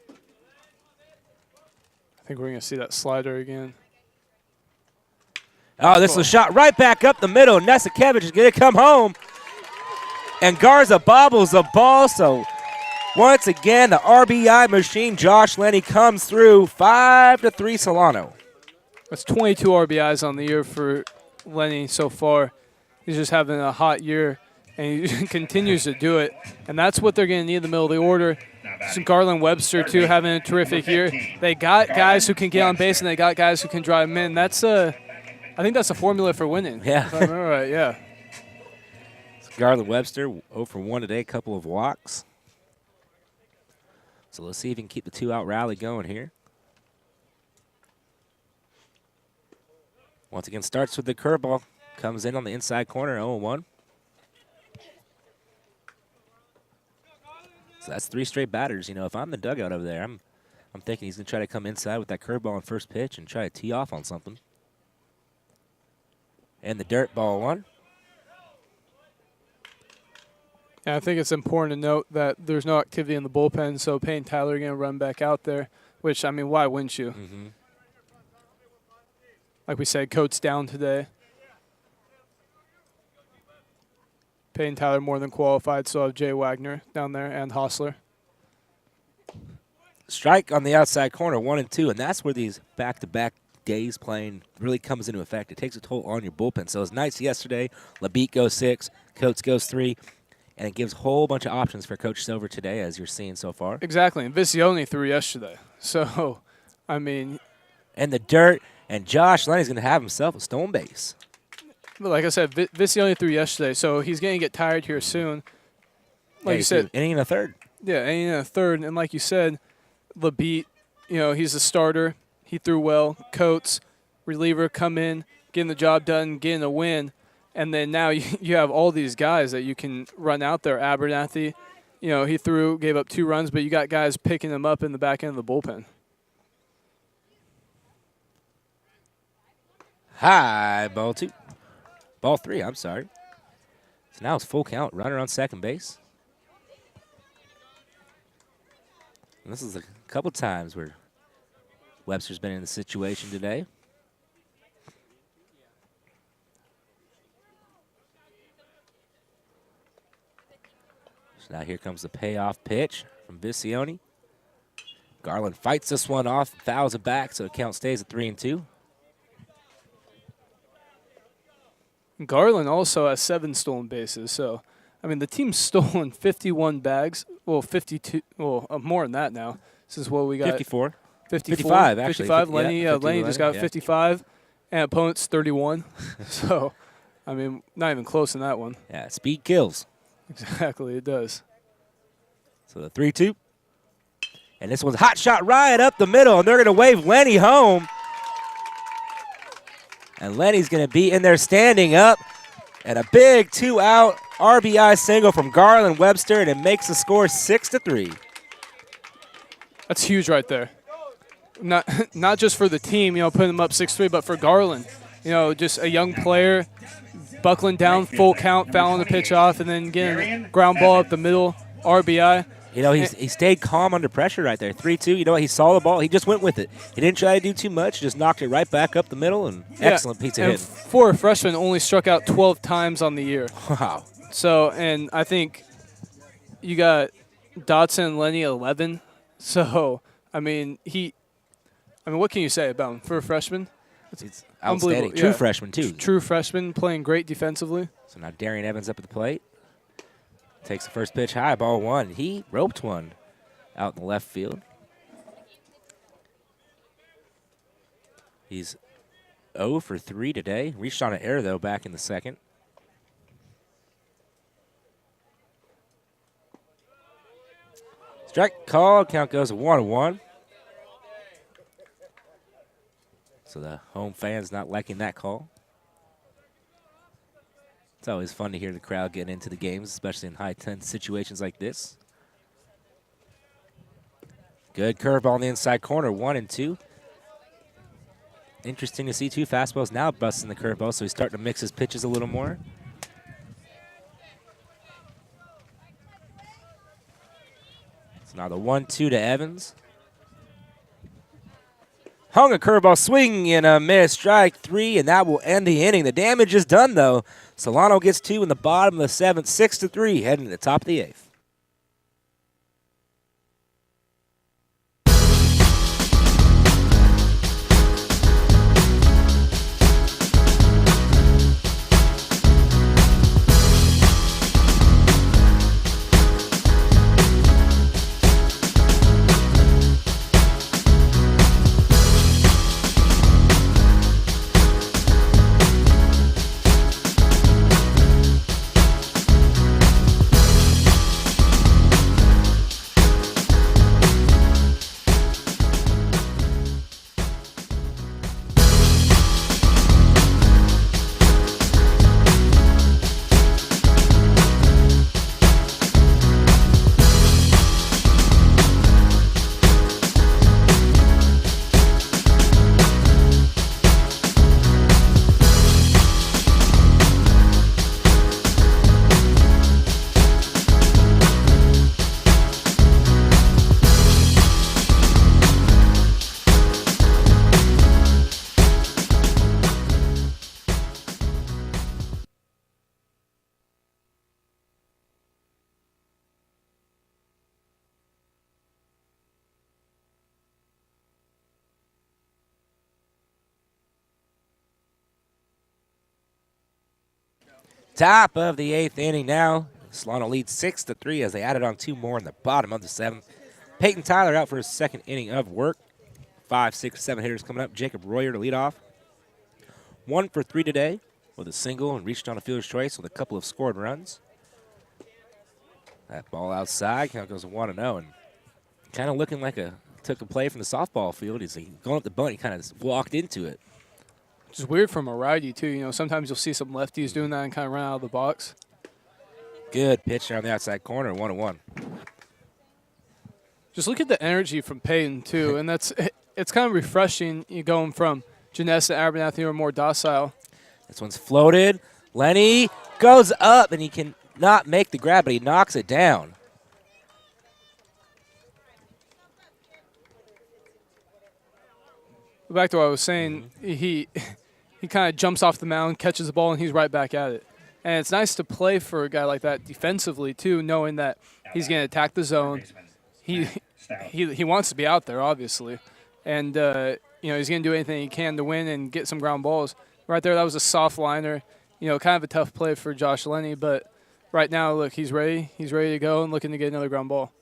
I think we're going to see that slider again. Oh, this is a shot right back up the middle. Nesikevich is going to come home. And Garza bobbles the ball. So once again, the RBI machine, Josh Lenny, comes through. 5-3 Solano. That's 22 RBIs on the year for Lenny so far. He's just having a hot year, and he continues to do it. And that's what they're going to need in the middle of the order. Some Garland Webster, too, having a terrific year. They got guys who can get on base, and they got guys who can drive them in. That's I think that's a formula for winning. Yeah. If I remember right, yeah. Garland Webster, 0 for 1 today, a couple of walks. So let's see if he can keep the 2-out rally going here. Once again, starts with the curveball. Comes in on the inside corner, 0-1. So that's 3 straight batters. You know, if I'm the dugout over there, I'm thinking he's going to try to come inside with that curveball on first pitch and try to tee off on something. And the dirt, ball 1. And I think it's important to note that there's no activity in the bullpen, so Payne Tyler going to run back out there, which, I mean, why wouldn't you? Mm-hmm. Like we said, Coates down today. Payne Tyler more than qualified, so have Jay Wagner down there and Hostler. Strike on the outside corner, 1 and 2, and that's where these back-to-back days playing really comes into effect. It takes a toll on your bullpen. So it was nice yesterday. Labitte goes 6, Coates goes 3, and it gives a whole bunch of options for Coach Silver today, as you're seeing so far. Exactly, and Visione threw yesterday. So, I mean. And the dirt, and Josh Lenny's going to have himself a stolen base. But like I said, Visione threw yesterday, so he's going to get tired here soon. Like you said. Inning in a third. Yeah, inning in a third. And like you said, Labitte, you know, he's a starter. He threw well. Coates, reliever, come in, getting the job done, getting a win. And then now you have all these guys that you can run out there. Abernathy, you know, he gave up 2 runs, but you got guys picking them up in the back end of the bullpen. High, ball 2. Ball 3, I'm sorry. So now it's full count. Runner on second base. And this is a couple times where Webster's been in the situation today. So now here comes the payoff pitch from Visione. Garland fights this one off, fouls it back, so the count stays at 3 and 2. Garland also has 7 stolen bases. So, I mean, the team's stolen 51 bags. Well, 52. Well, more than that now. This is what we got. 54. 55, actually. 55. Lenny, yeah, Lenny just got 55, and opponent's 31. So, I mean, not even close in that one. Yeah, speed kills. Exactly, it does. So the 3-2. And this one's a hot shot right up the middle, and they're going to wave Lenny home. And Lenny's going to be in there standing up. And a big 2-out RBI single from Garland Webster, and it makes the score 6-3. That's huge right there. Not just for the team, you know, putting them up 6-3, but for Garland. You know, just a young player buckling down, full count, fouling the pitch off, and then getting ground ball up the middle, RBI. You know, he stayed calm under pressure right there. 3-2, you know what? He saw the ball. He just went with it. He didn't try to do too much. Just knocked it right back up the middle, and excellent piece of hitting. For a freshman, only struck out 12 times on the year. Wow. So, and I think you got Dotson and Lenny 11. So, I mean, what can you say about him for a freshman? It's outstanding. True freshman, too. True freshman, playing great defensively. So now Darian Evans up at the plate. Takes the first pitch high, ball 1. He roped one out in the left field. He's 0 for 3 today. Reached on an error, though, back in the second. Strike call. Count goes 1-1. So the home fans not liking that call. It's always fun to hear the crowd getting into the games, especially in high-tense situations like this. Good curveball on the inside corner, 1-2. Interesting to see 2 fastballs now busting the curveball, so he's starting to mix his pitches a little more. So now the 1-2 to Evans. Hung a curveball, swing and a miss, strike 3, and that will end the inning. The damage is done, though. Solano gets 2 in the bottom of the 7th, 6-3, heading to the top of the 8th. Top of the 8th inning now. Solano leads 6-3 as they added on 2 more in the bottom of the 7th. Peyton Tyler out for his 2nd inning of work. 5, 6, 7 hitters coming up. Jacob Royer to lead off. 1 for 3 today with a single and reached on a fielder's choice with a couple of scored runs. That ball outside, count goes 1-0, and kind of looking like took a play from the softball field. He's going up the bunt, he kind of walked into it. Which is weird from a righty, too. You know, sometimes you'll see some lefties doing that and kind of run out of the box. Good pitch there on the outside corner, 1-1. Just look at the energy from Peyton, too, and it's kind of refreshing. You going from Janessa and Abernathy who are more docile. This one's floated. Lenny goes up, and he can not make the grab, but he knocks it down. Back to what I was saying, he kind of jumps off the mound, catches the ball, and he's right back at it. And it's nice to play for a guy like that defensively, too, knowing that he's going to attack the zone. He wants to be out there, obviously. And, you know, he's going to do anything he can to win and get some ground balls. Right there, that was a soft liner. You know, kind of a tough play for Josh Lenny, but right now, look, he's ready. He's ready to go and looking to get another ground ball.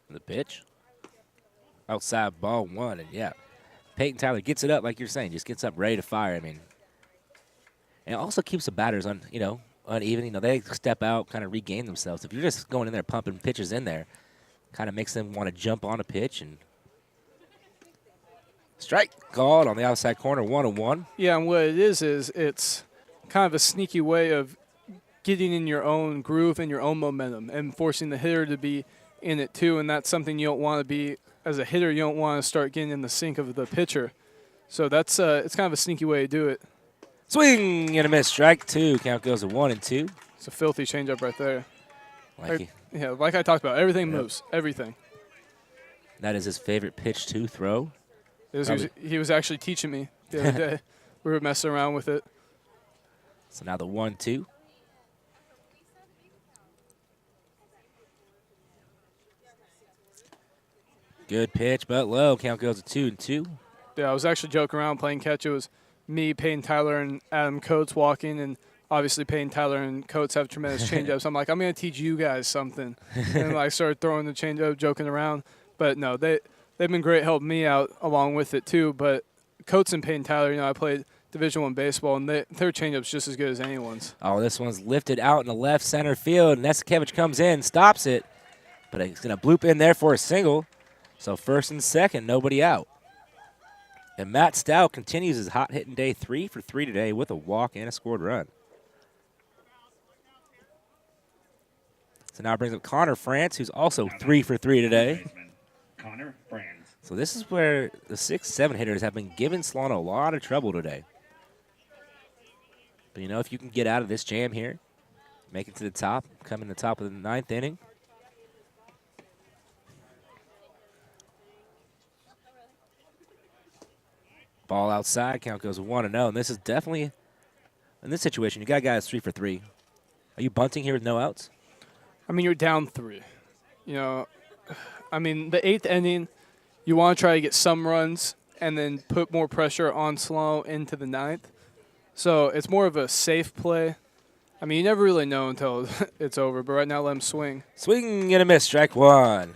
The pitch. Outside ball 1, and yeah, Peyton Tyler gets it up like you're saying, just gets up ready to fire. I mean, and it also keeps the batters uneven. You know, they step out, kind of regain themselves. If you're just going in there pumping pitches in there, kind of makes them want to jump on a pitch. And strike called on the outside corner, 1-1. Yeah, and what it is it's kind of a sneaky way of getting in your own groove and your own momentum and forcing the hitter to be in it too, and that's something you don't want to be. As a hitter, you don't want to start getting in the sync of the pitcher. So that's it's kind of a sneaky way to do it. Swing and a miss, strike 2. Count goes to 1-2. It's a filthy changeup right there. Like I talked about, everything moves, everything. That is his favorite pitch to throw. He was actually teaching me the other day. We were messing around with it. So now the 1-2. Good pitch, but low. Count goes to 2-2. Yeah, I was actually joking around playing catch. It was me, Peyton Tyler, and Adam Coates walking, and obviously Peyton Tyler and Coates have tremendous changeups. I'm like, I'm going to teach you guys something. And I started throwing the changeup, joking around. But no, they've been great helping me out along with it too. But Coates and Peyton Tyler, you know, I played Division I baseball, and their changeup's just as good as anyone's. Oh, this one's lifted out in the left center field. Nesikevich comes in, stops it, but he's going to bloop in there for a single. So 1st and 2nd, nobody out. And Matt Stout continues his hot-hitting day, 3 for 3 today with a walk and a scored run. So now it brings up Connor France, who's also 3 for 3 today. Connor France. So this is where the 6-7 hitters have been giving Solano a lot of trouble today. But, you know, if you can get out of this jam here, make it to the top, come in the top of the 9th inning. Ball outside, count goes 1-0, and this is definitely, in this situation, you got guys 3 for 3. Are you bunting here with no outs? I mean, you're down 3. You know, I mean, the 8th inning, you want to try to get some runs and then put more pressure on Solano into the 9th. So it's more of a safe play. I mean, you never really know until it's over, but right now let him swing. Swing and a miss, strike 1.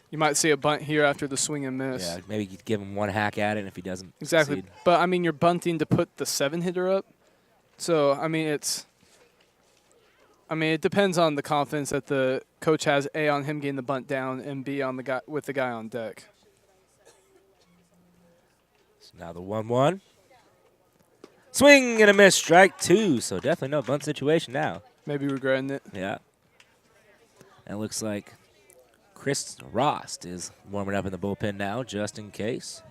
You might see a bunt here after the swing and miss. Yeah, maybe you give him one hack at it, and if he doesn't exactly. succeed. But, I mean, you're bunting to put the 7-hitter up. So, I mean, it depends on the confidence that the coach has, A, on him getting the bunt down, and B, on the guy with the guy on deck. So now the 1-1. Swing and a miss, strike 2. So definitely no bunt situation now. Maybe regretting it. Yeah. And it looks like Chris Rost is warming up in the bullpen now, just in case.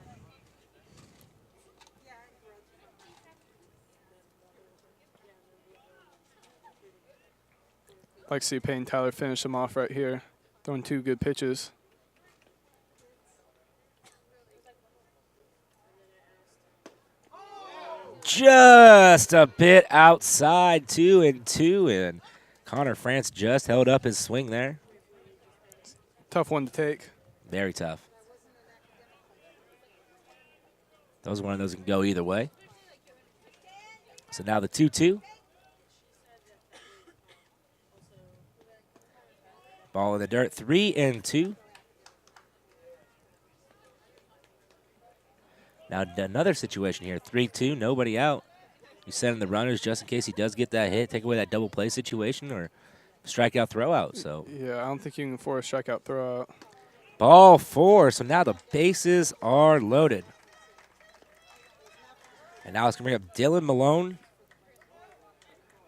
I'd like to see Peyton Tyler finish him off right here, throwing 2 good pitches. Just a bit outside, 2-2, and Connor France just held up his swing there. Tough one to take. Very tough. That was one of those that can go either way. So now the 2-2. Ball in the dirt, 3-2. Now another situation here, 3-2, nobody out. You send in the runners just in case he does get that hit, take away that double play situation or strikeout throw out. So Yeah, I don't think you can force a strikeout throw out. ball 4, so now the bases are loaded. And now it's going to bring up Dylan Malone,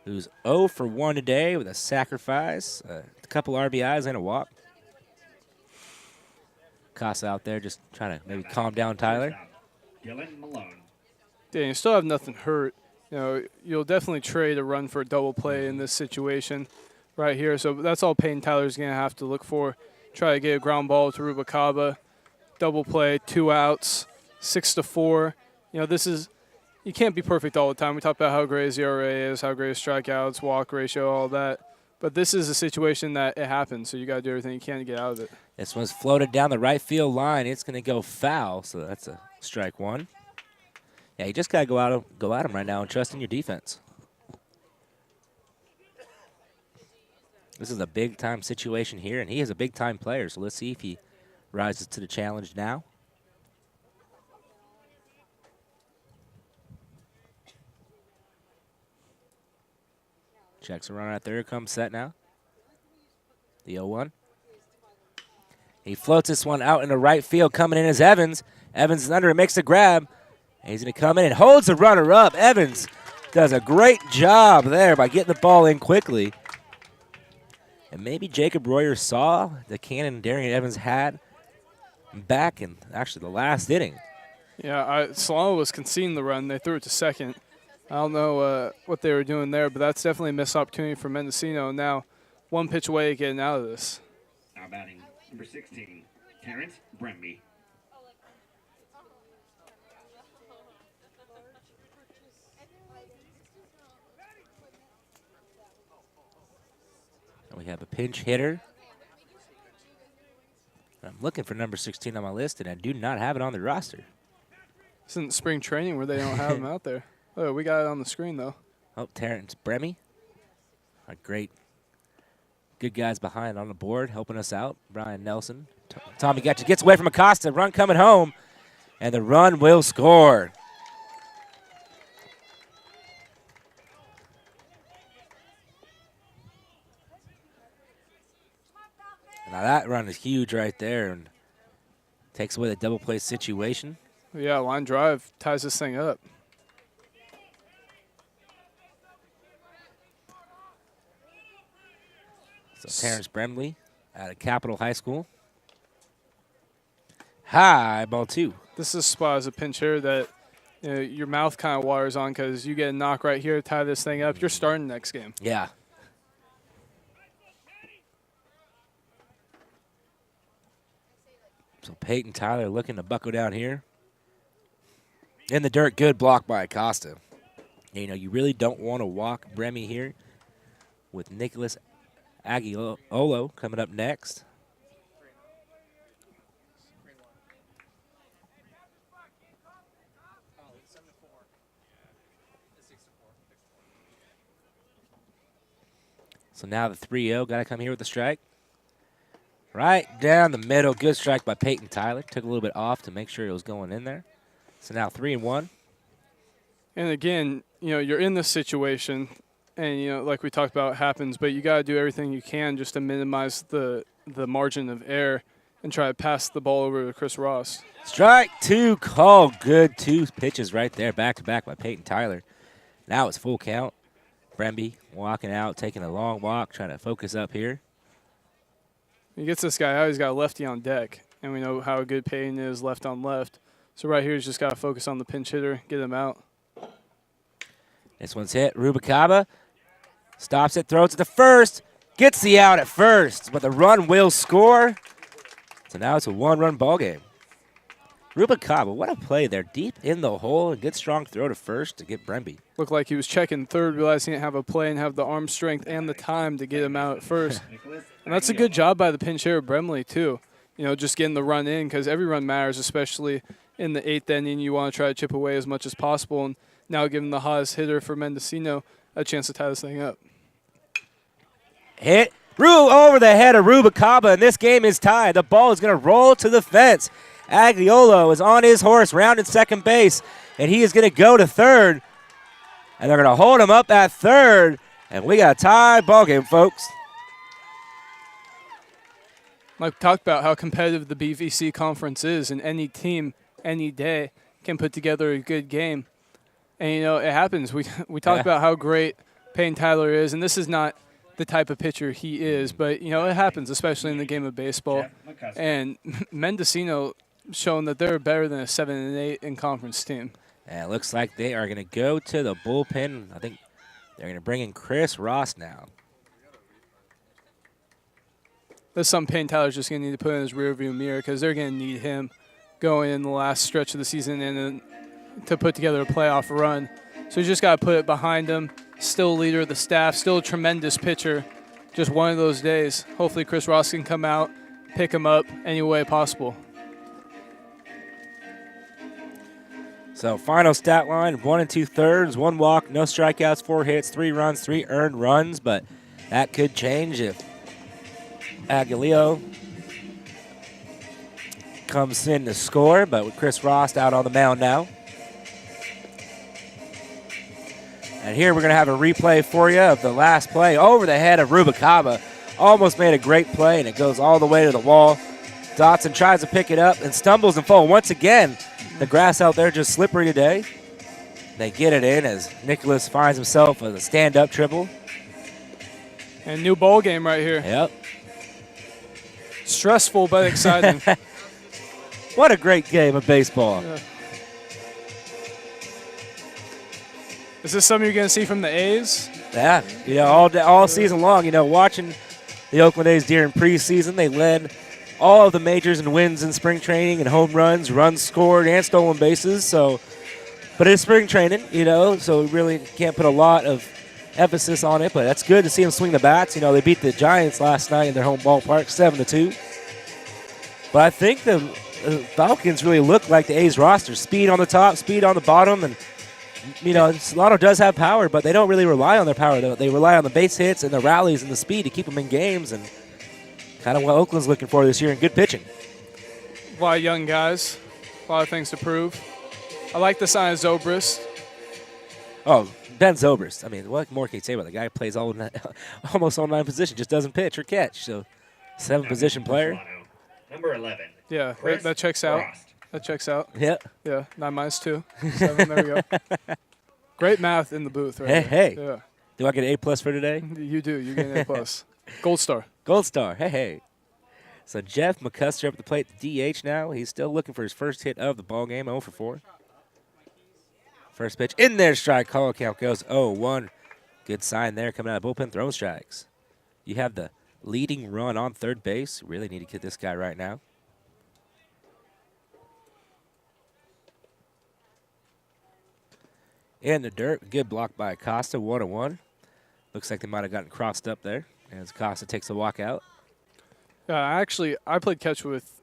who's 0 for 1 today with a sacrifice, a couple RBIs and a walk. Casa out there just trying to maybe calm down Tyler. Dylan Malone. Yeah, you still have nothing hurt. You know, you'll definitely trade a run for a double play in this situation right here. So that's all Peyton Tyler's going to have to look for. Try to get a ground ball to Rubalcaba. Double play, 2 outs, 6-4. You know, this is, you can't be perfect all the time. We talked about how great his ERA is, how great his strikeouts, walk ratio, all that. But this is a situation that it happens, so you got to do everything you can to get out of it. This one's floated down the right field line. It's going to go foul, so that's a strike 1. Yeah, you just got to go at him right now and trust in your defense. This is a big-time situation here, and he is a big-time player, so let's see if he rises to the challenge now. Checks a runner at third, comes set now. The 0-1. He floats this one out into right field. Coming in is Evans. Evans is under and makes the grab. And he's going to come in and holds the runner up. Evans does a great job there by getting the ball in quickly. And maybe Jacob Royer saw the cannon Darian Evans had back in actually the last inning. Yeah, Solano was conceding the run. They threw it to second. I don't know what they were doing there, but that's definitely a missed opportunity for Mendocino. Now, 1 pitch away getting out of this. Now batting number 16, Terrence Bremby. And we have a pinch hitter. I'm looking for number 16 on my list, and I do not have it on the roster. Isn't spring training where they don't have him out there? Oh, we got it on the screen, though. Oh, Terrence Bremy. A great, good guys behind on the board helping us out. Brian Nelson. Tommy Getcha gets away from Acosta. Run coming home, and the run will score. Now that run is huge right there and takes away the double play situation. Yeah, line drive ties this thing up. So Terrence Bremley out of Capitol High School. High, ball 2. This is a spot as a pinch hitter that your mouth kind of waters on because you get a knock right here, tie this thing up. You're starting next game. Yeah. So Peyton Tyler looking to buckle down here. In the dirt, good block by Acosta. You know, you really don't want to walk Bremy here with Nicholas Aguilolo coming up next. So now the 3-0, got to come here with the strike. Right down the middle, good strike by Peyton Tyler. Took a little bit off to make sure it was going in there. So now 3-1. And again, you're in this situation, and like we talked about, it happens, but you got to do everything you can just to minimize the margin of error and try to pass the ball over to Chris Ross. Strike 2 called. Good 2 pitches right there, back to back by Peyton Tyler. Now it's full count. Bremby walking out, taking a long walk, trying to focus up here. He gets this guy out, he's got a lefty on deck, and we know how good Peyton is left on left. So right here, he's just got to focus on the pinch hitter, get him out. This one's hit. Rubalcaba stops it, throws it to first, gets the out at first, but the run will score. So now it's a 1-run ball game. Rubalcaba, what a play there. Deep in the hole, a good strong throw to first to get Bremby. Looked like he was checking third, realized he didn't have a play and have the arm strength and the time to get him out at first. And that's a good job by the pinch hitter, Bremley, too. Just getting the run in because every run matters, especially in the 8th inning. You want to try to chip away as much as possible. And now giving the hottest hitter for Mendocino a chance to tie this thing up. Hit over the head of Rubicaba, and this game is tied. The ball is going to roll to the fence. Agliolo is on his horse, rounding second base, and he is going to go to third. And they're going to hold him up at third, and we got a tie ball game, folks. Like we talked about how competitive the BVC conference is, and any team, any day, can put together a good game. And, you know, it happens. We talked about how great Payne Tyler is, and this is not the type of pitcher he is, but, you know, it happens, especially in the game of baseball. And Mendocino showing that they're better than a 7-8 in conference team. And it looks like they are going to go to the bullpen. I think they're going to bring in Chris Ross now. That's something Payne Tyler's just going to need to put in his rearview mirror, because they're going to need him going in the last stretch of the season and then to put together a playoff run. So you just got to put it behind him. Still leader of the staff, still a tremendous pitcher. Just one of those days. Hopefully Chris Ross can come out, pick him up any way possible. So final stat line, 1 2/3, 1 walk, no strikeouts, 4 hits, 3 runs, 3 earned runs, but that could change if Aguilio comes in to score, but with Chris Ross out on the mound now. And here we're going to have a replay for you of the last play over the head of Rubicaba. Almost made a great play, and it goes all the way to the wall. Dotson tries to pick it up and stumbles and falls. Once again, the grass out there just slippery today. They get it in as Nicholas finds himself with a stand-up triple. And new ball game right here. Yep. Stressful but exciting. What a great game of baseball. Yeah. Is this something you're going to see from the A's? Yeah, you know, all season long, you know, watching the Oakland A's during preseason, they led all of the majors in wins in spring training and home runs, runs scored, and stolen bases. So, but it's spring training, you know, so we really can't put a lot of emphasis on it. But that's good to see them swing the bats. You know, they beat the Giants last night in their home ballpark, 7-2. But I think the Falcons really look like the A's roster: speed on the top, speed on the bottom, and you know, Solano does have power, but they don't really rely on their power. They rely on the base hits and the rallies and the speed to keep them in games, and kind of what Oakland's looking for this year in good pitching. A lot of young guys, a lot of things to prove. I like the sign of Zobrist. Oh, Ben Zobrist. I mean, what more can you say about the guy who plays almost all 9 positions, just doesn't pitch or catch. So, 7-position player. Number 11. Yeah, that checks out. That checks out. Yeah. Yeah, 9 minus 2. 7, there we go. Great math in the booth right there. Hey. Yeah. Do I get an A+ for today? You do. You get an A+. Gold star. Gold star. Hey. So Jeff McCusker up at the plate, the DH now. He's still looking for his first hit of the ball game, 0 for 4. First pitch in there, strike. Call count goes 0-1. Good sign there coming out of bullpen, throwing strikes. You have the leading run on third base. Really need to get this guy right now. In the dirt, good block by Acosta, 1-1. Looks like they might have gotten crossed up there as Acosta takes a walk out. I played catch with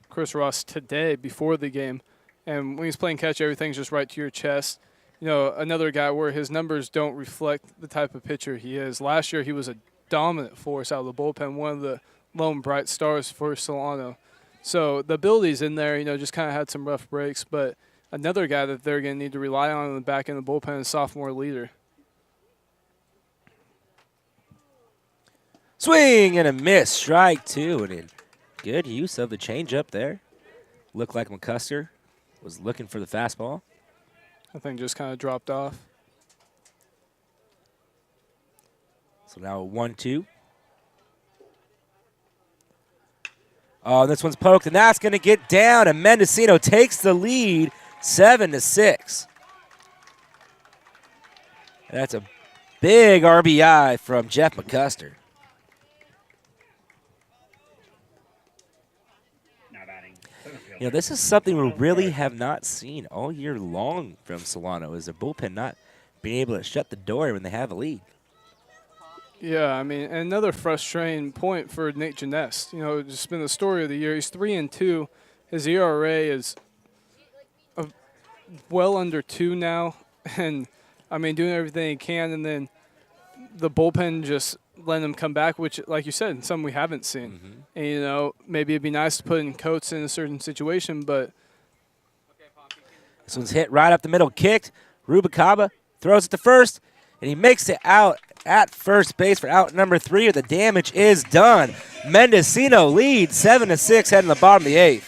Chris Ross today before the game, and when he's playing catch, everything's just right to your chest. You know, another guy where his numbers don't reflect the type of pitcher he is. Last year, he was a dominant force out of the bullpen, one of the lone bright stars for Solano. So the ability's in there, you know, just kind of had some rough breaks, but another guy that they're going to need to rely on in the back end of the bullpen is sophomore leader. Swing and a miss, strike 2, and good use of the changeup there. Looked like McCusker was looking for the fastball. I think just kind of dropped off. So now 1-2. Oh, this one's poked, and that's going to get down, and Mendocino takes the lead, 7-6. That's a big RBI from Jeff McCusker. You know, this is something we really have not seen all year long from Solano, is the bullpen not being able to shut the door when they have a lead. Yeah, I mean, another frustrating point for Nate Janess. You know, it's just been the story of the year. He's 3-2. His ERA is well under 2 now. and I mean doing everything he can, and then the bullpen just letting them come back, which, like you said, something we haven't seen. And, you know, maybe it'd be nice to put in Coates in a certain situation, but this one's hit right up the middle, kicked. Rubicaba throws it to first, and he makes it out at first base for out number 3. The damage is done. Mendocino leads 7-6 heading to the bottom of the 8th.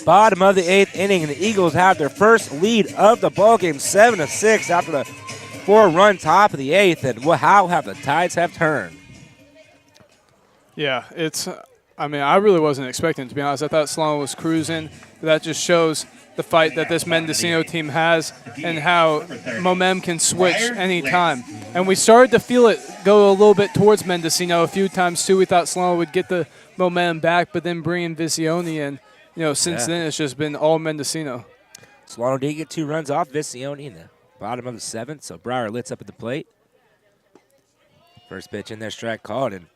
Bottom of the 8th inning, and the Eagles have their first lead of the ballgame, 7-6 after the 4-run top of the 8th. And how have the tides have turned? yeah, I mean, I really wasn't expecting it, to be honest. I thought Solano was cruising. That just shows the fight that this Mendocino team has and how momentum can switch anytime. And we started to feel it go a little bit towards Mendocino a few times, too. We thought Solano would get the momentum back, but then bringing Visione in, you know, since then it's just been all Mendocino. Solano did get 2 runs off Visione in the bottom of the 7th, so Breyer Litz up at the plate. First pitch in there, strike called, and,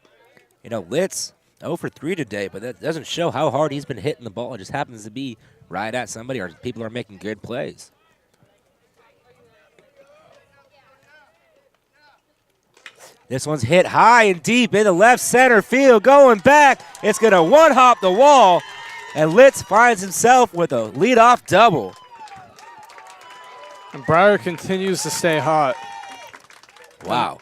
you know, Litz 0 for 3 today, but that doesn't show how hard he's been hitting the ball. It just happens to be right at somebody, or people are making good plays. This one's hit high and deep into left center field, going back. It's going to one-hop the wall, and Litz finds himself with a leadoff double. And Breyer continues to stay hot. Wow.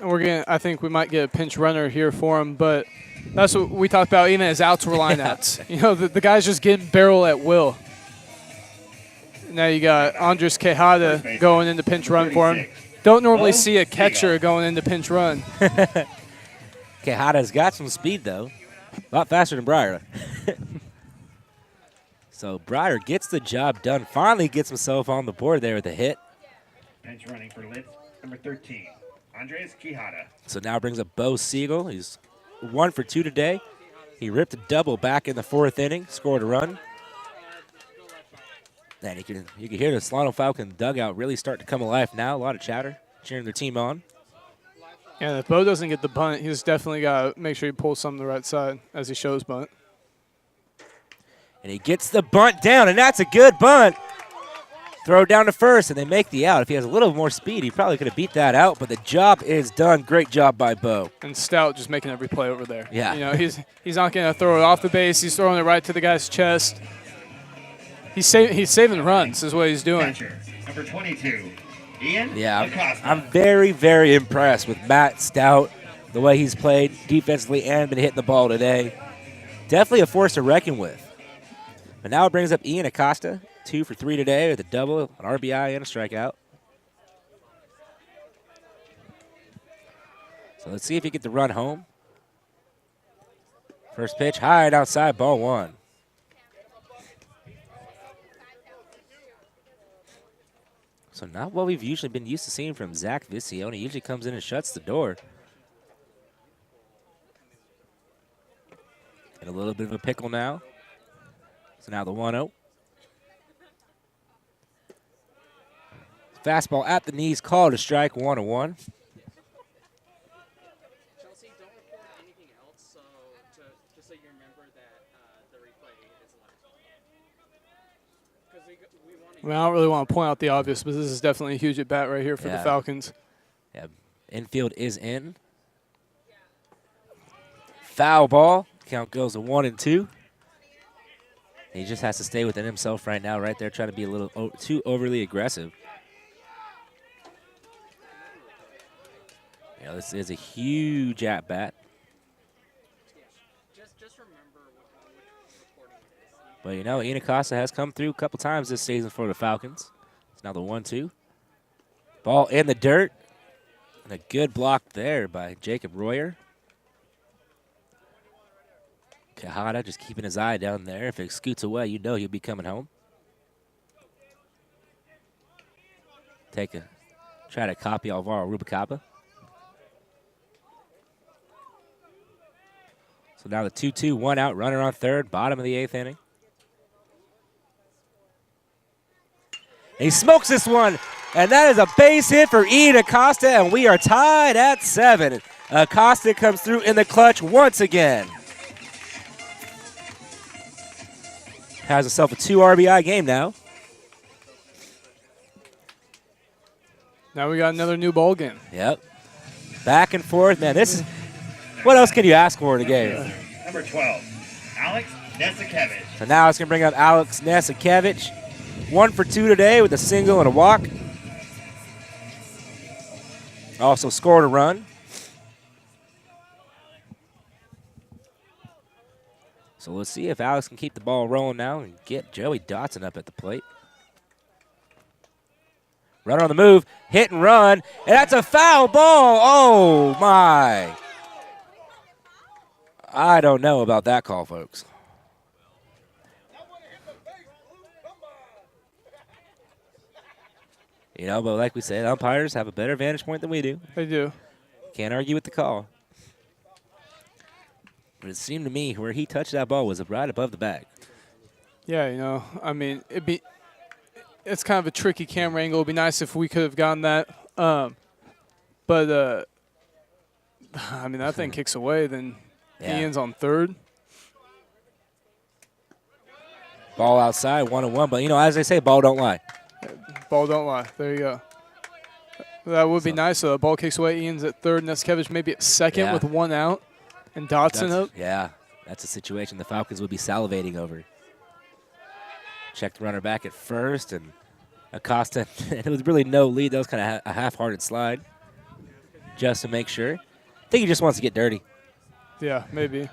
And I think we might get a pinch runner here for him, but that's what we talked about even as outs were lineouts. You know, the guy's just getting barrel at will. Now you got Andres Quijada going into pinch run for him. Don't normally see a catcher going into pinch run. Quijada's got some speed, though. A lot faster than Breyer. So Breyer gets the job done. Finally gets himself on the board there with a hit. Pinch running for Litz, number 13, Andres Quijada. So now brings up Bo Siegel. He's 1 for 2 today. He ripped a double back in the 4th inning, scored a run. And you can hear the Solano Falcon dugout really start to come alive now. A lot of chatter, cheering their team on. Yeah, if Bo doesn't get the bunt, he's definitely got to make sure he pulls something to the right side as he shows bunt. And he gets the bunt down, and that's a good bunt. Throw down to first, and they make the out. If he has a little more speed, he probably could have beat that out, but the job is done. Great job by Bo. And Stout just making every play over there. Yeah. You know, he's not going to throw it off the base. He's throwing it right to the guy's chest. He's saving runs is what he's doing. Catcher, number 22, Ian Yeah, I'm very, very impressed with Matt Stout, the way he's played defensively and been hitting the ball today. Definitely a force to reckon with. But now it brings up Ian Acosta, 2 for 3 today with a double, an RBI, and a strikeout. So let's see if he can get the run home. First pitch, high and outside, ball 1. So not what we've usually been used to seeing from Zach Visione. He usually comes in and shuts the door. In a little bit of a pickle now. So now the 1-0. Fastball at the knees, called a strike, 1-1. I mean, I don't really want to point out the obvious, but this is definitely a huge at-bat right here for the Falcons. Yeah, Infield is in. Foul ball. Count goes to 1-2. He just has to stay within himself right now, right there, trying to be a little too overly aggressive. You know, this is a huge at-bat. But, you know, Ian Acosta has come through a couple times this season for the Falcons. It's now the 1-2. Ball in the dirt. And a good block there by Jacob Royer. Quijada just keeping his eye down there. If it scoots away, you know he'll be coming home. Try to copy Alvaro Rubalcaba. So now the 2-2, 1 out, runner on third, bottom of the 8th inning. And he smokes this one, and that is a base hit for Ian Acosta, and we are tied at 7. Acosta comes through in the clutch once again. Has himself a 2 RBI game now. Now we got another new ball game. Yep. Back and forth, man. This is what else can you ask for in a game? Number 12, Alex Nesikevich. So now it's going to bring up Alex Nesikevich. 1 for 2 today with a single and a walk. Also scored a run. So let's see if Alex can keep the ball rolling now and get Joey Dotson up at the plate. Runner on the move, hit and run, and that's a foul ball. Oh, my. I don't know about that call, folks. You know, but like we said, umpires have a better vantage point than we do. They do. Can't argue with the call. But it seemed to me where he touched that ball was right above the bag. Yeah, you know, I mean, it's kind of a tricky camera angle. It'd be nice if we could have gotten that. I mean, that thing kicks away, then Ian's on third. Ball outside, 1-1. But, you know, as they say, ball don't lie. Ball don't lie. There you go. That would be nice. The ball kicks away. Ian's at third. Nesikevich maybe at second with 1 out. And Dotson up. Yeah, that's a situation the Falcons would be salivating over. Checked the runner back at first, and Acosta, it was really no lead. That was kind of a half-hearted slide just to make sure. I think he just wants to get dirty. Yeah, maybe.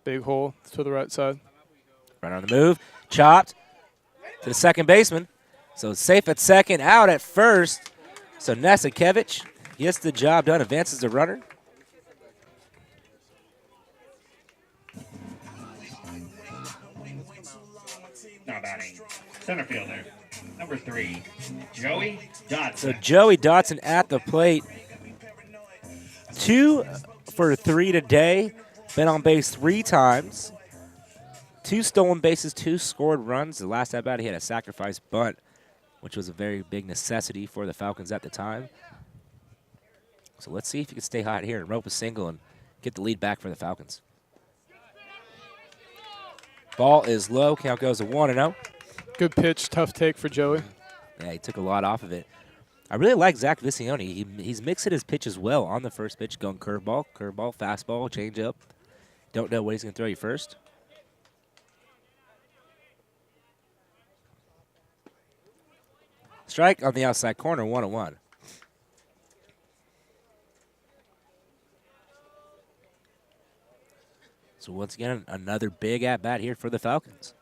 Big hole to the right side. Runner on the move, chopped to the second baseman. So safe at second, out at first. So Nesikevich gets the job done, advances the runner. Now batting, center fielder, number 3, Joey Dotson. So Joey Dotson at the plate. 2 for 3 today. Been on base 3 times. 2 stolen bases, 2 scored runs. The last at bat he had a sacrifice bunt, which was a very big necessity for the Falcons at the time. So let's see if he can stay hot here and rope a single and get the lead back for the Falcons. Ball is low. Count goes to 1-0. Good pitch. Tough take for Joey. Yeah, he took a lot off of it. I really like Zach Visione. He's mixing his pitches well on the first pitch, going curveball, fastball, changeup. Don't know what he's going to throw you first. Strike on the outside corner, 1-1. So once again, another big at-bat here for the Falcons.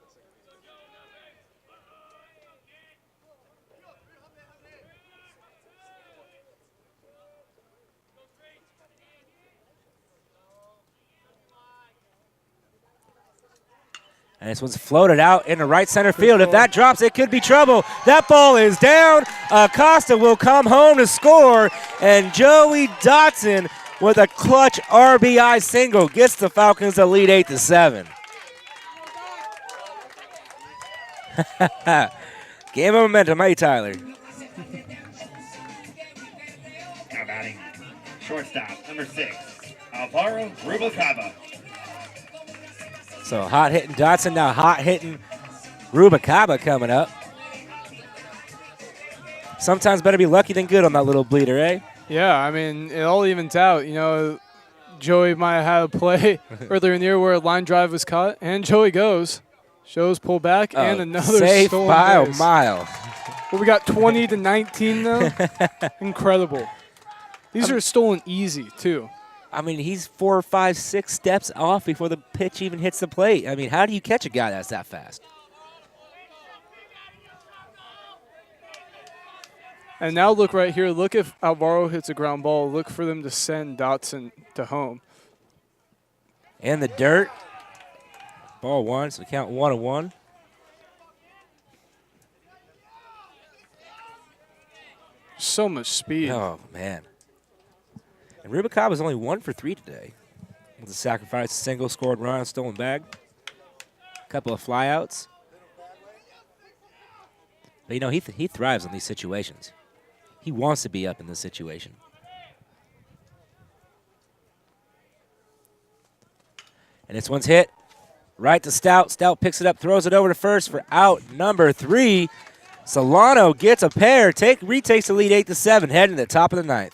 And this one's floated out into right center field. If that drops, it could be trouble. That ball is down. Acosta will come home to score. And Joey Dotson with a clutch RBI single gets the Falcons the lead 8-7. Game of momentum, hey Tyler. Now batting, shortstop, number 6, Alvaro Rubalcaba. So hot hitting Dotson, now hot hitting Rubalcaba coming up. Sometimes better be lucky than good on that little bleeder, eh? Yeah, I mean, it all evens out. You know, Joey might have had a play earlier in the year where a line drive was caught, and Joey goes. Shows pull back, and another safe stolen by base. a mile. Well, we got 20-19 though. Incredible. These are stolen easy too. I mean, he's 4, 5, 6 steps off before the pitch even hits the plate. I mean, how do you catch a guy that's that fast? And now look right here. Look if Alvaro hits a ground ball. Look for them to send Dotson to home. And the dirt. Ball one, so count 1-1. So much speed. Oh, man. And Rubicab is only 1 for 3 today. With a sacrifice, single, scored run, stolen bag. A couple of flyouts. But, you know, he thrives on these situations. He wants to be up in this situation. And this one's hit right to Stout. Stout picks it up, throws it over to first for out number 3. Solano gets a pair, retakes the lead 8-7, heading to the top of the 9th.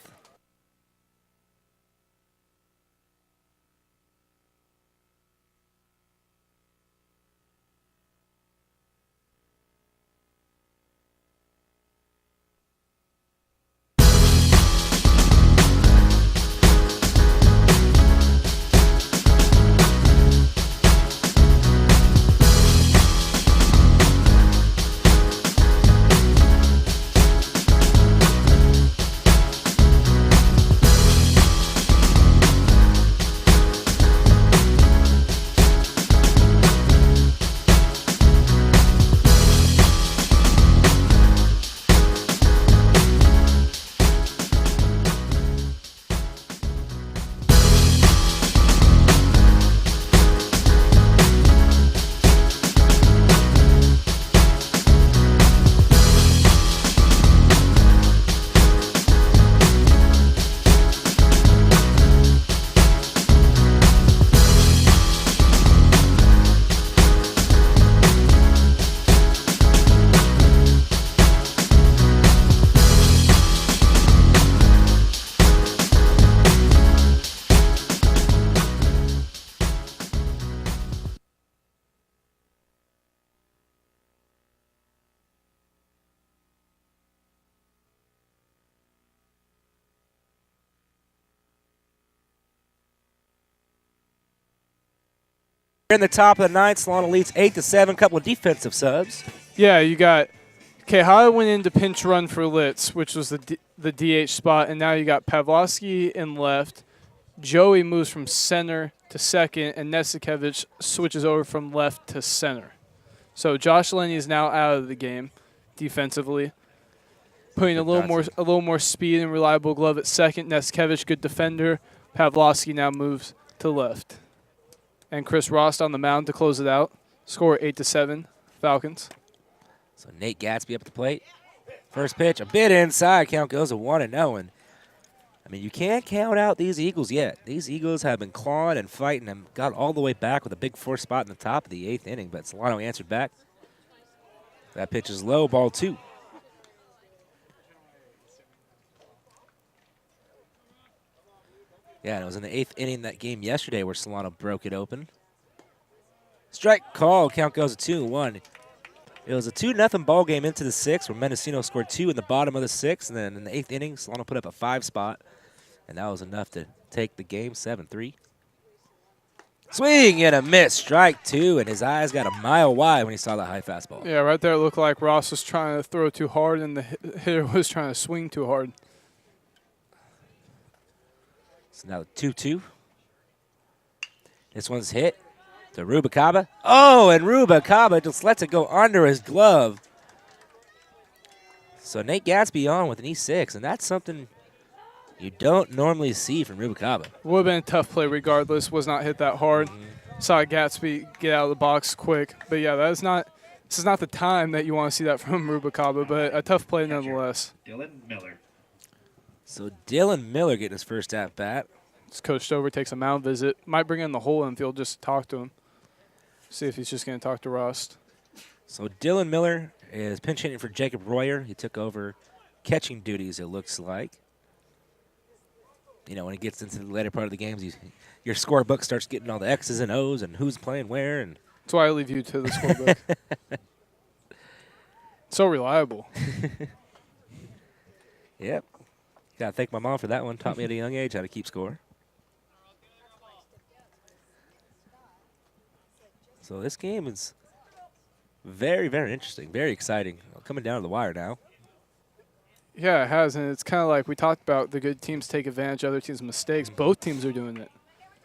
In the top of the 9th, Solano leads 8-7. Couple of defensive subs. Yeah, you got Kehaya went into pinch run for Litz, which was the DH spot, and now you got Pavlovsky in left. Joey moves from center to second, and Nesikevich switches over from left to center. So Josh Lenny is now out of the game defensively, putting a little more speed and reliable glove at second. Nesikevich, good defender. Pavlovsky now moves to left. And Chris Rost on the mound to close it out. Score 8-7, Falcons. So Nate Gatsby up at the plate. First pitch, a bit inside. Count goes to 1-0. And I mean, you can't count out these Eagles yet. These Eagles have been clawing and fighting and got all the way back with a big 4 spot in the top of the 8th inning. But Solano answered back. That pitch is low, ball 2. Yeah, and it was in the 8th inning that game yesterday where Solano broke it open. Strike call. Count goes to 2-1. It was a 2-0 ball game into the 6th where Mendocino scored 2 in the bottom of the 6th. And then in the 8th inning, Solano put up a 5 spot. And that was enough to take the game 7-3. Swing and a miss. Strike 2. And his eyes got a mile wide when he saw that high fastball. Yeah, right there it looked like Ross was trying to throw too hard and the hitter was trying to swing too hard. So now 2-2. This one's hit to Rubicaba. Oh, and Rubicaba just lets it go under his glove. So Nate Gatsby on with an E6, and that's something you don't normally see from Rubicaba. Would have been a tough play regardless. Was not hit that hard. Saw Gatsby get out of the box quick. But yeah, this is not the time that you want to see that from Rubicaba, but a tough play nonetheless. Dylan Miller. So Dylan Miller getting his first at-bat. Just coached over, takes a mound visit. Might bring in the whole infield just to talk to him. See if he's just going to talk to Rost. So Dylan Miller is pinch hitting for Jacob Royer. He took over catching duties, it looks like. You know, when it gets into the later part of the games, your scorebook starts getting all the X's and O's and who's playing where. And that's why I leave you to the scorebook. So reliable. Yep. Got to thank my mom for that one. Taught me at a young age how to keep score. So this game is very, very interesting, very exciting. Coming down to the wire now. Yeah, it has, and it's kind of like we talked about the good teams take advantage of other teams' mistakes. Both teams are doing it.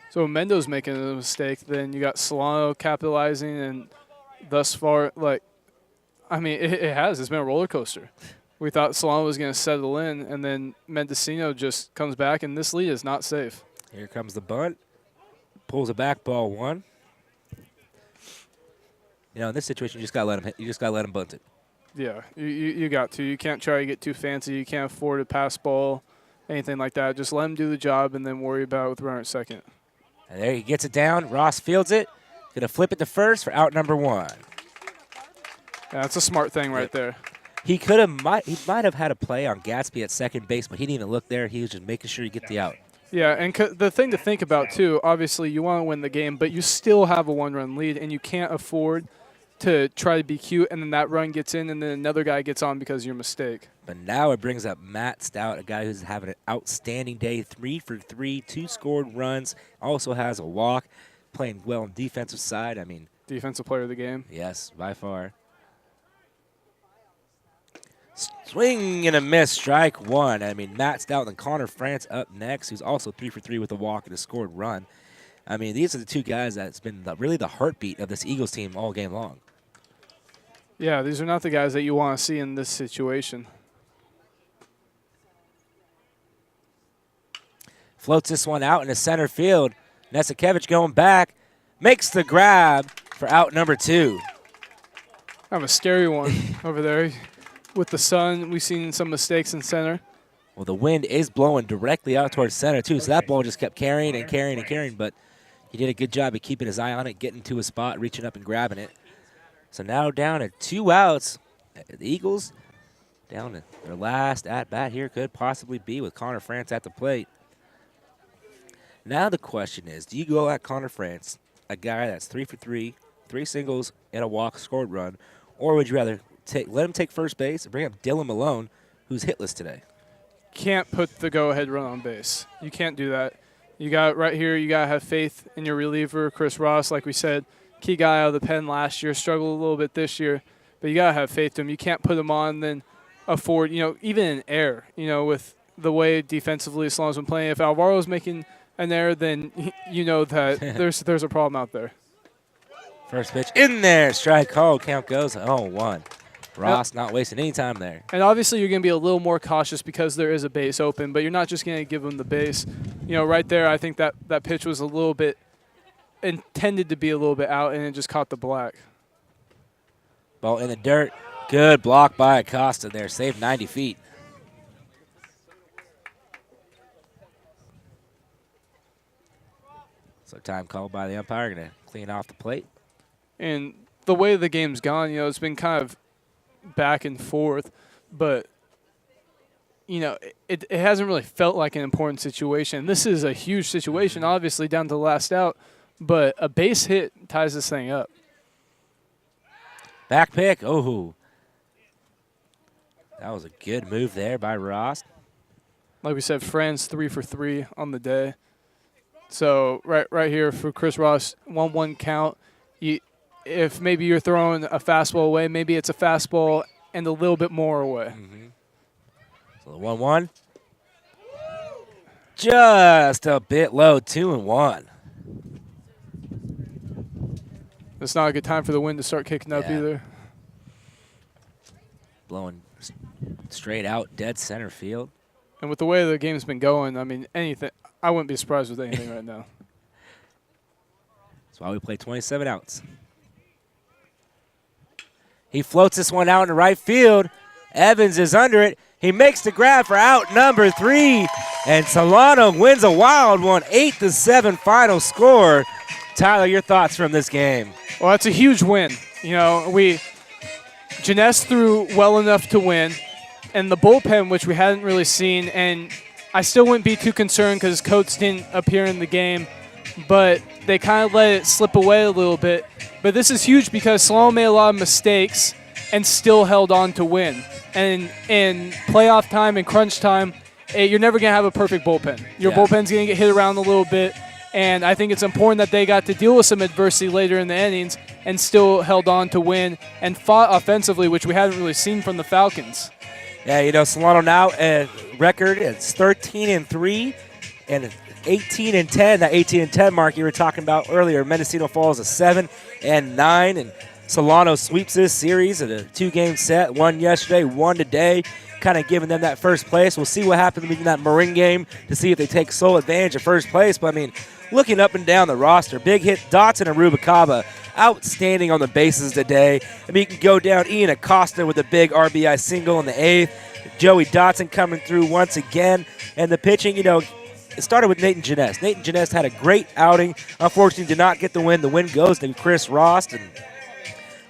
So when Mendo's making a mistake, then you got Solano capitalizing, and thus far, like, I mean, it has. It's been a roller coaster. We thought Solano was going to settle in, and then Mendocino just comes back, and this lead is not safe. Here comes the bunt. Pulls it back, ball one. You know, in this situation, you just got to let him hit. You just got to let him bunt it. Yeah, you got to. You can't try to get too fancy. You can't afford a pass ball, anything like that. Just let him do the job and then worry about it with runner at second. And there he gets it down. Ross fields it. Going to flip it to first for out number one. Yeah, that's a smart thing right there. He might have had a play on Gatsby at second base, but he didn't even look there. He was just making sure you get the out. Yeah, and the thing to think about, too, obviously you want to win the game, but you still have a one-run lead, and you can't afford to try to be cute, and then that run gets in, and then another guy gets on because of your mistake. But now it brings up Matt Stout, a guy who's having an outstanding day, 3 for 3, 2 scored runs, also has a walk, playing well on defensive side. I mean, defensive player of the game. Yes, by far. Swing and a miss, strike one. I mean, Matt Stout and Connor France up next, who's also 3 for 3 with a walk and a scored run. I mean, these are the two guys that's been really the heartbeat of this Eagles team all game long. Yeah, these are not the guys that you want to see in this situation. Floats this one out in the center field. Nesikevich going back, makes the grab for out number two. I have a scary one over there. With the sun, we've seen some mistakes in center. Well, the wind is blowing directly out towards center, too, so that ball just kept carrying and carrying and carrying, but he did a good job of keeping his eye on it, getting to his spot, reaching up and grabbing it. So now down at 2 outs. The Eagles down to their last at-bat here could possibly be with Connor France at the plate. Now the question is, do you go at Connor France, a guy that's 3 for 3, 3 singles and a walk, scored run, or would you rather let him take first base and bring up Dylan Malone, who's hitless today? Can't put the go-ahead run on base. You can't do that. You got right here, you got to have faith in your reliever, Chris Ross, like we said. Key guy out of the pen last year, struggled a little bit this year, but you got to have faith to him. You can't put him on, then afford, even an error, with the way defensively Solano's been playing. If Alvaro's making an error, then you know that there's a problem out there. First pitch in there, strike called, count goes 0-1. Ross not wasting any time there. And obviously you're going to be a little more cautious because there is a base open, but you're not just going to give him the base. Right there, I think that pitch was a little bit intended to be a little bit out, and it just caught the black. Ball in the dirt. Good block by Acosta there. Saved 90 feet. So time called by the umpire. Going to clean off the plate. And the way the game's gone, it's been kind of back and forth, but it hasn't really felt like an important situation. This is a huge situation, obviously down to the last out, but a base hit ties this thing up. Back pick. Oh, that was a good move there by Ross. Like we said, Fran's 3 for 3 on the day. So right here for Chris Ross, 1-1 count. If maybe you're throwing a fastball away, maybe it's a fastball and a little bit more away. Mm-hmm. So the 1-1. Just a bit low, 2-1. It's not a good time for the wind to start kicking up either. Blowing straight out, dead center field. And with the way the game's been going, I mean, anything, I wouldn't be surprised with anything right now. That's why we play 27 outs. He floats this one out in the right field. Evans is under it. He makes the grab for out number 3. And Solano wins a wild one, 8-7 final score. Tyler, your thoughts from this game? Well, that's a huge win. Jeunesse threw well enough to win. and the bullpen, which we hadn't really seen, and I still wouldn't be too concerned because Coates didn't appear in the game, but they kind of let it slip away a little bit. But this is huge because Solano made a lot of mistakes and still held on to win. And in playoff time and crunch time, you're never going to have a perfect bullpen. Your bullpen's going to get hit around a little bit, and I think it's important that they got to deal with some adversity later in the innings and still held on to win and fought offensively, which we haven't really seen from the Falcons. Yeah, Solano now record is 13-3 and 18-10. That 18-10 mark you were talking about earlier. Mendocino falls to 7-9, and Solano sweeps this series at a 2-game set. One yesterday, one today, kind of giving them that first place. We'll see what happens in that Marin game to see if they take sole advantage of first place. But, I mean, looking up and down the roster, big hit Dotson and Rubalcaba outstanding on the bases today. I mean, you can go down Ian Acosta with a big RBI single in the 8th. Joey Dotson coming through once again. And the pitching, it started with Nathan Janess. Nathan Janess had a great outing. Unfortunately, did not get the win. The win goes to Chris Rost. And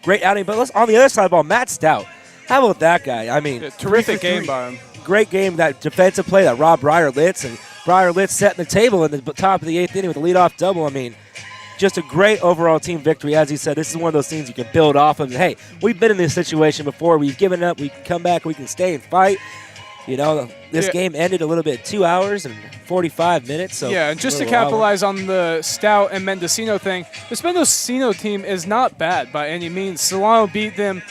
great outing. But let's on the other side of the ball, Matt Stout. How about that guy? I mean, terrific game by him. Great game, that defensive play that Rob Breyer-Litz. And Breyer-Litz setting the table in the top of the 8th inning with a leadoff double. I mean, just a great overall team victory. As he said, this is one of those things you can build off of. Hey, we've been in this situation before. We've given up. We can come back. We can stay and fight. This game ended a little bit, 2 hours and 45 minutes. So yeah, and just to capitalize on the Stout and Mendocino thing, this Mendocino team is not bad by any means. Solano beat them,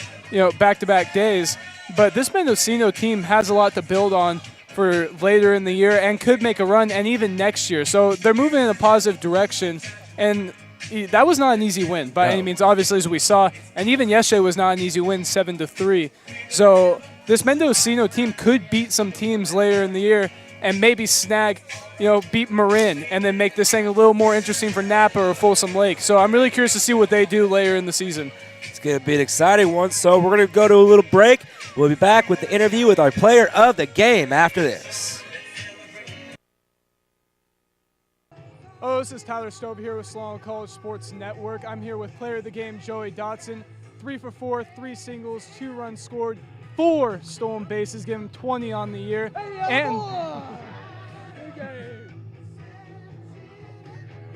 back-to-back days. But this Mendocino team has a lot to build on for later in the year and could make a run and even next year. So they're moving in a positive direction. And that was not an easy win by any means, obviously, as we saw. And even yesterday was not an easy win, 7-3. So this Mendocino team could beat some teams later in the year and maybe snag, beat Marin and then make this thing a little more interesting for Napa or Folsom Lake. So I'm really curious to see what they do later in the season. It's going to be an exciting one. So we're going to go to a little break. We'll be back with the interview with our player of the game after this. Hello, this is Tyler Stover here with Solano College Sports Network. I'm here with player of the game, Joey Dotson. 3 for 4, 3 singles, 2 runs scored, 4 stolen bases, give him 20 on the year.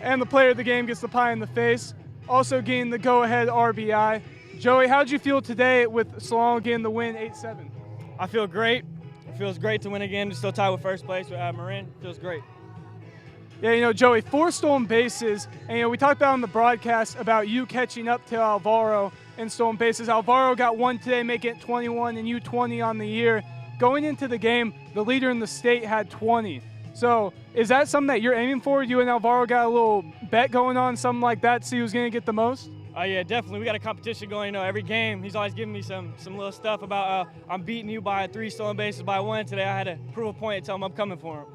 And the player of the game gets the pie in the face, also getting the go-ahead RBI. Joey, how did you feel today with Solano getting the win 8-7? I feel great. It feels great to win again. To still tie with first place with Marin. Feels great. Yeah, Joey, 4 stolen bases, and we talked about on the broadcast about you catching up to Alvaro in stolen bases. Alvaro got 1 today, making it 21, and you 20 on the year. Going into the game, the leader in the state had 20. So is that something that you're aiming for? You and Alvaro got a little bet going on, something like that, see who's going to get the most? Yeah, definitely. We got a competition going. Every game, he's always giving me some little stuff about I'm beating you by 3 stolen bases by 1. Today I had to prove a point and tell him I'm coming for him.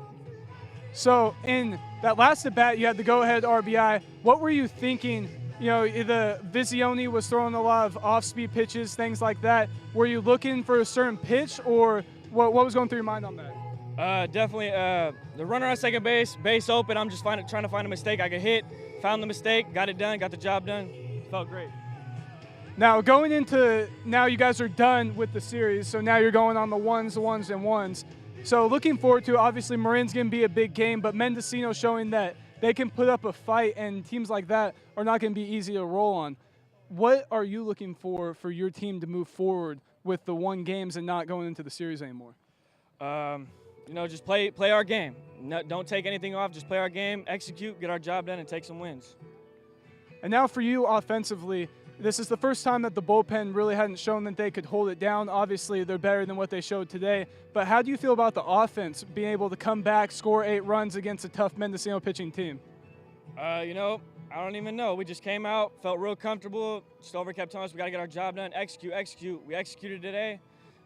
So in that last at bat, you had the go-ahead RBI. What were you thinking? The Visione was throwing a lot of off-speed pitches, things like that. Were you looking for a certain pitch, or what was going through your mind on that? Definitely. The runner on second base open. I'm just trying to find a mistake I could hit. Found the mistake, got it done, got the job done. Felt great. Now now you guys are done with the series, so now you're going on the ones, and ones. So looking forward to, obviously, Marin's going to be a big game, but Mendocino showing that they can put up a fight, and teams like that are not going to be easy to roll on. What are you looking for your team to move forward with the 1 games and not going into the series anymore? Just play our game. No, don't take anything off. Just play our game, execute, get our job done, and take some wins. And now for you offensively, this is the first time that the bullpen really hadn't shown that they could hold it down. Obviously, they're better than what they showed today. But how do you feel about the offense being able to come back, score 8 runs against a tough Mendocino pitching team? I don't even know. We just came out, felt real comfortable. Stover kept telling us we got to get our job done, execute. We executed today,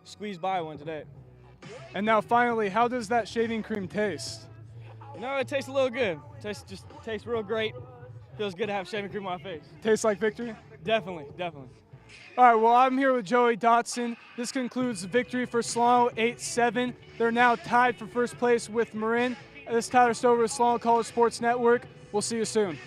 squeezed by 1 today. And now finally, how does that shaving cream taste? It tastes a little good. Tastes real great. Feels good to have shaving cream on my face. Tastes like victory? Definitely. All right, well, I'm here with Joey Dotson. This concludes the victory for Solano, 8-7. They're now tied for first place with Marin. This is Tyler Stover with Solano College Sports Network. We'll see you soon.